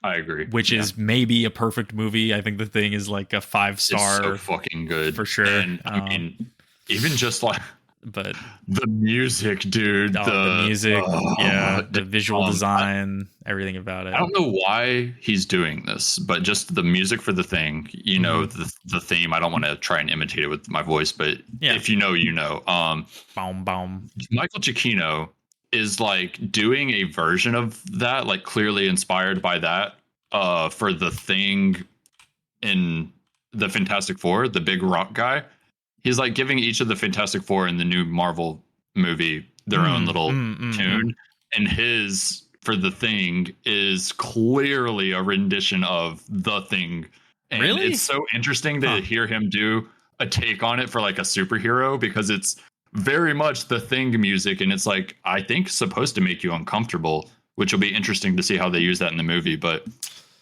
I agree. Which is maybe a perfect movie. I think The Thing is like a 5-star. It's so fucking good for sure. And I mean, even just like. But the music, dude. The music, the visual design, everything about it. I don't know why he's doing this, but just the music for The Thing, you know, the theme. I don't want to try and imitate it with my voice, but if you know, you know. Boom, boom. Michael Giacchino is like doing a version of that, like clearly inspired by that, for The Thing in the Fantastic Four, the big rock guy. He's like giving each of the Fantastic Four in the new Marvel movie their own little tune. And his for The Thing is clearly a rendition of The Thing. And really? It's so interesting to hear him do a take on it for like a superhero, because it's very much The Thing music. And it's like, I think supposed to make you uncomfortable, which will be interesting to see how they use that in the movie. But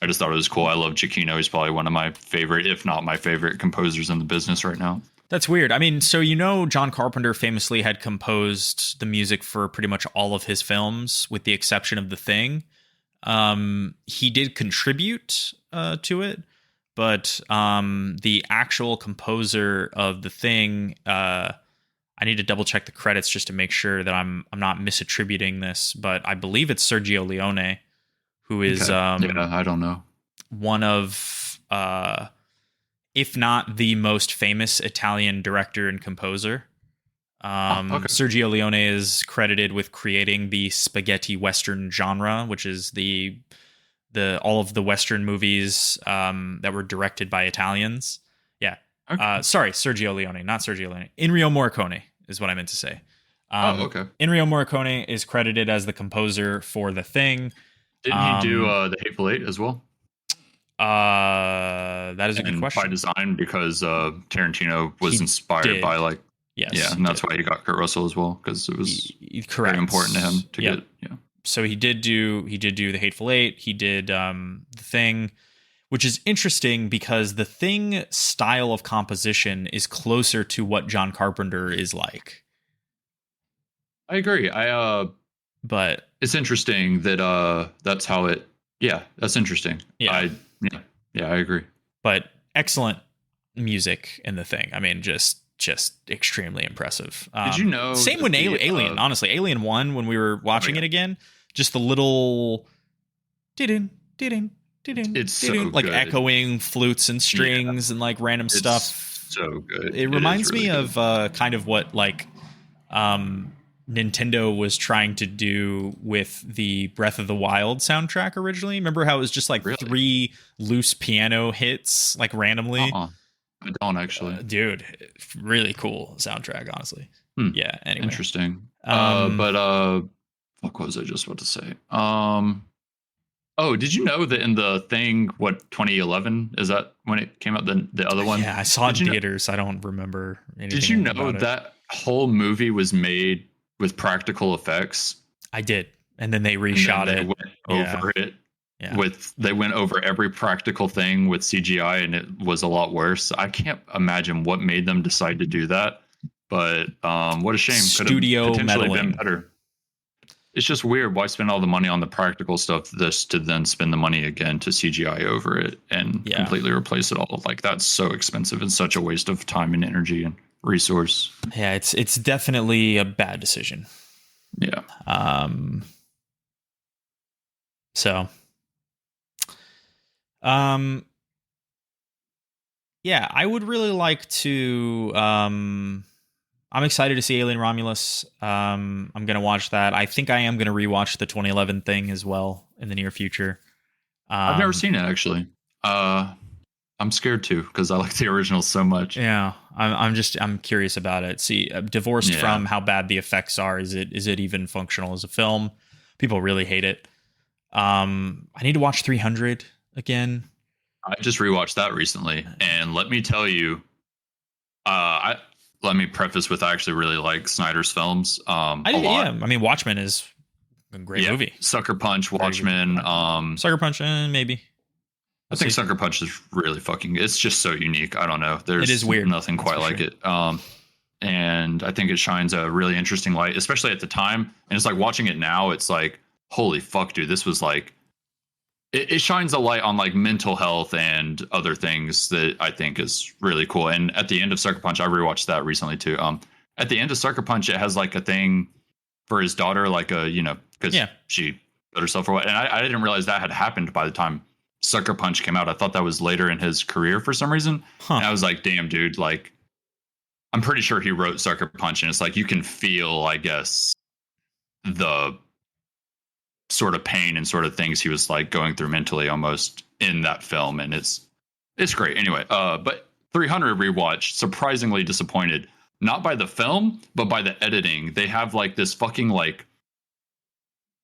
I just thought it was cool. I love Giacchino. He's probably one of my favorite, if not my favorite composers in the business right now. That's weird. I mean, so John Carpenter famously had composed the music for pretty much all of his films, with the exception of The Thing. He did contribute to it, but the actual composer of The Thing, I need to double check the credits just to make sure that I'm not misattributing this, but I believe it's Sergio Leone, who is I don't know, one of if not the most famous Italian director and composer. Sergio Leone is credited with creating the spaghetti western genre, which is the all of the western movies that were directed by Italians. Yeah. Okay. Sorry, Sergio Leone, not Sergio Leone. Enrico Morricone is what I meant to say. Okay. Enrico Morricone is credited as the composer for The Thing. Didn't he do The Hateful Eight as well? That is a good question. By design, because Tarantino was inspired by like, and that's why he got Kurt Russell as well, because it was very important to him to get. Yeah. So he did do The Hateful Eight. He did The Thing, which is interesting because The Thing style of composition is closer to what John Carpenter is like. I agree. But it's interesting that that's how it. Yeah, that's interesting. Yeah. I agree. But excellent music in The Thing. I mean, just extremely impressive. Did you know? Same with Alien. Honestly, Alien 1, when we were watching it again, just the little it's so like good. Echoing flutes and strings and like random stuff. So good. It reminds me of kind of what like Nintendo was trying to do with the Breath of the Wild soundtrack originally. Remember how it was just like 3 loose piano hits like randomly? I don't actually. Dude, really cool soundtrack, honestly. Yeah, anyway. Interesting. But what was I just about to say? Did you know that in The Thing, 2011, is that when it came out, the other one? Yeah, I saw it in theaters. I don't remember anything. Did you know that whole movie was made with practical effects? I did, and then they reshot it. Over it. Yeah. They went over every practical thing with CGI, and it was a lot worse. I can't imagine what made them decide to do that, but what a shame. Studio could have potentially meddling. been better. It's just weird. Why spend all the money on the practical stuff to then spend the money again to CGI over it and completely replace it all? Like, that's so expensive and such a waste of time and energy and resource. Yeah, it's definitely a bad decision. Yeah. So yeah, I would really like to I'm excited to see Alien Romulus. I'm going to watch that. I think I am going to rewatch the 2011 Thing as well in the near future. I've never seen it, actually. I'm scared to, because I like the original so much. Yeah, I'm curious about it. See, divorced from how bad the effects are, is it even functional as a film? People really hate it. I need to watch 300 again. I just rewatched that recently, and let me tell you, let me preface with I actually really like Snyder's films. I mean, Watchmen is A great movie. Sucker Punch, Watchmen. Sucker Punch, maybe. I think Sucker Punch is really fucking. It's just so unique. I don't know. It is weird. Nothing quite like it. And I think it shines a really interesting light, especially at the time. And it's like watching it now. It's like, holy fuck, dude. This was like. It shines a light on like mental health and other things that I think is really cool. And at the end of Sucker Punch, I rewatched that recently too. At the end of Sucker Punch, it has like a thing for his daughter, like a, because she put herself away. And I didn't realize that had happened by the time Sucker Punch came out. I thought that was later in his career for some reason. And I was like, damn, dude, like, I'm pretty sure he wrote Sucker Punch. And it's like, you can feel, I guess, the sort of pain and sort of things he was like going through mentally almost in that film. And it's great. Anyway, but 300 rewatch, surprisingly disappointed. Not by the film, but by the editing. They have like this fucking like,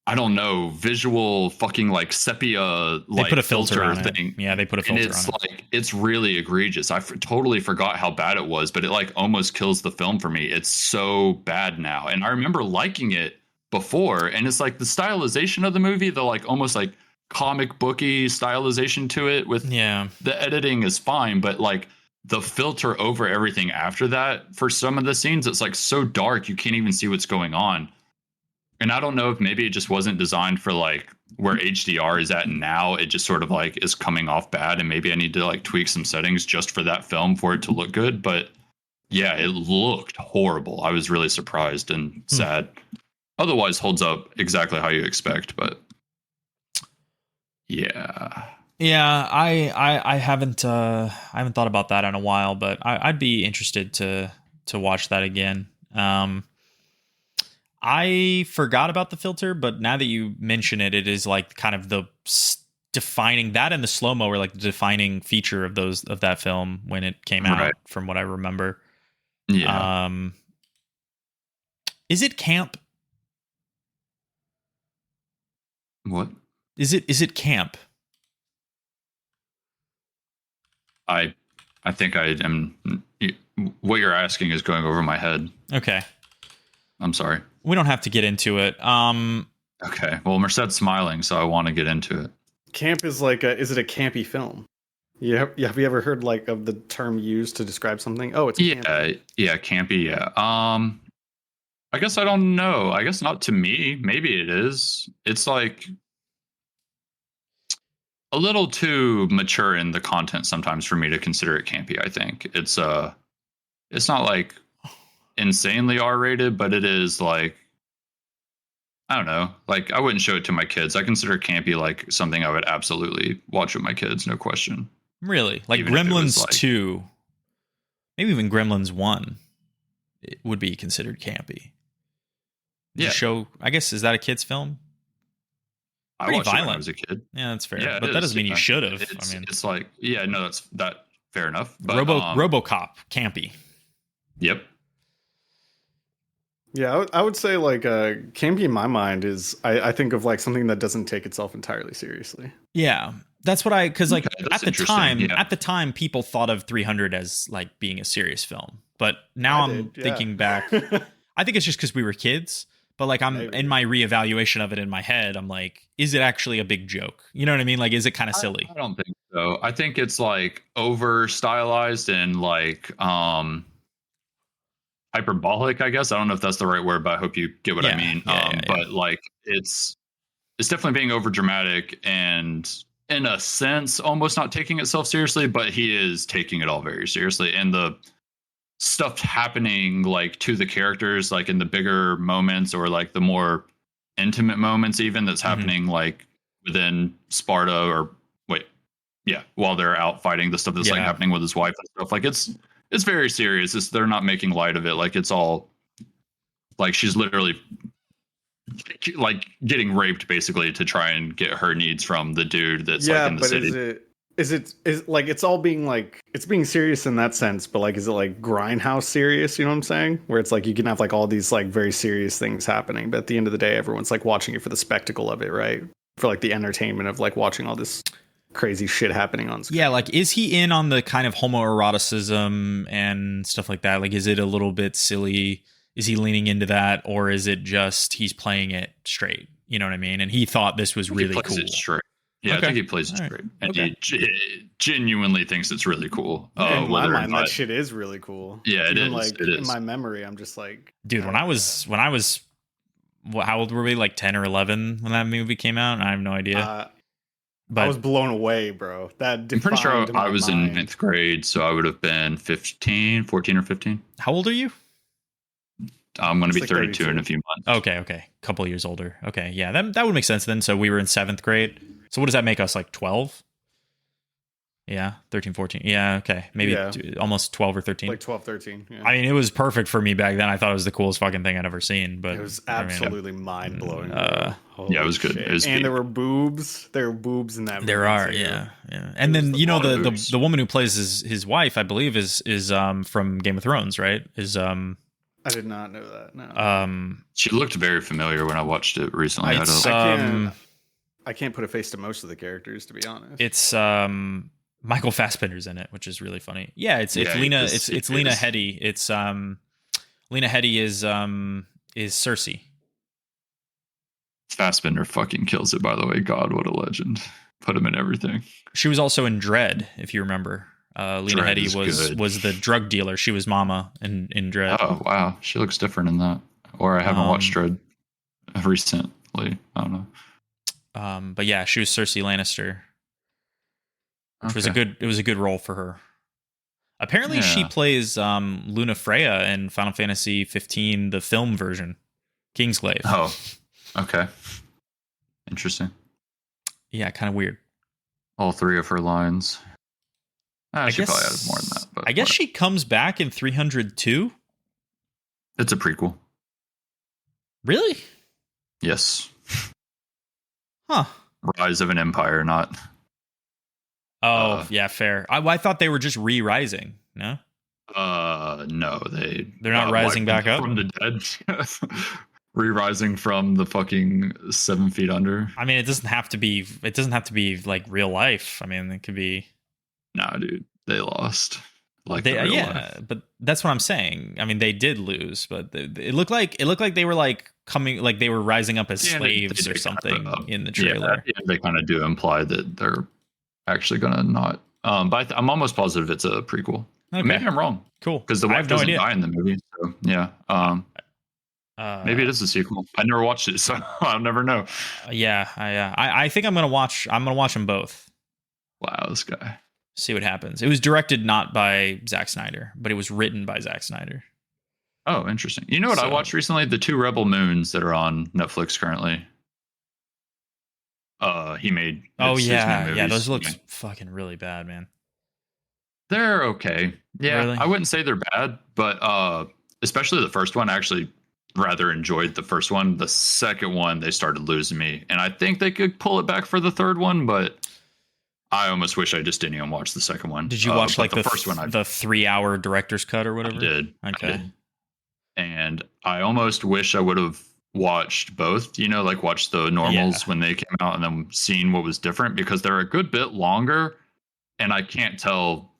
I don't know, visual fucking like sepia like they put a filter on thing. Yeah, they put a filter on it. And it's like, it's really egregious. I totally forgot how bad it was, but it like almost kills the film for me. It's so bad now. And I remember liking it before, and it's like the stylization of the movie, the like almost like comic booky stylization to it with the editing is fine, but like the filter over everything after that for some of the scenes, it's like so dark you can't even see what's going on. And I don't know if maybe it just wasn't designed for like where HDR is at now. It just sort of like is coming off bad, and maybe I need to like tweak some settings just for that film for it to look good. But yeah, it looked horrible. I was really surprised and sad. Otherwise holds up exactly how you expect, but yeah. Yeah, I haven't thought about that in a while, but I'd be interested to watch that again. I forgot about the filter, but now that you mention it, it is like kind of the defining, that and the slow-mo were like the defining feature of that film when it came out, from what I remember. Yeah. Is it camp? What? Is it camp? I think I am. What you're asking is going over my head. Okay. I'm sorry. We don't have to get into it. Okay. Well, Merced's smiling, so I want to get into it. Camp is like is it a campy film? Have you ever heard like of the term used to describe something? Oh, it's campy. Yeah, campy. Yeah. I guess I don't know. I guess not to me. Maybe it is. It's like a little too mature in the content sometimes for me to consider it campy. I think it's not like insanely R-rated, but it is like, I don't know. Like I wouldn't show it to my kids. I consider campy like something I would absolutely watch with my kids, no question. Really? Like even Gremlins 2, maybe even Gremlins 1, it would be considered campy. Yeah. Show, I guess, is that a kid's film? I watched it when I was a kid. Yeah, that's fair. Yeah, but that doesn't mean you should have. It's like, yeah, no, that's fair enough. But RoboCop, campy. Yep. Yeah, I would say like campy in my mind is I think of like something that doesn't take itself entirely seriously. Yeah, that's what because like at the time people thought of 300 as like being a serious film, but now I'm thinking back. I think it's just because we were kids. But like in my reevaluation of it in my head, I'm like, is it actually a big joke? You know what I mean? Like, is it kind of silly? I don't think so. I think it's like over stylized and like hyperbolic, I guess. I don't know if that's the right word, but I hope you get what I mean. But like it's definitely being over dramatic and in a sense almost not taking itself seriously, but he is taking it all very seriously. And the stuff happening like to the characters, like in the bigger moments or like the more intimate moments even that's happening like within Sparta or while they're out fighting, the stuff that's like happening with his wife and stuff, like it's very serious. They're not making light of it. Like it's all like she's literally like getting raped basically to try and get her needs from the dude that's like in the city. Is like it's all being like it's being serious in that sense, but like is it like grindhouse serious? You know what I'm saying? Where it's like you can have like all these like very serious things happening, but at the end of the day, everyone's like watching it for the spectacle of it, right? For like the entertainment of like watching all this crazy shit happening on screen. Yeah, like is he in on the kind of homoeroticism and stuff like that? Like is it a little bit silly? Is he leaning into that, or is it just he's playing it straight? You know what I mean? And he thought this was really he plays cool. it straight. Yeah, Okay. I think he plays it All right. straight, and Okay. he genuinely thinks it's really cool. In my Whether or mind, not, that shit is really cool. Yeah, it Even is, like it in is. my memory, I'm just like, Dude, when I was how old were we? Like 10 or 11 when that movie came out? I have no idea. But I was blown away, bro. That I'm pretty sure defined my I was mind. in 9th grade, so I would have been 14 or 15. how old are you? I'm going to be It's like 32 in 32. a few months. Okay. Couple years older. Okay. Yeah, that would make sense then. So we were in 7th grade. So what does that make us, like 12? Yeah, 13, 14. Yeah, okay. Maybe Yeah. almost 12 or 13. Like 12, 13. Yeah. I mean, it was perfect for me back then. I thought it was the coolest fucking thing I'd ever seen. But it was I mean, absolutely mind blowing. Yeah, it was good. It was and big. there were boobs. There were boobs in that. there movie, are, too. yeah. And then was you know lot of the boobs. the woman who plays his wife, I believe, is from Game of Thrones, right? I did not know that. No. She looked very familiar when I watched it recently. I It's, don't, I can't put a face to most of the characters, to be honest. It's Michael Fassbender's in it, which is really funny. Yeah, it's Yeah, Lena. it It's Lena is. Headey. It's Lena Headey is Cersei. Fassbender fucking kills it, by the way. God, what a legend. Put him in everything. She was also in Dread, if you remember. Lena Dredd is Headey good. was the drug dealer. She was Mama in Dread. Oh, wow. She looks different in that. Or I haven't watched Dread recently. I don't know. But yeah, she was Cersei Lannister, which was a good role for her. Apparently, she Yeah. plays Luna Freya in Final Fantasy 15, the film version, Kingsglaive. Oh, okay. Interesting. Yeah, kind of weird. All 3 of her lines. I She guess probably added more than that. But I guess she comes back in 302. It's a prequel. Really? Yes. Huh. Rise of an Empire, not. Oh, yeah, fair. I thought they were just re-rising. No? No, They're not rising wiped back up? from the dead. Re-rising from the fucking 7 feet under. I mean, it doesn't have to be like real life. I mean, it could be Nah, dude, they lost. Like the real life. but that's what I'm saying. I mean, they did lose, but it looked like they were like coming, like they were rising up as Yeah, slaves they or kind something of, in the trailer. Yeah, they kind of do imply that they're actually gonna not. But I'm almost positive it's a prequel. Okay. Maybe I'm wrong Cool. because the I wife have no doesn't idea. die in the movie. So yeah. Maybe it is a sequel. I never watched it, so I'll never know. Yeah, I think I'm gonna watch them both. Wow, this guy. See what happens. It was directed not by Zack Snyder, but it was written by Zack Snyder. Oh, interesting. You know what I So- watched recently? The 2 Rebel Moons that are on Netflix currently. He made. Oh his new yeah, movies. those look fucking really bad, man. They're okay. Yeah, Really? I wouldn't say they're bad, but especially the first one. I actually rather enjoyed the first one. The second one, they started losing me, and I think they could pull it back for the third one, but I almost wish I just didn't even watch the second one. Did you watch but like the first one? the 3-hour director's cut or whatever? I did. Okay. I did. And I almost wish I would have watched both. You know, like watched the normals when they came out, and then seen what was different because they're a good bit longer, and I can't tell.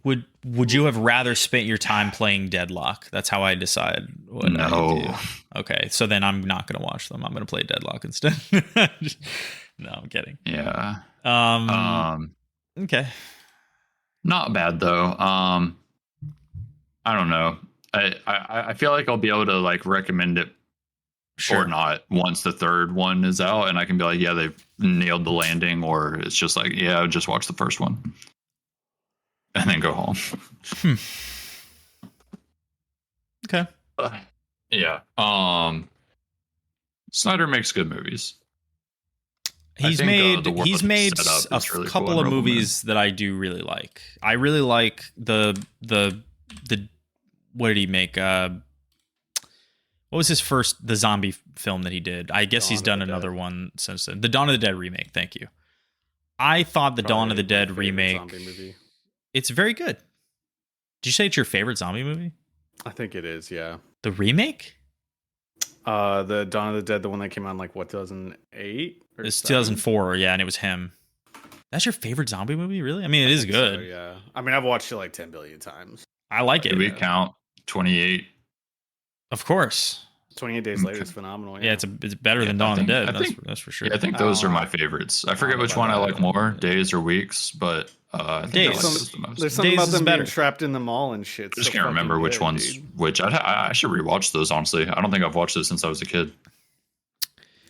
Would you have rather spent your time playing Deadlock? That's how I decide what I do. No. Okay, so then I'm not going to watch them. I'm going to play Deadlock instead. No, I'm kidding. Yeah. Okay. Not bad though. I don't know. I feel like I'll be able to like recommend it or not once the third one is out, and I can be like, yeah, they've nailed the landing, or it's just like, yeah, just watch the first one and then go home. Okay. Yeah. Snyder makes good movies. He's I think, made the he's world made setup a is really couple cool in of Rebel movies that I do really like. I really like the what did he make? What was his first the zombie film that he did? I guess he's done another one since then. The Dawn of the Dead remake. Thank you. I thought the Dawn of the Dead remake. Zombie movie. It's very good. Did you say it's your favorite zombie movie? I think it is. Yeah. The remake? The Dawn of the Dead, the one that came out in like what 2008? It's 2004. Yeah, and it was him. That's your favorite zombie movie, really? I mean, it is good. So, yeah. I mean, I've watched it like 10 billion times. I like it. Did we count 28? Of course. 28 Days Later is phenomenal. Yeah, it's better than Dawn of the Dead. That's for sure. Yeah, I think those are my favorites. I forget which one I like more, Days or Weeks, but I think Days. I like those the most. There's something Days about is them better. being trapped in the mall and shit. I just can't remember which ones. Dude. Which I should rewatch those. Honestly, I don't think I've watched those since I was a kid.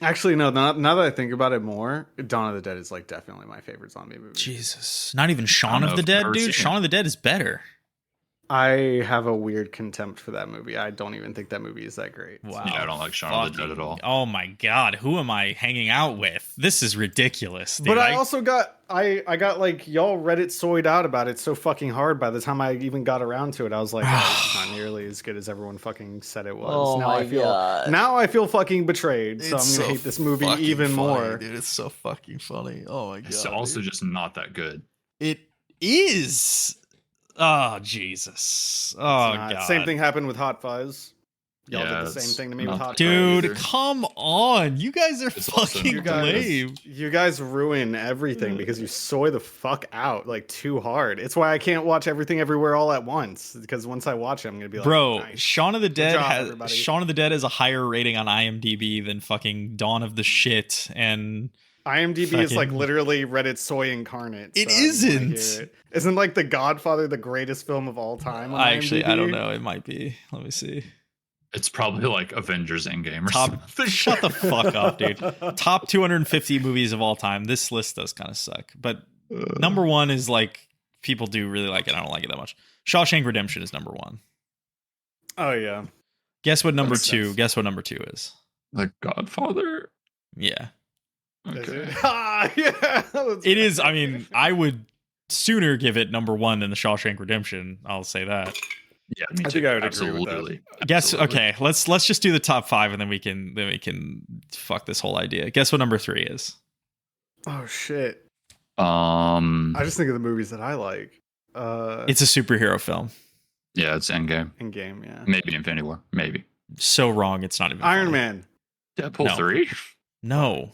Actually, no. Now that I think about it more, Dawn of the Dead is like definitely my favorite zombie movie. Jesus, not even Shaun don't of know the if I've Dead, ever seen dude. it. Shaun of the Dead is better. I have a weird contempt for that movie. I don't even think that movie is that great. Wow. Yeah, I don't like Shaun of the Dead at all. Oh my god, who am I hanging out with? This is ridiculous. Dude. But I also got I got like y'all Reddit soyed out about it so fucking hard. By the time I even got around to it, I was like, oh, it's not nearly as good as everyone fucking said it was. Oh my God. Now I feel fucking betrayed. So It's I'm gonna so hate this movie fucking even funny, more. dude. It's so fucking funny. Oh my god. It's also just not that good. it is. Oh Jesus. Oh god. Same thing happened with Hot Fuzz. Y'all Yeah, did the same it's thing to me with not Hot Dude, either. come on. You guys are It's also fucking not that lame. You guys ruin everything because you soy the fuck out like too hard. It's why I can't watch everything everywhere all at once. Because once I watch it, I'm gonna be like, Bro, nice. Shaun of the Dead job, has everybody. Shaun of the Dead has a higher rating on IMDb than fucking Dawn of the Shit and IMDb is like fucking- literally Reddit soy incarnate. It so I don't wanna isn't. hear it. Isn't like The Godfather the greatest film of all time? On I IMDb? don't know. It might be. Let me see. It's probably like Avengers Endgame or Top. something. Shut the fuck up, dude. Top 250 movies of all time. This list does kind of suck, but number one is like people do really like it. I don't like it that much. Shawshank Redemption is number one. Oh yeah. Guess what number makes two? sense. Guess what number two is? The Godfather. Yeah, Is Okay. it? Ah, yeah. it is. I mean, I would sooner give it number one than the Shawshank Redemption. I'll say that. Yeah, me I too. think I would agree with that. Absolutely. Guess. Absolutely. Okay, let's just do the top five, and then we can fuck this whole idea. Guess what number three is? Oh shit. I I just think of the movies that I like. It's a superhero film. yeah, it's Endgame. In game, yeah. Maybe Infinity War. Maybe So wrong. It's not even Iron funny. Man. Deadpool No. 3. No.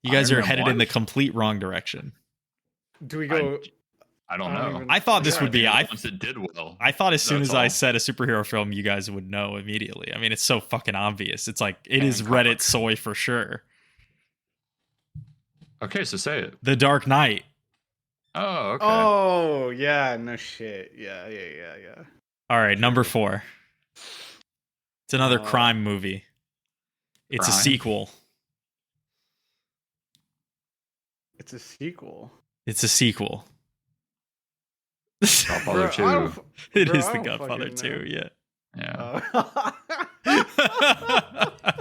You guys Iron are Man headed in 1? the complete wrong direction. Do we go? I don't I don't know. even- I thought this Yeah, would be. Once it did well. I thought as soon That's as I all. said a superhero film, you guys would know immediately. I mean, it's so fucking obvious. It's like it And is comic. Reddit soy for sure. Okay, so say it. The Dark Knight. Oh, okay. Oh yeah, no shit. Yeah. All right, number 4. It's another Oh. crime movie. It's a Crime? sequel. It's a sequel. It's a sequel. Godfather Bro, I 2. don't- It Bro, is I The don't Godfather fucking 2, know. yeah. Yeah.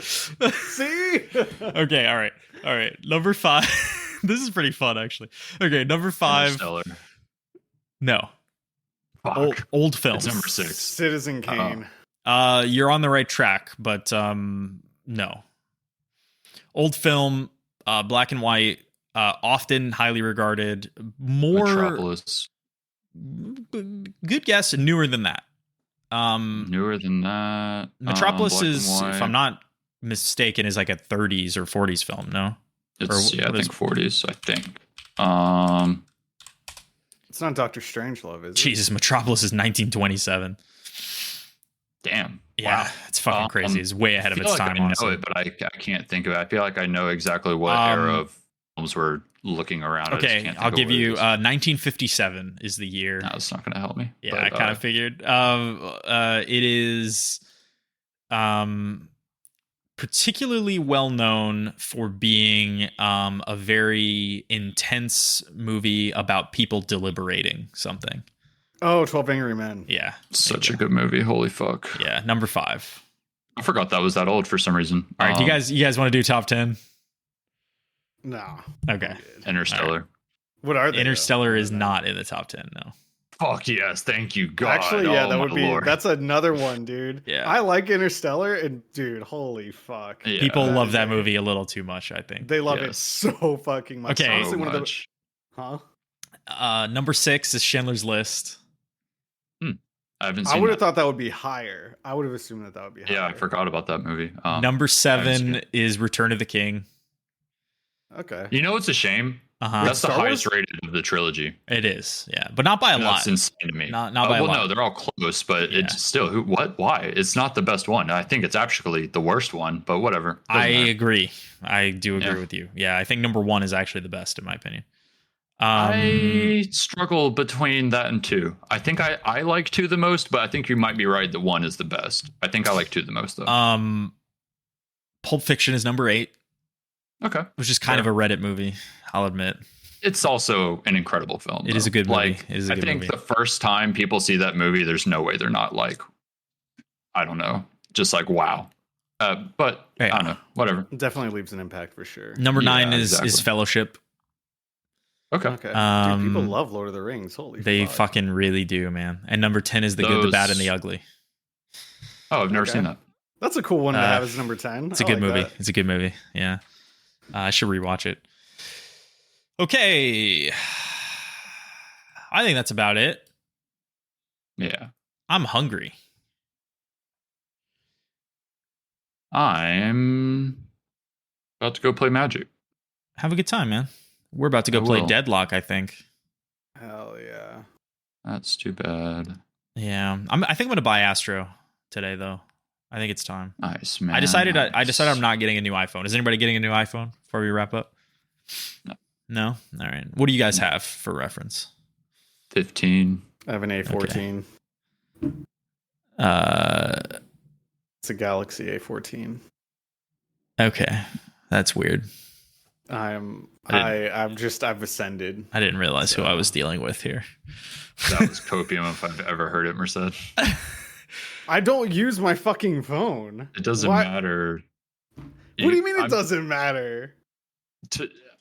See? Okay, all right. Number 5. This is pretty fun, actually. Okay, number 5. Interstellar. No, Fuck. old film. It's number 6. Citizen Kane. You're on the right track, but no. Old film, black and white, often highly regarded. More Metropolis. good guess, newer than that. Newer than that. Metropolis Black and is, white. if I'm not mistaken, is like a 30s or 40s film. No, It's, or yeah, I what is- think 40s, I think. It's not Doctor Strangelove, is it? Jesus, Metropolis is 1927. Damn. Yeah, Wow. it's fucking crazy. It's way ahead I of feel its like time. I know honestly. it, but I can't think of it. I feel like I know exactly what era of films we're looking around. I just Okay, can't think I'll of give what it you is. 1957 is the year. No, it's not going to help me. Yeah, but, I kind of figured. It is particularly well known for being a very intense movie about people deliberating something. Oh, 12 Angry Men. Yeah, such a good movie. Holy fuck! yeah. Number 5. I forgot that was that old for some reason. All right, do you guys want to do top 10? No. Okay, Interstellar. What are they? though? Interstellar is I don't know. not in the top 10. No. Fuck yes, thank you, God. Actually, yeah, Oh, that my would be. Lord. That's another one, dude. Yeah. I like Interstellar, and dude, holy fuck. Yeah, People that love is that a- movie a little too much, I think. They love it Yes. so fucking much. Okay. It's honestly so one of the. much. Huh? Number 6 is Schindler's List. I haven't I seen would have that. thought that would be higher. I would have assumed that would be higher. Yeah, I forgot about that movie. Number haven't seen 7 it. is Return of the King. Okay. You know, it's a shame. That's the Star highest Wars? rated of the trilogy. It is, yeah, but not by a lot. That's insane to me. Not by a lot. No, they're all close, but Yeah. it's still what? Why? It's not the best one. I think it's actually the worst one, but whatever. I Doesn't matter. agree. I do agree Yeah. with you. Yeah, I think number 1 is actually the best in my opinion. I struggle between that and 2. I think I like 2 the most, but I think you might be right that 1 is the best. I think I like 2 the most though. Pulp Fiction is number 8, Okay. which is kind of a Reddit movie, I'll admit. It's also an incredible film. It is a good movie. It is a good I think movie. the first time people see that movie, there's no way they're not like, I don't know, just like, wow. But Yeah. I don't know, whatever. Definitely leaves an impact for sure. Number 9 Yeah, is exactly. Fellowship. Okay. Okay. Dude, people love Lord of the Rings. Holy They fuck. fucking really do, man. And number 10 is The Good, the Bad, and the Ugly. Oh, I've never Okay. seen that. That's a cool one to have as number 10. It's a I good like movie. that. It's a good movie. Yeah. I should rewatch it. Okay. I think that's about it. Yeah. I'm hungry. I'm about to go play Magic. Have a good time, man. We're about to go I play will. Deadlock, I think. Hell yeah. That's too bad. Yeah. I think I'm going to buy Astro today, though. I think it's time. Nice, man. I decided nice. I'm not getting a new iPhone. Is anybody getting a new iPhone before we wrap up? No. No? All right. What do you guys have for reference? 15. I have an A14. It's a Galaxy A14. Okay. That's weird. I've ascended. I didn't realize who I was dealing with here. That was copium if I've ever heard it, Merced. I don't use my fucking phone. It doesn't Why- matter. What do you mean it I'm- doesn't matter?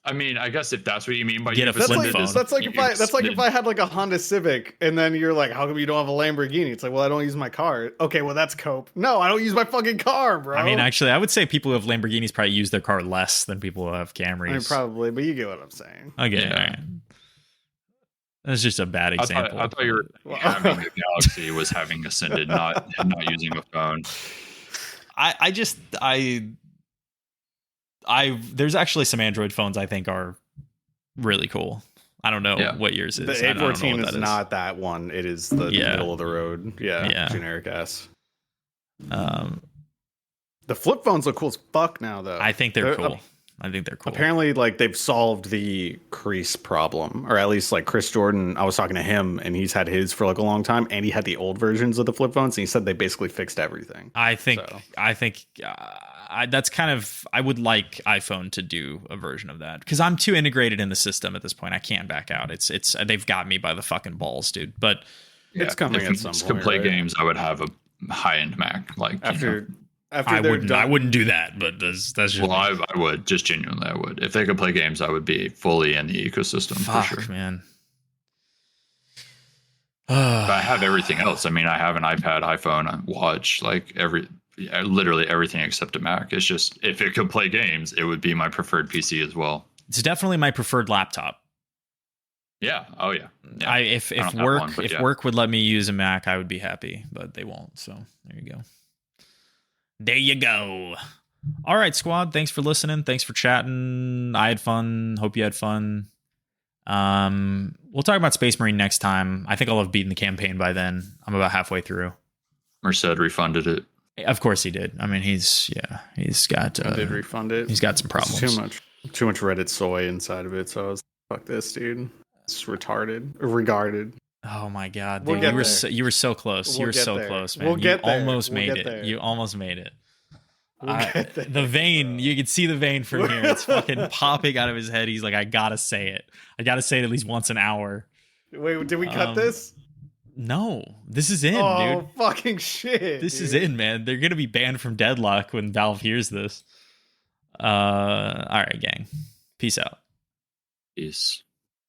I mean, I guess if that's what you mean by Get a That's flip like phone. that's like if I had like a Honda Civic and then you're like, how come you don't have a Lamborghini? It's like, well, I don't use my car. Okay, well that's cope. No, I don't use my fucking car, bro. I mean, actually, I would say people who have Lamborghinis probably use their car less than people who have Camrys. I mean, probably, but you get what I'm saying. Okay, Yeah. all right. That's just a bad example. I thought you were Well- having a Galaxy was having ascended, not using a phone. There's actually some Android phones I think are really cool. I don't know Yeah. what yours is. The I don't know A14 what is that not that one. It is the Yeah. middle of the road. Yeah. Generic ass. Um, The flip phones look cool as fuck now, though. I think they're cool. I think they're cool. Apparently, like they've solved the crease problem, or at least like Chris Jordan. I was talking to him, and he's had his for like a long time, and he had the old versions of the flip phones, and he said they basically fixed everything. I think So. that's kind of, I would like iPhone to do a version of that because I'm too integrated in the system at this point. I can't back out. It's they've got me by the fucking balls, dude. But It's coming if at some Macs point. could play right? games, I would have a high-end Mac. Like after I they're wouldn't. done. I wouldn't do that. But that's just well, I would just genuinely. I would if they could play games. I would be fully in the ecosystem fuck, for sure. man. But I have everything else. I mean, I have an iPad, iPhone, watch, like literally everything except a Mac. It's just if it could play games, it would be my preferred PC as well. It's definitely my preferred laptop. Yeah. Oh yeah. Yeah. If I don't have work one, but if yeah. work would let me use a Mac, I would be happy, but they won't. So there you go. There you go. All right, squad. Thanks for listening. Thanks for chatting. I had fun. Hope you had fun. We'll talk about Space Marine next time. I think I'll have beaten the campaign by then. I'm about halfway through. Merced refunded it. Of course he did. I mean, he's got I did refund it. he's got some problems. It's too much Reddit soy inside of it. So I was like, fuck this, dude. It's retarded or regarded. Oh my god, We'll dude, get you were there. you were so close. We'll you were get so there. close, man. We'll get there. Almost We'll made get it. there. You almost made it. We'll get there. The vein, you can see the vein from here. It's fucking popping out of his head. He's like, I gotta say it. I gotta say it at least once an hour. Wait, did we cut this? No, this is in, Oh, dude. fucking shit. This is dude. in, man. They're gonna be banned from Deadlock when Valve hears this. All right, gang. Peace out. Peace.